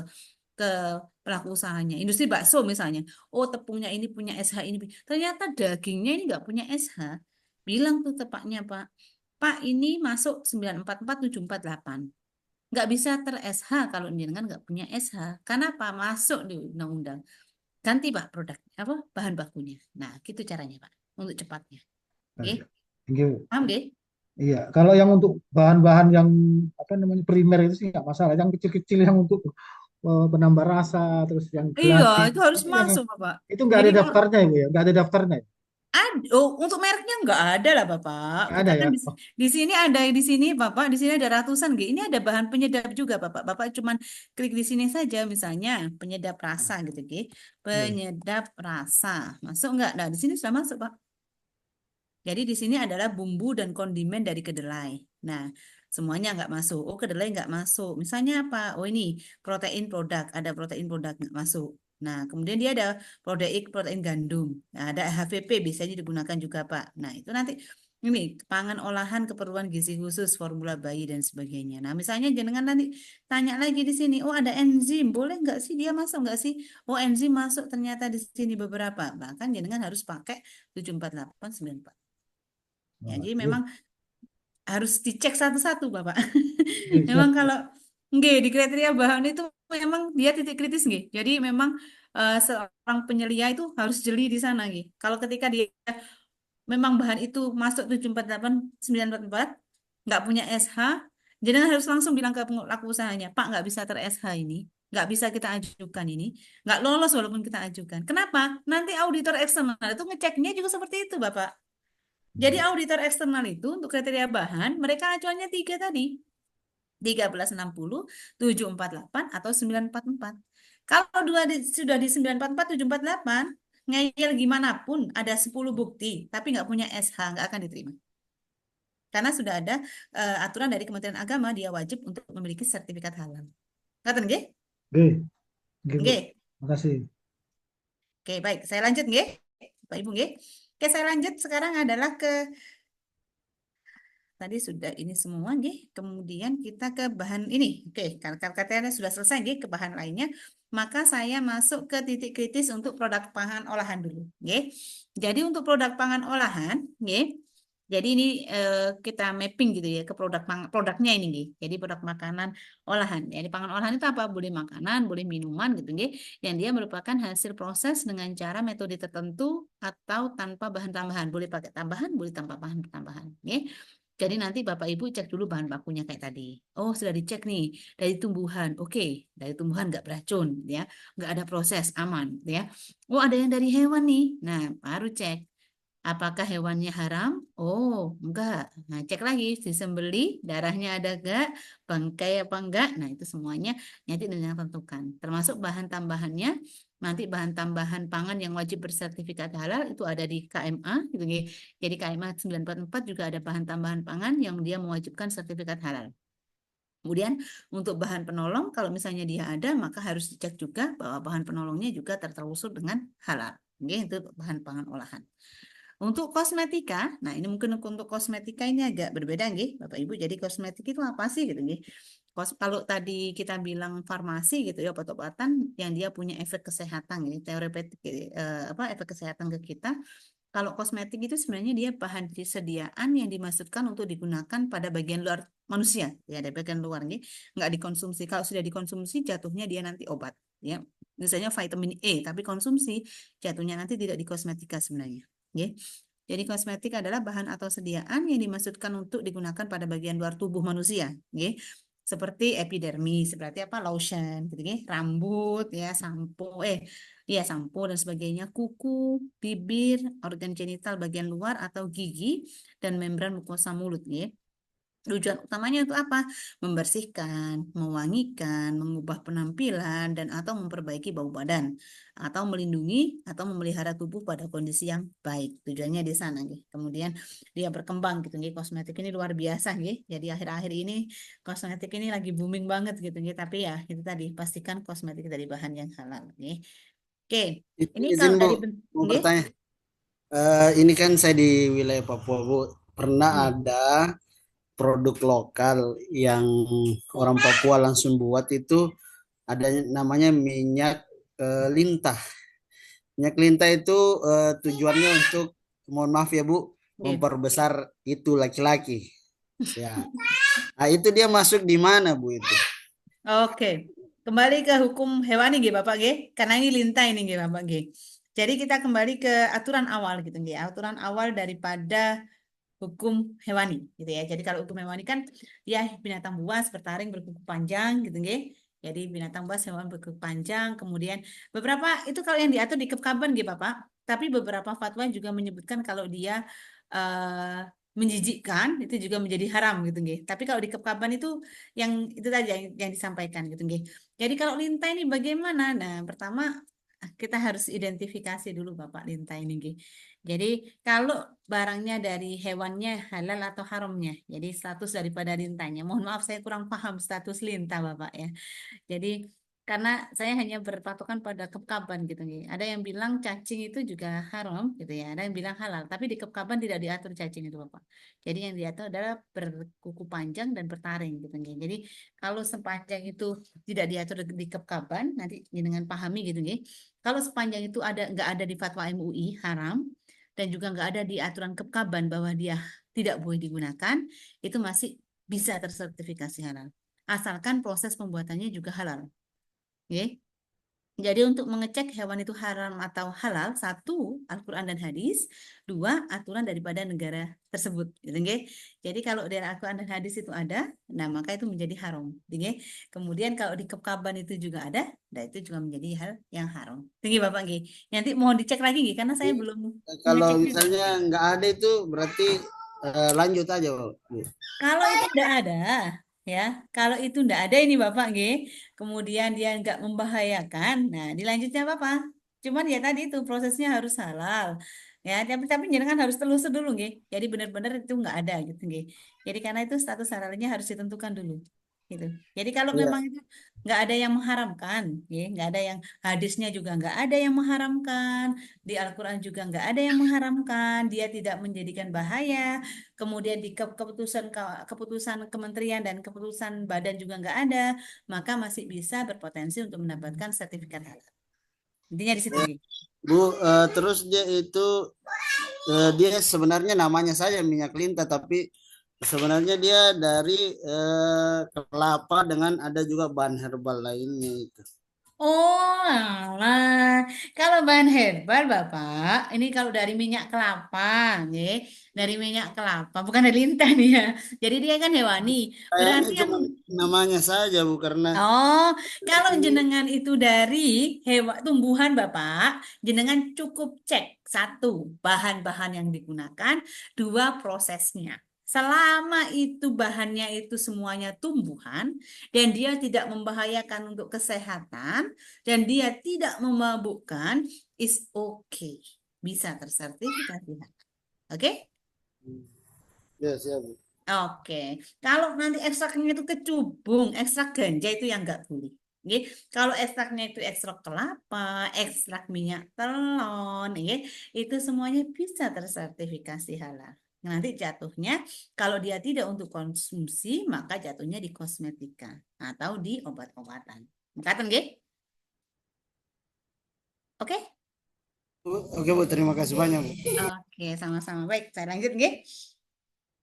pelaku usahanya. Industri bakso misalnya, oh tepungnya ini punya SH ini. Ternyata dagingnya ini nggak punya SH. Bilang tuh ke Paknya, Pak ini masuk 944 748. Nggak bisa ter-SH kalau jenengan nggak punya SH. Karena apa? Masuk di undang-undang. Ganti Pak produk apa bahan bakunya. Nah, gitu caranya Pak untuk cepatnya. Oke, Thank you. paham deh? Iya, kalau yang untuk bahan-bahan yang apa namanya primer itu sih nggak masalah. Yang kecil-kecil yang untuk penambah rasa, terus yang Iya, gelatin, itu harus masuk Bapak. itu nggak Jadi ada kalau daftarnya Ibu ya, nggak ada daftarnya. untuk mereknya nggak ada lah Bapak. Nggak Kita ada kan ya. di sini ada di sini Bapak, di sini ada ratusan. Ini ada bahan penyedap juga Bapak. Bapak cuman klik di sini saja misalnya penyedap rasa gitu, Ki. Penyedap rasa. Masuk nggak? Nah, di sini sudah masuk, Pak. Jadi di sini adalah bumbu dan kondimen dari kedelai. Nah, semuanya nggak masuk. Oh, kedelai nggak masuk. Misalnya apa? Oh, ini protein produk. Ada protein produk nggak masuk. Nah, kemudian dia ada protein gandum. Nah, ada HVP biasanya digunakan juga, Pak. Nah, itu nanti ini pangan olahan keperluan gizi khusus, formula bayi dan sebagainya. Nah, misalnya jenengan nanti tanya lagi di sini, oh ada enzim, boleh nggak sih dia masuk nggak sih? Oh enzim masuk ternyata di sini beberapa. Bahkan jenengan harus pakai 748 94. Ya, jadi memang harus dicek satu-satu, Bapak. Memang Siap. kalau nggih di kriteria bahan itu memang dia titik kritis nggih. Jadi memang seorang penyelia itu harus jeli di sana nggih. Kalau ketika dia memang bahan itu masuk 748 944 nggak punya SH, jadi harus langsung bilang ke pelaku usahanya, Pak nggak bisa ter-SH ini, nggak bisa kita ajukan ini, nggak lolos walaupun kita ajukan. Kenapa? Nanti auditor eksternal itu ngeceknya juga seperti itu, Bapak. Jadi auditor eksternal itu untuk kriteria bahan, mereka acuannya 3 tadi. 1360, 748, atau 944. Kalau sudah di 944, 748, ngeyel gimana pun ada 10 bukti, tapi nggak punya SH, nggak akan diterima. Karena sudah ada aturan dari Kementerian Agama, dia wajib untuk memiliki sertifikat halal. Ngaten nggih? Oke, oke, Bu. Nggih. Makasih. Oke, baik. Saya lanjut nggih. Pak Ibu nggih. Oke, saya lanjut sekarang adalah ke tadi sudah ini semua nggih. Kemudian kita ke bahan ini. Oke, katanya sudah selesai nggih ke bahan lainnya. Maka saya masuk ke titik kritis untuk produk pangan olahan dulu, nggih. Jadi untuk produk pangan olahan, nggih. Jadi ini kita mapping gitu ya ke produknya ini nggih. Jadi produk makanan olahan. Jadi pangan olahan itu apa? Boleh makanan, boleh minuman gitu nggih. Yang dia merupakan hasil proses dengan cara metode tertentu atau tanpa bahan tambahan. Boleh pakai tambahan, boleh tanpa bahan tambahan, nggih. Jadi nanti Bapak Ibu cek dulu bahan bakunya kayak tadi. Oh sudah dicek nih dari tumbuhan. Oke, dari tumbuhan nggak beracun ya, nggak ada proses aman ya. Oh ada yang dari hewan nih. Nah baru cek. Apakah hewannya haram? Oh, enggak. Nah, cek lagi disembeli, darahnya ada enggak, bangkai apa enggak. Nah, itu semuanya nanti dengan tentukan. Termasuk bahan tambahannya, nanti bahan tambahan pangan yang wajib bersertifikat halal itu ada di KMA gitu. Jadi KMA 944 juga ada bahan tambahan pangan yang dia mewajibkan sertifikat halal. Kemudian untuk bahan penolong, kalau misalnya dia ada, maka harus dicek juga bahwa bahan penolongnya juga tertelusur dengan halal. Oke, itu bahan pangan olahan. Untuk kosmetika, nah ini mungkin untuk kosmetika ini agak berbeda nggih, Bapak Ibu. Jadi kosmetik itu apa sih gitu nggih. Kalau tadi kita bilang farmasi gitu ya, obat-obatan yang dia punya efek kesehatan ini terapeutik efek kesehatan ke kita. Kalau kosmetik itu sebenarnya dia bahan disediaan yang dimaksudkan untuk digunakan pada bagian luar manusia, ya ada bagian luar nih, nggak dikonsumsi. Kalau sudah dikonsumsi jatuhnya dia nanti obat, ya. Misalnya vitamin E, tapi konsumsi jatuhnya nanti tidak di kosmetika sebenarnya. Ya. Jadi kosmetik adalah bahan atau sediaan yang dimaksudkan untuk digunakan pada bagian luar tubuh manusia. Ya. seperti epidermis, seperti apa lotion, gitu ya, rambut ya, sampo, ya sampo dan sebagainya, kuku, bibir, organ genital bagian luar atau gigi dan membran mukosa mulut ya. Tujuan utamanya itu apa? Membersihkan, mewangikan, mengubah penampilan, dan atau memperbaiki bau badan, atau melindungi atau memelihara tubuh pada kondisi yang baik. Tujuannya di sana, gitu. Kemudian dia berkembang gitu, gitu. Kosmetik ini luar biasa, gitu. Jadi akhir-akhir ini kosmetik ini lagi booming banget gitu, gitu. Tapi ya itu tadi pastikan kosmetik dari bahan yang halal, gitu. Oke, ini Izin kalau Bu, dari mau gitu. bertanya. Ini kan saya di wilayah Papua Bu, pernah ada produk lokal yang orang Papua langsung buat itu, ada namanya minyak lintah. Minyak lintah itu tujuannya untuk, mohon maaf ya Bu, Iya. memperbesar itu laki-laki. Ya. Nah, itu dia masuk di mana Bu itu? Oke, kembali ke hukum hewani gitu Bapak G, karena ini lintah ini gitu Bapak G. Jadi kita kembali ke aturan awal gitu G, aturan awal daripada hukum hewani gitu ya. Jadi kalau hukum hewani kan ya binatang buas bertaring berkuku panjang gitu G. Jadi binatang buas hewan berkuku panjang, kemudian beberapa itu kalau yang diatur di Kepkaban gitu Bapak. Tapi beberapa fatwa juga menyebutkan kalau dia menjijikkan itu juga menjadi haram gitu nggih. Tapi kalau di Kepkaban itu yang itu tadi yang disampaikan gitu nggih. Jadi kalau lintah ini bagaimana? Nah, pertama kita harus identifikasi dulu Bapak lintah ini nggih. Jadi kalau barangnya dari hewannya halal atau haramnya. Jadi status daripada lintahnya. Mohon maaf saya kurang paham status lintah Bapak ya. Jadi karena saya hanya berpatokan pada Kepkaban gitu nih. Ada yang bilang cacing itu juga haram gitu ya. Ada yang bilang halal, tapi di Kepkaban tidak diatur cacing itu Bapak. Jadi yang diatur adalah berkuku panjang dan bertaring gitu nih. Jadi kalau sepanjang itu tidak diatur di Kepkaban, nanti dengan pahami gitu nih. Kalau sepanjang itu nggak ada di fatwa MUI haram dan juga nggak ada di aturan Kepkaban bahwa dia tidak boleh digunakan, itu masih bisa tersertifikasi halal. Asalkan proses pembuatannya juga halal. Oke. Jadi untuk mengecek hewan itu haram atau halal, satu, Al-Quran dan hadis, dua, aturan daripada negara tersebut. Gitu, nggih. Jadi kalau dari Al-Quran dan hadis itu ada, nah maka itu menjadi haram. Gitu, nggih. Kemudian kalau di Kepkaban itu juga ada, nah itu juga menjadi hal yang haram. Tinggi Bapak nggih. Nanti mohon dicek lagi nggih, karena saya belum Kalau mengecek juga. misalnya nggak ada itu berarti lanjut aja Bu. Kalau itu tidak ada, ya, kalau itu tidak ada ini Bapak, nggih, kemudian dia nggak membahayakan, nah dilanjutnya Bapak. Cuman ya tadi itu prosesnya harus halal, ya, tapi jangan harus telusur dulu, nggih. Jadi benar-benar itu nggak ada gitu, nggih. Jadi karena itu status halalnya harus ditentukan dulu, gitu. Jadi kalau Iya. memang itu nggak ada yang mengharamkan, ya, nggak ada yang hadisnya juga nggak ada yang mengharamkan, di Al-Quran juga nggak ada yang mengharamkan, dia tidak menjadikan bahaya. Kemudian di keputusan kementerian dan keputusan badan juga nggak ada, maka masih bisa berpotensi untuk mendapatkan sertifikat halal. Intinya di situ, Gi. Bu, terus dia itu dia sebenarnya namanya saja minyak lintah, tapi sebenarnya dia dari kelapa dengan ada juga bahan herbal lainnya itu. Oh, alah. Kalau bahan herbal, Bapak, ini kalau dari minyak kelapa, nih, dari minyak kelapa, bukan dari lintah nih ya. Jadi dia kan hewani. Kayaknya Berarti yang cuma namanya saja Bu, karena Oh, kalau jenengan itu dari hewan tumbuhan Bapak, jenengan cukup cek satu bahan-bahan yang digunakan, dua prosesnya. Selama itu bahannya itu semuanya tumbuhan dan dia tidak membahayakan untuk kesehatan dan dia tidak memabukkan, is okay. Bisa tersertifikasi. Oke? ya siap Bu. Oke, kalau nanti ekstraknya itu kecubung, ekstrak ganja itu yang nggak boleh. Nggih. Kalau ekstraknya itu ekstrak kelapa, ekstrak minyak telon, nggih, itu semuanya bisa tersertifikasi halal. Nanti jatuhnya, kalau dia tidak untuk konsumsi, maka jatuhnya di kosmetika atau di obat-obatan. Mengatakan, nggih? Oke? Oke Bu, terima kasih banyak Bu. Oke, sama-sama. Baik, saya lanjut, nggih.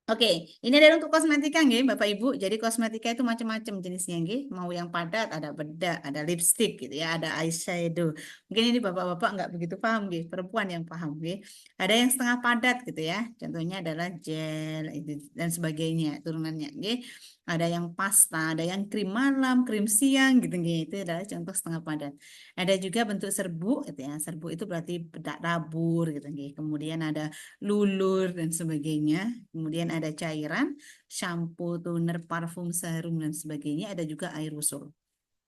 Oke, ini adalah untuk kosmetika nggih, Bapak Ibu. Jadi kosmetika itu macam-macam jenisnya nggih. Mau yang padat, ada bedak, ada lipstick gitu ya, ada eyeshadow. Mungkin ini Bapak-bapak nggak begitu paham nggih, perempuan yang paham nggih. Ada yang setengah padat gitu ya. Contohnya adalah gel itu dan sebagainya turunannya nggih. Ada yang pasta, ada yang krim malam, krim siang gitu nggih. Itu adalah contoh setengah padat. Ada juga bentuk serbuk gitu ya. Serbuk itu berarti bedak tabur gitu nggih. Kemudian ada lulur dan sebagainya. Kemudian ada cairan, shampoo, toner, parfum, serum dan sebagainya. Ada juga aerosol.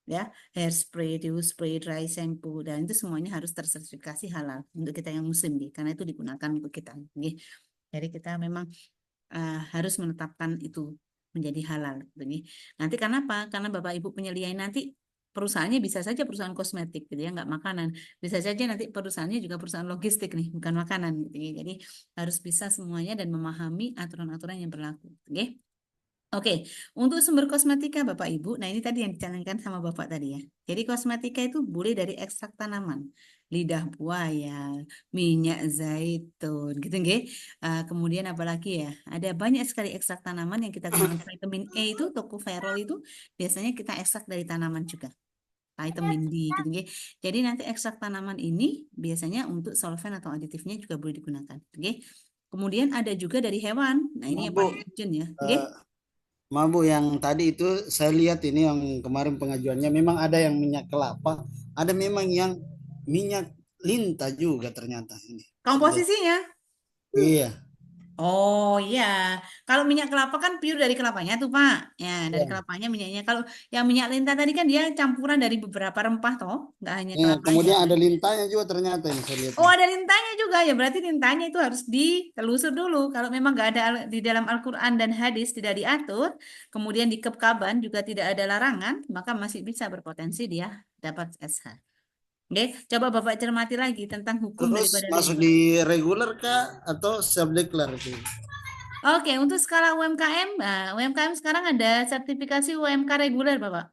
Ya, hairspray, dew spray, dry shampoo dan itu semuanya harus tersertifikasi halal untuk kita yang muslim nih, karena itu digunakan untuk kita nggih. Jadi kita memang harus menetapkan itu menjadi halal gitu nih. Nanti kenapa? Karena Bapak Ibu penyediain nanti perusahaannya bisa saja perusahaan kosmetik gitu ya, nggak makanan. Bisa saja nanti perusahaannya juga perusahaan logistik nih, bukan makanan gitu ya. Jadi harus bisa semuanya dan memahami aturan-aturan yang berlaku. Oke. Oke, untuk sumber kosmetika Bapak Ibu, nah ini tadi yang dicanangkan sama Bapak tadi ya. Jadi kosmetika itu boleh dari ekstrak tanaman, lidah buaya, minyak zaitun, gitu nggih. Kemudian apalagi ya, ada banyak sekali ekstrak tanaman yang kita gunakan. Vitamin E itu, tocopherol itu biasanya kita ekstrak dari tanaman juga. Vitamin D, gitu nggih. Jadi nanti ekstrak tanaman ini biasanya untuk solvent atau aditifnya juga boleh digunakan, oke. Kemudian ada juga dari hewan. Nah ini yang Bu, paling urgent ya, oke. maaf Bu, yang tadi itu saya lihat ini yang kemarin pengajuannya memang ada yang minyak kelapa, ada memang yang minyak lintah juga ternyata ini. Komposisinya? Iya, Oh iya, kalau minyak kelapa kan pure dari kelapanya tuh Pak. Ya, dari iya. kelapanya minyaknya. Kalau yang minyak lintah tadi kan dia campuran dari beberapa rempah toh, nggak hanya Iya, kelapanya. kemudian ada lintahnya juga ternyata ini saya lihat Oh ini. ada lintahnya juga ya, berarti lintahnya itu harus ditelusur dulu. Kalau memang nggak ada di dalam Al-Quran dan hadis tidak diatur, kemudian di Kepkaban juga tidak ada larangan, maka masih bisa berpotensi dia dapat SH. Oke, coba Bapak cermati lagi tentang hukum Terus daripada masuk lintah. di reguler kah atau self declare itu? Oke, untuk skala UMKM, nah, UMKM sekarang ada sertifikasi UMK reguler, Bapak.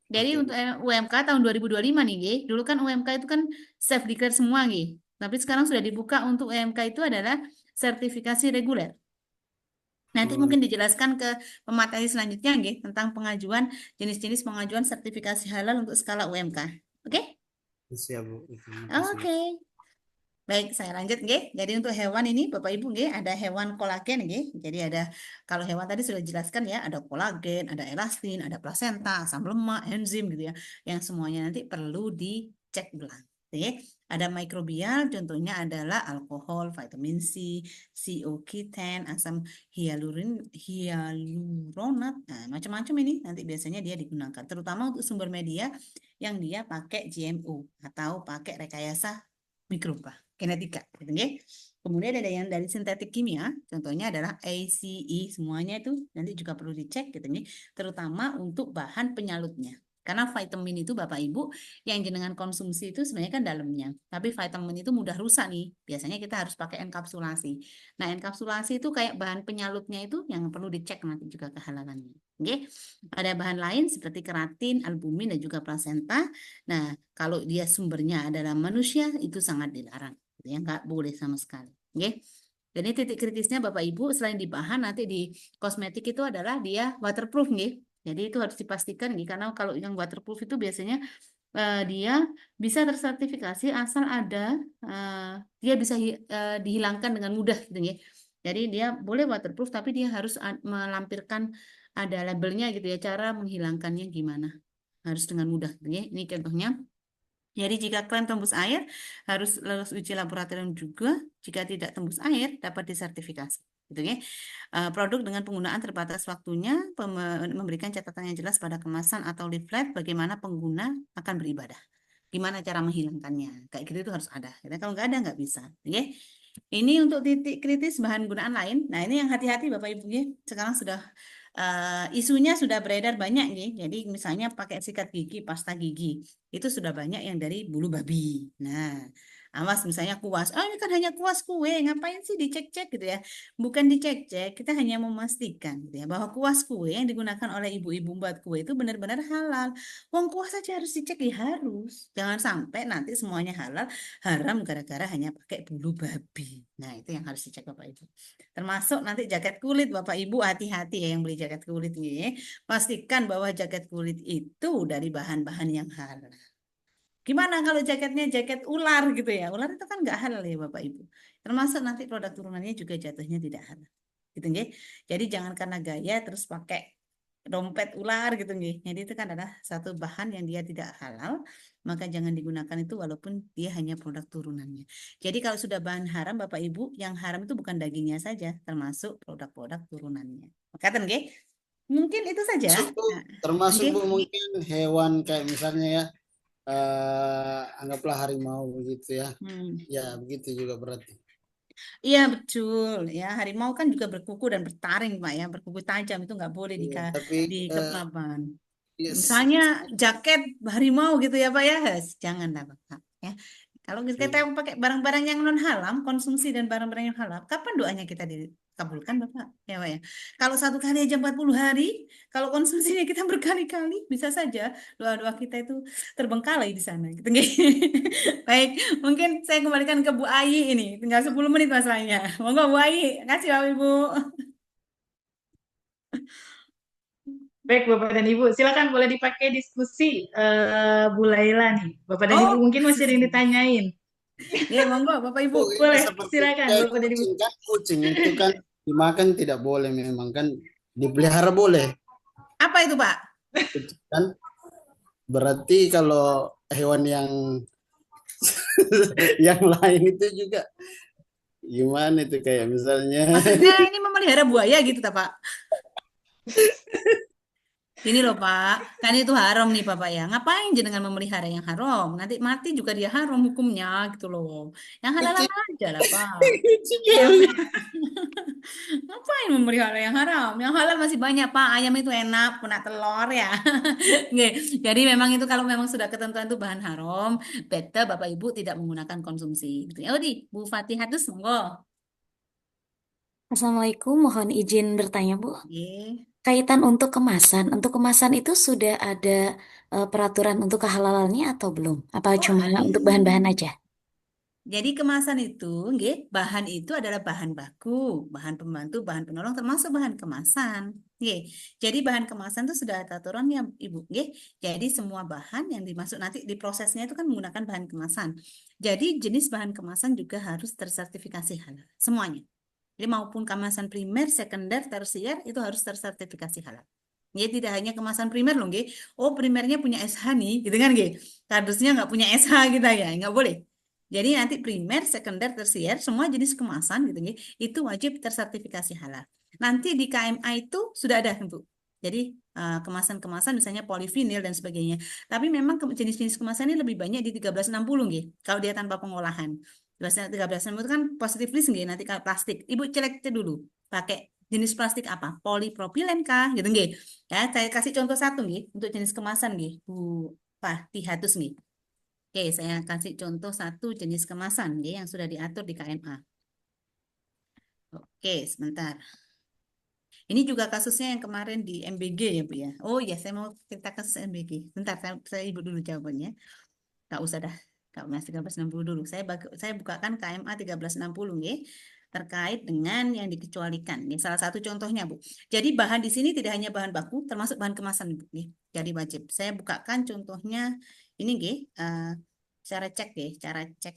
Jadi Oke, Bu. untuk UMK tahun 2025 nih, Gi. Dulu kan UMK itu kan self declare semua, Gi. Tapi sekarang sudah dibuka untuk UMK itu adalah sertifikasi reguler. Nanti Oh, mungkin dijelaskan ke pemateri selanjutnya, Gi, tentang pengajuan jenis-jenis pengajuan sertifikasi halal untuk skala UMK. Oke? siap Bu. Terima kasih. Oke. Baik, saya lanjut nggih. Jadi untuk hewan ini Bapak Ibu nggih ada hewan kolagen nggih. Jadi ada kalau hewan tadi sudah dijelaskan ya, ada kolagen, ada elastin, ada plasenta, asam lemak, enzim gitu ya. Yang semuanya nanti perlu dicek ulang. Oke. Ada mikrobial, contohnya adalah alkohol, vitamin C, CoQ10, asam hyaluronat, nah, macam-macam ini nanti biasanya dia digunakan, terutama untuk sumber media yang dia pakai GMO atau pakai rekayasa mikroba genetika gitu ya. Kemudian ada yang dari sintetik kimia, contohnya adalah ACE, semuanya itu nanti juga perlu dicek gitu ya, terutama untuk bahan penyalutnya. Karena vitamin itu Bapak Ibu yang jenengan konsumsi itu sebenarnya kan dalamnya. Tapi vitamin itu mudah rusak nih. Biasanya kita harus pakai enkapsulasi. Nah, enkapsulasi itu kayak bahan penyalutnya itu yang perlu dicek nanti juga kehalalannya. Oke. Ada bahan lain seperti keratin, albumin dan juga plasenta. Nah, kalau dia sumbernya adalah manusia itu sangat dilarang, gitu ya, nggak boleh sama sekali. Oke. Jadi titik kritisnya Bapak Ibu selain di bahan nanti di kosmetik itu adalah dia waterproof nih. Jadi itu harus dipastikan nih karena kalau yang waterproof itu biasanya dia bisa tersertifikasi asal ada dia bisa dihilangkan dengan mudah gitu ya. Jadi dia boleh waterproof tapi dia harus melampirkan ada labelnya gitu ya, cara menghilangkannya gimana. Harus dengan mudah gitu ya. Ini contohnya. Jadi jika klaim tembus air harus lolos uji laboratorium juga. Jika tidak tembus air dapat disertifikasi. Gitu ya. Produk dengan penggunaan terbatas waktunya memberikan catatan yang jelas pada kemasan atau leaflet bagaimana pengguna akan beribadah. Gimana cara menghilangkannya. Kayak gitu itu harus ada. Karena kalau nggak ada nggak bisa. Oke. Ini untuk titik kritis bahan gunaan lain. Nah ini yang hati-hati Bapak Ibu ya. Sekarang sudah isunya sudah beredar banyak nih. Jadi misalnya pakai sikat gigi, pasta gigi, itu sudah banyak yang dari bulu babi. Nah, awas misalnya kuas. Oh ini kan hanya kuas kue, ngapain sih dicek-cek gitu ya? Bukan dicek-cek, kita hanya memastikan gitu ya bahwa kuas kue yang digunakan oleh ibu-ibu buat kue itu benar-benar halal. Wong kuas saja harus dicek ya harus. Jangan sampai nanti semuanya halal, haram gara-gara hanya pakai bulu babi. Nah itu yang harus dicek Bapak Ibu. Termasuk nanti jaket kulit Bapak Ibu hati-hati ya yang beli jaket kulit ini. Pastikan bahwa jaket kulit itu dari bahan-bahan yang halal. Gimana kalau jaketnya jaket ular gitu ya? Ular itu kan nggak halal ya Bapak Ibu. Termasuk nanti produk turunannya juga jatuhnya tidak halal. gitu nggih. Jadi jangan karena gaya terus pakai dompet ular gitu nggih. Jadi itu kan adalah satu bahan yang dia tidak halal, maka jangan digunakan itu walaupun dia hanya produk turunannya. Jadi kalau sudah bahan haram Bapak Ibu, yang haram itu bukan dagingnya saja, termasuk produk-produk turunannya. Makaten nggih. Mungkin itu saja. Termasuk Bu, Nah, termasuk nggih. Bu mungkin hewan kayak misalnya ya, anggaplah harimau begitu ya. Ya begitu juga berarti. Iya betul ya, harimau kan juga berkuku dan bertaring Pak ya, berkuku tajam itu nggak boleh Iya, tapi di kepaban. yes, Misalnya jaket harimau gitu ya Pak ya, jangan lah Pak ya. Kalau kita iya. pakai barang-barang yang non halal, konsumsi dan barang-barang yang halal, kapan doanya kita dikabulkan Bapak? Ya Pak ya. Kalau satu kali aja 40 hari, kalau konsumsinya kita berkali-kali, bisa saja doa-doa kita itu terbengkalai di sana. Gitu. Baik, mungkin saya kembalikan ke Bu Ayi ini. Tinggal 10 menit masalahnya. Monggo Bu Ayi, kasih Bapak Ibu. Baik, Bapak dan Ibu, silakan boleh dipakai diskusi Bu Laila nih. Bapak dan Ibu Oh, mungkin masih ada yang ditanyain. ya monggo Bapak Ibu. Bu, ini Boleh, seperti silakan kayak Bapak dan Ibu. kucing kan, kucing itu kan dimakan tidak boleh memang kan, dipelihara boleh. Apa itu Pak? Kucing kan berarti kalau hewan yang yang lain itu juga gimana itu kayak misalnya Maksudnya ini memelihara buaya gitu tak Pak? Ini loh Pak, kan itu haram nih Bapak ya. Ngapain jenengan memelihara yang haram? Nanti mati juga dia haram hukumnya gitu loh. Yang halal kucing, aja lah Pak. kucing Yang yang- ngapain memelihara yang haram? Yang halal masih banyak Pak. Ayam itu enak, punya telur ya. Nggih. Jadi memang itu kalau memang sudah ketentuan itu bahan haram, better Bapak Ibu tidak menggunakan konsumsi. Gitu ya. Odi, Bu Fatihatus monggo. Assalamualaikum, mohon izin bertanya, Bu. Nggih. Kaitan untuk kemasan itu sudah ada peraturan untuk kehalalannya atau belum? Apa Oh, cuma ada. untuk bahan-bahan aja? Jadi kemasan itu, nggih, bahan itu adalah bahan baku, bahan pembantu, bahan penolong, termasuk bahan kemasan. Nggih. Jadi bahan kemasan itu sudah ada aturannya, Ibu. Nggih. Jadi semua bahan yang dimasuk nanti di prosesnya itu kan menggunakan bahan kemasan. Jadi jenis bahan kemasan juga harus tersertifikasi halal, semuanya. Jadi maupun kemasan primer, sekunder, tersier itu harus tersertifikasi halal. Jadi tidak hanya kemasan primer loh, nggih. Oh, primernya punya SH nih, gitu kan, nggih. Kardusnya nggak punya SH kita ya, nggak boleh. Jadi nanti primer, sekunder, tersier, semua jenis kemasan gitu ya, itu wajib tersertifikasi halal. Nanti di KMA itu sudah ada Bu. Jadi kemasan-kemasan misalnya polivinil dan sebagainya. Tapi memang jenis-jenis kemasan ini lebih banyak di 1360 nggih. Kalau dia tanpa pengolahan. 1360 itu kan positif list nggih, nanti kalau plastik. Ibu cek dulu pakai jenis plastik apa? Polipropilen kah gitu nggih. Ya, saya kasih contoh satu nggih untuk jenis kemasan nggih. Bu Fatihatus nggih. Oke, saya kasih contoh satu jenis kemasan ya, yang sudah diatur di KMA. Oke, sebentar. Ini juga kasusnya yang kemarin di MBG ya Bu ya. Oh ya, saya mau cerita kasus MBG. Bentar, saya Ibu dulu jawabannya. Nggak usah dah, nggak masih 1360 dulu. Saya bukakan KMA 1360 ya, terkait dengan yang dikecualikan. Ini salah satu contohnya Bu. Jadi bahan di sini tidak hanya bahan baku, termasuk bahan kemasan Bu. Jadi wajib. Saya bukakan contohnya ini nggih. Cara cek deh, cara cek.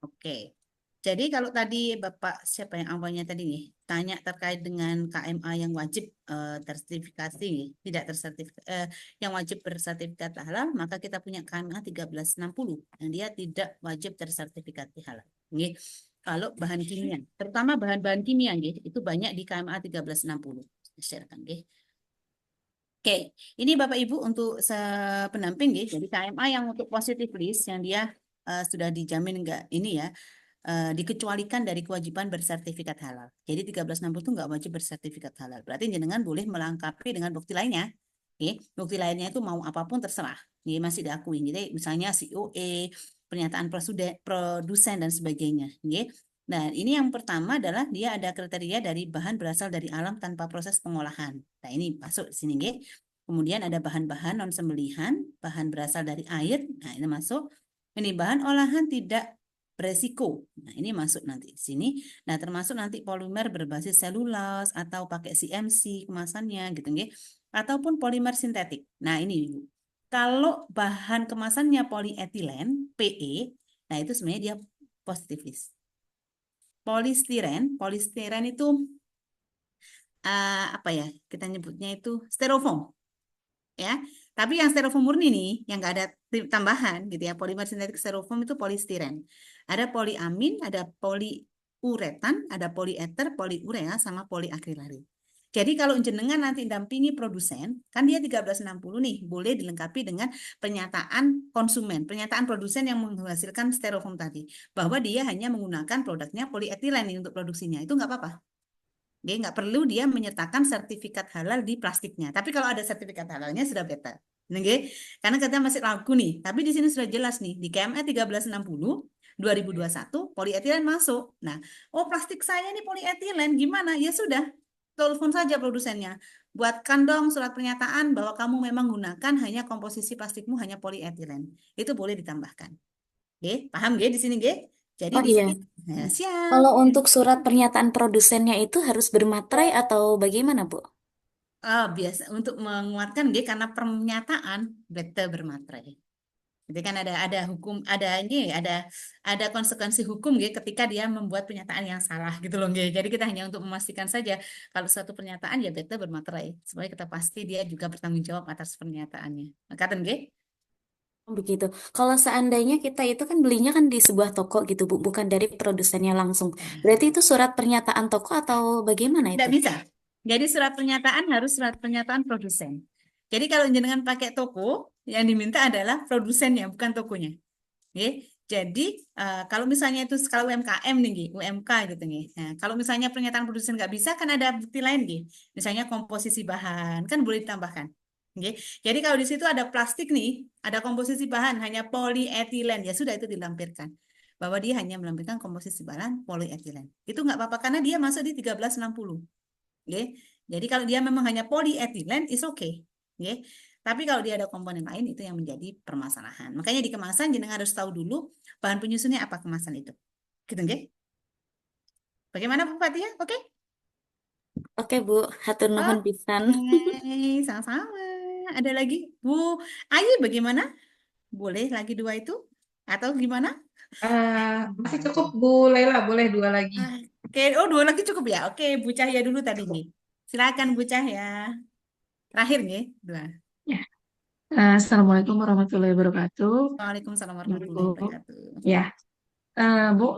Oke. Jadi kalau tadi Bapak siapa yang awalnya tadi nih tanya terkait dengan KMA yang wajib tersertifikasi, tidak tersertifikasi, yang wajib bersertifikat halal, maka kita punya KMA 1360 yang dia tidak wajib tersertifikasi halal. Nggih. Kalau bahan kimia, terutama bahan-bahan kimia nggih, itu banyak di KMA 1360. Share-kan nggih. Oke, ini Bapak Ibu untuk pendamping ya. Jadi KMA yang untuk positif list yang dia sudah dijamin enggak ini ya dikecualikan dari kewajiban bersertifikat halal. Jadi 1360 itu enggak wajib bersertifikat halal. Berarti jenengan boleh melengkapi dengan bukti lainnya. Oke, bukti lainnya itu mau apapun terserah. Ini masih diakui. Jadi misalnya COE, pernyataan produsen dan sebagainya. Oke. Nah, ini yang pertama adalah dia ada kriteria dari bahan berasal dari alam tanpa proses pengolahan. Nah, ini masuk di sini, nggih. Kemudian ada bahan-bahan non sembelihan, bahan berasal dari air. Nah, ini masuk. Ini bahan olahan tidak beresiko. Nah, ini masuk nanti di sini. Nah, termasuk nanti polimer berbasis selulose atau pakai CMC kemasannya gitu, nggih. Ataupun polimer sintetik. Nah, ini kalau bahan kemasannya polietilen, PE, nah itu sebenarnya dia positifis. Polistiren itu apa ya? Kita nyebutnya itu styrofoam, ya. Tapi yang styrofoam murni nih, yang nggak ada tambahan gitu ya, polimer sintetik styrofoam itu polistiren. Ada poliamin, ada poliuretan, ada polieter, poliurea, sama poliakrilarit. Jadi kalau jenengan nanti dampingi produsen, kan dia 1360 nih, boleh dilengkapi dengan pernyataan konsumen, pernyataan produsen yang menghasilkan styrofoam tadi, bahwa dia hanya menggunakan produknya polietilen nih untuk produksinya, itu nggak apa-apa. Dia nggak perlu dia menyertakan sertifikat halal di plastiknya. Tapi kalau ada sertifikat halalnya sudah better. Nggih? Karena kita masih ragu nih. Tapi di sini sudah jelas nih di KMA 1360 2021 polietilen masuk. Nah, oh plastik saya ini polietilen gimana? Ya sudah, telepon saja produsennya. Buatkan dong surat pernyataan bahwa kamu memang gunakan hanya komposisi plastikmu hanya polietilen. Itu boleh ditambahkan. Oke, paham nggih di sini nggih? Jadi Oh di iya, sini ya, siap. kalau untuk surat pernyataan produsennya itu harus bermaterai atau bagaimana, Bu? Biasa untuk menguatkan dia karena pernyataan better bermaterai. Jadi kan ada hukum, ada konsekuensi hukum gitu ketika dia membuat pernyataan yang salah gitu loh nggih. Jadi kita hanya untuk memastikan saja kalau suatu pernyataan ya better bermaterai supaya kita pasti dia juga bertanggung jawab atas pernyataannya. Makaten nggih? Begitu. Kalau seandainya kita itu kan belinya kan di sebuah toko gitu, Bu, bukan dari produsennya langsung. Berarti itu surat pernyataan toko atau bagaimana Tidak itu? bisa. Jadi surat pernyataan harus surat pernyataan produsen. Jadi kalau jenengan pakai toko, yang diminta adalah produsennya, bukan tokonya. Oke. Jadi kalau misalnya itu skala UMKM nih, Nggih, UMK gitu nih. Nah, kalau misalnya pernyataan produsen nggak bisa, kan ada bukti lain, Nggih. Misalnya komposisi bahan, kan boleh ditambahkan. Oke. Jadi kalau di situ ada plastik nih, ada komposisi bahan hanya polietilen, ya sudah itu dilampirkan bahwa dia hanya melampirkan komposisi bahan polietilen. Itu nggak apa-apa karena dia masuk di 1360. Oke. Jadi kalau dia memang hanya polietilen, is okay. Oke. Tapi kalau dia ada komponen lain itu yang menjadi permasalahan. Makanya di kemasan jenengan harus tahu dulu bahan penyusunnya apa kemasan itu. Gitu nggih? Bagaimana Bu Fatia? Oke? Oke, Bu, hatur nuhun pisan. Oke, sama-sama. Ada lagi? Bu Ayi bagaimana? Boleh lagi dua itu? Atau gimana? Masih cukup Bu Laila, boleh dua lagi. Oke, oh dua lagi cukup ya? Oke, Bu Cahya dulu tadi nih. Silakan Bu Cahya. Terakhir nih, dua. Ya. Assalamualaikum warahmatullahi wabarakatuh. Waalaikumsalam Bu, warahmatullahi wabarakatuh. ya, Bu,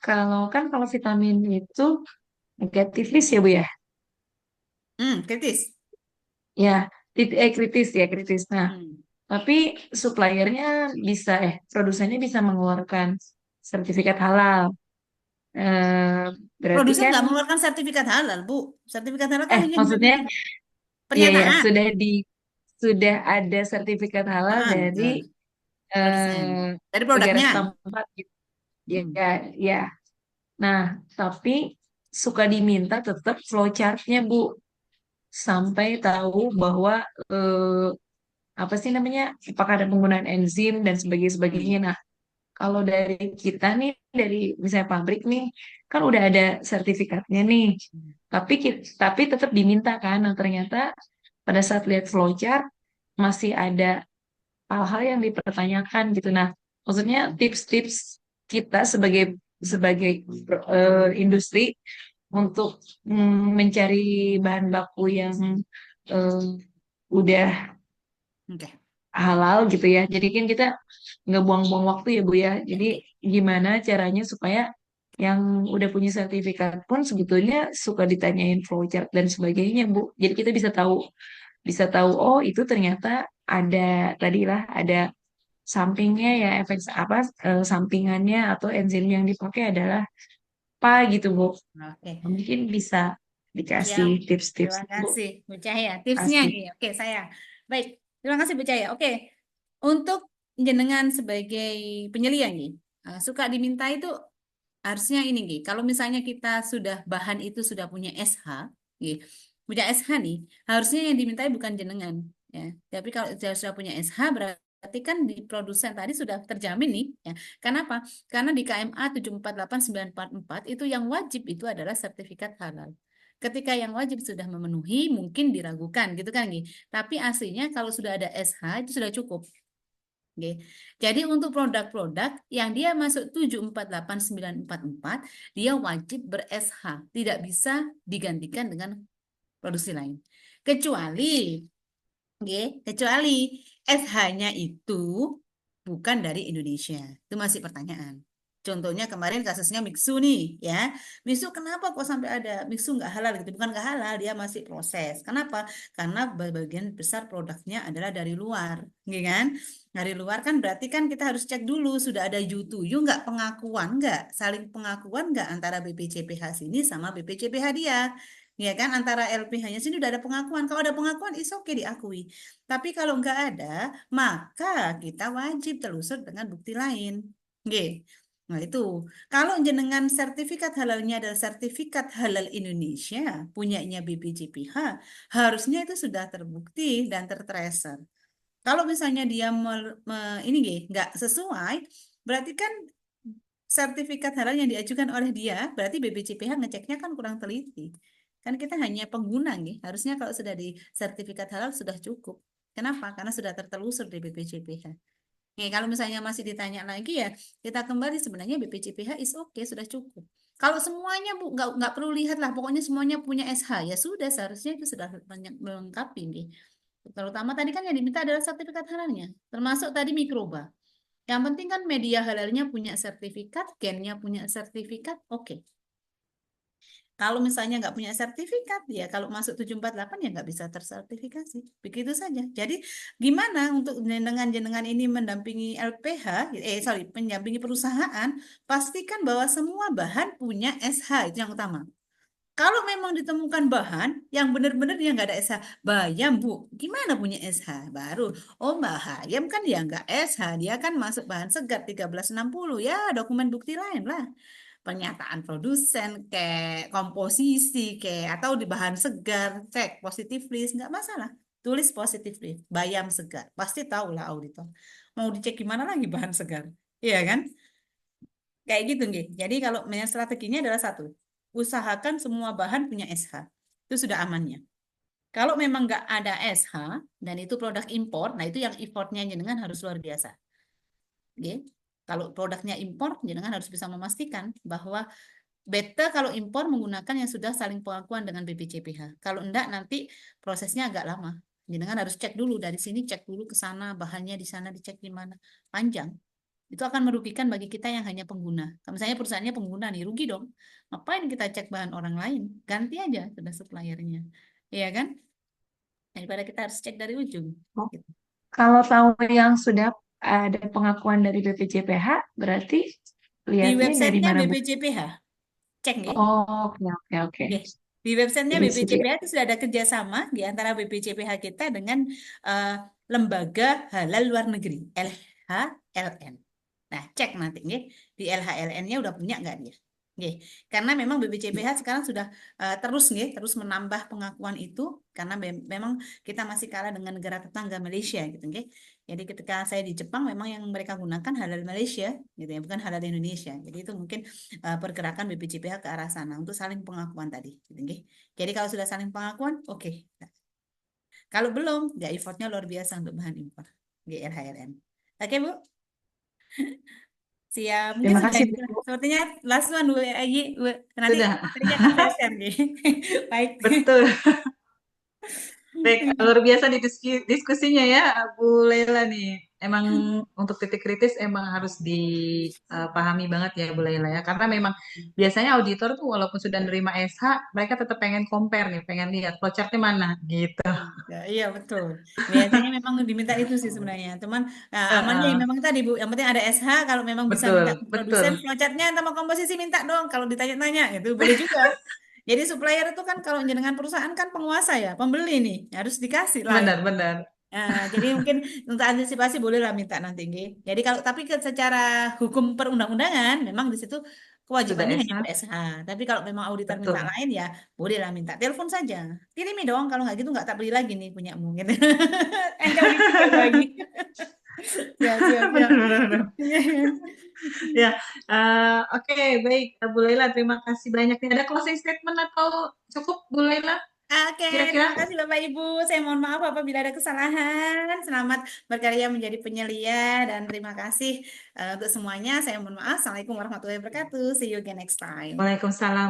kalau vitamin itu negatifis ya Bu ya, Kritis. ya, kritis ya kritis. Nah, Hmm. tapi suppliernya produsennya bisa mengeluarkan sertifikat halal. Berarti Produsen kan, nggak mengeluarkan sertifikat halal, Bu. Sertifikat halal kan hanya maksudnya, mendampingi ya pernyataan. sudah ada sertifikat halal dari Betul. Produsen. Dari negara produknya. setempat gitu. Hmm. Ya. Nah, tapi suka diminta tetap flowchart-nya, Bu, sampai tahu bahwa apa sih namanya, apakah ada penggunaan enzim dan sebagainya. Nah, kalau dari kita nih, dari misalnya pabrik nih, kan udah ada sertifikatnya nih, tapi tetap diminta kan. Nah, ternyata pada saat lihat flowchart masih ada hal-hal yang dipertanyakan gitu. Nah, maksudnya tips-tips kita sebagai sebagai industri untuk mencari bahan baku yang eh, udah Oke. halal gitu ya. Jadi kan kita nggak buang-buang waktu ya Bu ya. Jadi gimana caranya supaya yang udah punya sertifikat pun sebetulnya suka ditanyain flowchart dan sebagainya Bu. Jadi kita bisa tahu oh itu ternyata ada tadilah ada sampingnya ya efek apa sampingannya atau enzim yang dipakai adalah apa gitu Bu. Oke. Mungkin bisa dikasih Siap. tips-tips Terima Bu. kasih, Bu Cahya. Tipsnya Asik. nih. Oke, saya. Baik. Terima kasih, Bu Cahya. Oke. Untuk jenengan sebagai penyelia nih, suka diminta itu harusnya ini nih. Kalau misalnya kita sudah bahan itu sudah punya SH, nih, punya SH nih, harusnya yang dimintai bukan jenengan, ya. Tapi kalau sudah punya SH berarti kan di produsen tadi sudah terjamin nih, ya. Kenapa? Karena di KMA 748944 itu yang wajib itu adalah sertifikat halal. Ketika yang wajib sudah memenuhi, mungkin diragukan gitu kan, Gi. Tapi aslinya kalau sudah ada SH itu sudah cukup. Oke. Jadi untuk produk-produk yang dia masuk 748944, dia wajib ber-SH, tidak bisa digantikan dengan produksi lain. Kecuali, kecuali SH-nya itu bukan dari Indonesia. Itu masih pertanyaan. Contohnya kemarin kasusnya Mixu nih, ya. Mixu kenapa kok sampai ada Mixu nggak halal gitu? Bukan nggak halal, dia masih proses. Kenapa? Karena bagian besar produknya adalah dari luar, gitu kan? Dari luar kan berarti kan kita harus cek dulu sudah ada U2U nggak, pengakuan nggak, saling pengakuan nggak antara BPCPH sini sama BPCPH dia. Ya kan, antara LPH-nya sini udah ada pengakuan. Kalau ada pengakuan, is oke diakui. Tapi kalau nggak ada, maka kita wajib telusur dengan bukti lain. Oke. Nah itu, kalau jenengan sertifikat halalnya adalah sertifikat halal Indonesia, punyanya BPJPH, harusnya itu sudah terbukti dan tertracer. Kalau misalnya dia ini nggak sesuai, berarti kan sertifikat halal yang diajukan oleh dia, berarti BPJPH ngeceknya kan kurang teliti. Kan kita hanya pengguna nih, harusnya kalau sudah di sertifikat halal sudah cukup. Kenapa? Karena sudah tertelusur di BPJPH. Nih, kalau misalnya masih ditanya lagi ya, kita kembali sebenarnya BPJPH is oke, sudah cukup. Kalau semuanya Bu, nggak perlu lihat lah, pokoknya semuanya punya SH, ya sudah seharusnya itu sudah melengkapi nih. Terutama tadi kan yang diminta adalah sertifikat halalnya, termasuk tadi mikroba. Yang penting kan media halalnya punya sertifikat, gennya punya sertifikat, oke. Kalau misalnya nggak punya sertifikat, ya kalau masuk 748 ya nggak bisa tersertifikasi. Begitu saja. Jadi gimana untuk jenengan ini mendampingi LPH, mendampingi perusahaan, pastikan bahwa semua bahan punya SH, itu yang utama. Kalau memang ditemukan bahan yang benar-benar dia nggak ada SH, bayam Bu, gimana punya SH? Baru, oh bayam kan dia nggak SH, dia kan masuk bahan segar 1360, ya dokumen bukti lain lah. Pernyataan produsen, kayak komposisi, kayak atau di bahan segar, cek positif list, nggak masalah. Tulis positif list, bayam segar, pasti tahu lah auditor. Mau dicek gimana lagi bahan segar, iya kan? Kayak gitu, nggih. Jadi kalau strateginya adalah satu, usahakan semua bahan punya SH. Itu sudah amannya. Kalau memang nggak ada SH dan itu produk impor, nah itu yang importnya jenengan harus luar biasa. Oke. Kalau produknya impor, jenengan harus bisa memastikan bahwa beta kalau impor menggunakan yang sudah saling pengakuan dengan BPJPH. Kalau enggak nanti prosesnya agak lama. Jenengan harus cek dulu dari sini, cek dulu ke sana, bahannya di sana dicek di mana. Panjang. Itu akan merugikan bagi kita yang hanya pengguna. Kalau misalnya perusahaannya pengguna nih, rugi dong. Ngapain kita cek bahan orang lain? Ganti aja sudah suppliernya. Iya kan? Daripada kita harus cek dari ujung. Oh, Gitu. kalau tahu yang sudah ada pengakuan dari BPJPH, berarti Di lihatnya dari websitenya mana, Bu? BPJPH, cek nih. Oh, oke, oke, oke. Oke. Di websitenya Jadi sudah. BPJPH itu sudah ada kerjasama di antara BPJPH kita dengan lembaga halal luar negeri, LHLN. Nah, cek nanti nih di LHLN-nya udah punya nggak dia? Nggih. Karena memang BPJPH sekarang sudah terus menambah pengakuan itu karena memang kita masih kalah dengan negara tetangga Malaysia gitu, nggih. Jadi ketika saya di Jepang memang yang mereka gunakan halal Malaysia gitu ya, bukan halal Indonesia. Jadi itu mungkin pergerakan BPJPH ke arah sana untuk saling pengakuan tadi gitu, nggih. Jadi kalau sudah saling pengakuan, oke. Nah, kalau belum, ya effortnya luar biasa untuk bahan impor. GLHLN. Oke, Bu? Siap. Mungkin Terima sudah kasih, itu. Bu. Sepertinya last one, Bu. Bu. Nanti Sudah. materinya akan saya share nih. Baik. Betul. Baik, luar biasa di diskusinya ya, Bu Laila nih. Emang untuk titik kritis emang harus dipahami banget ya, Bu Laila ya. Karena memang biasanya auditor tuh walaupun sudah nerima SH, mereka tetap pengen compare nih, pengen lihat flowchartnya mana gitu. Ya, iya betul. Biasanya memang diminta itu sih sebenarnya. Cuman amannya Heeh, memang tadi Bu. Yang penting ada SH. Kalau memang bisa minta betul, ke betul. produsen flowchartnya sama komposisi minta dong. Kalau ditanya-tanya itu boleh juga. Jadi supplier itu kan kalau dengan perusahaan kan penguasa ya, pembeli nih harus dikasih lah. Benar, benar. Nah, jadi mungkin untuk antisipasi bolehlah minta nanti, nggih. Jadi kalau tapi secara hukum perundang-undangan memang di situ Sudah kewajibannya hanya SH, ber-SH. Tapi kalau memang auditor minta betul. lain ya bolehlah minta. Telepon saja. Kirimi dong, kalau nggak gitu nggak tak beli lagi nih punyamu gitu. Engkau ditinggal lagi. Siap, siap, siap. Benar, benar, benar. Ya, oke, baik, Bu Laila, terima kasih banyak. Ada closing statement atau cukup, Bu Laila? Oke, Kira-kira terima kasih Bapak Ibu. Saya mohon maaf apabila ada kesalahan. Selamat berkarya menjadi penyelia dan terima kasih untuk semuanya. Saya mohon maaf. Assalamualaikum warahmatullahi wabarakatuh. See you again next time. Waalaikumsalam.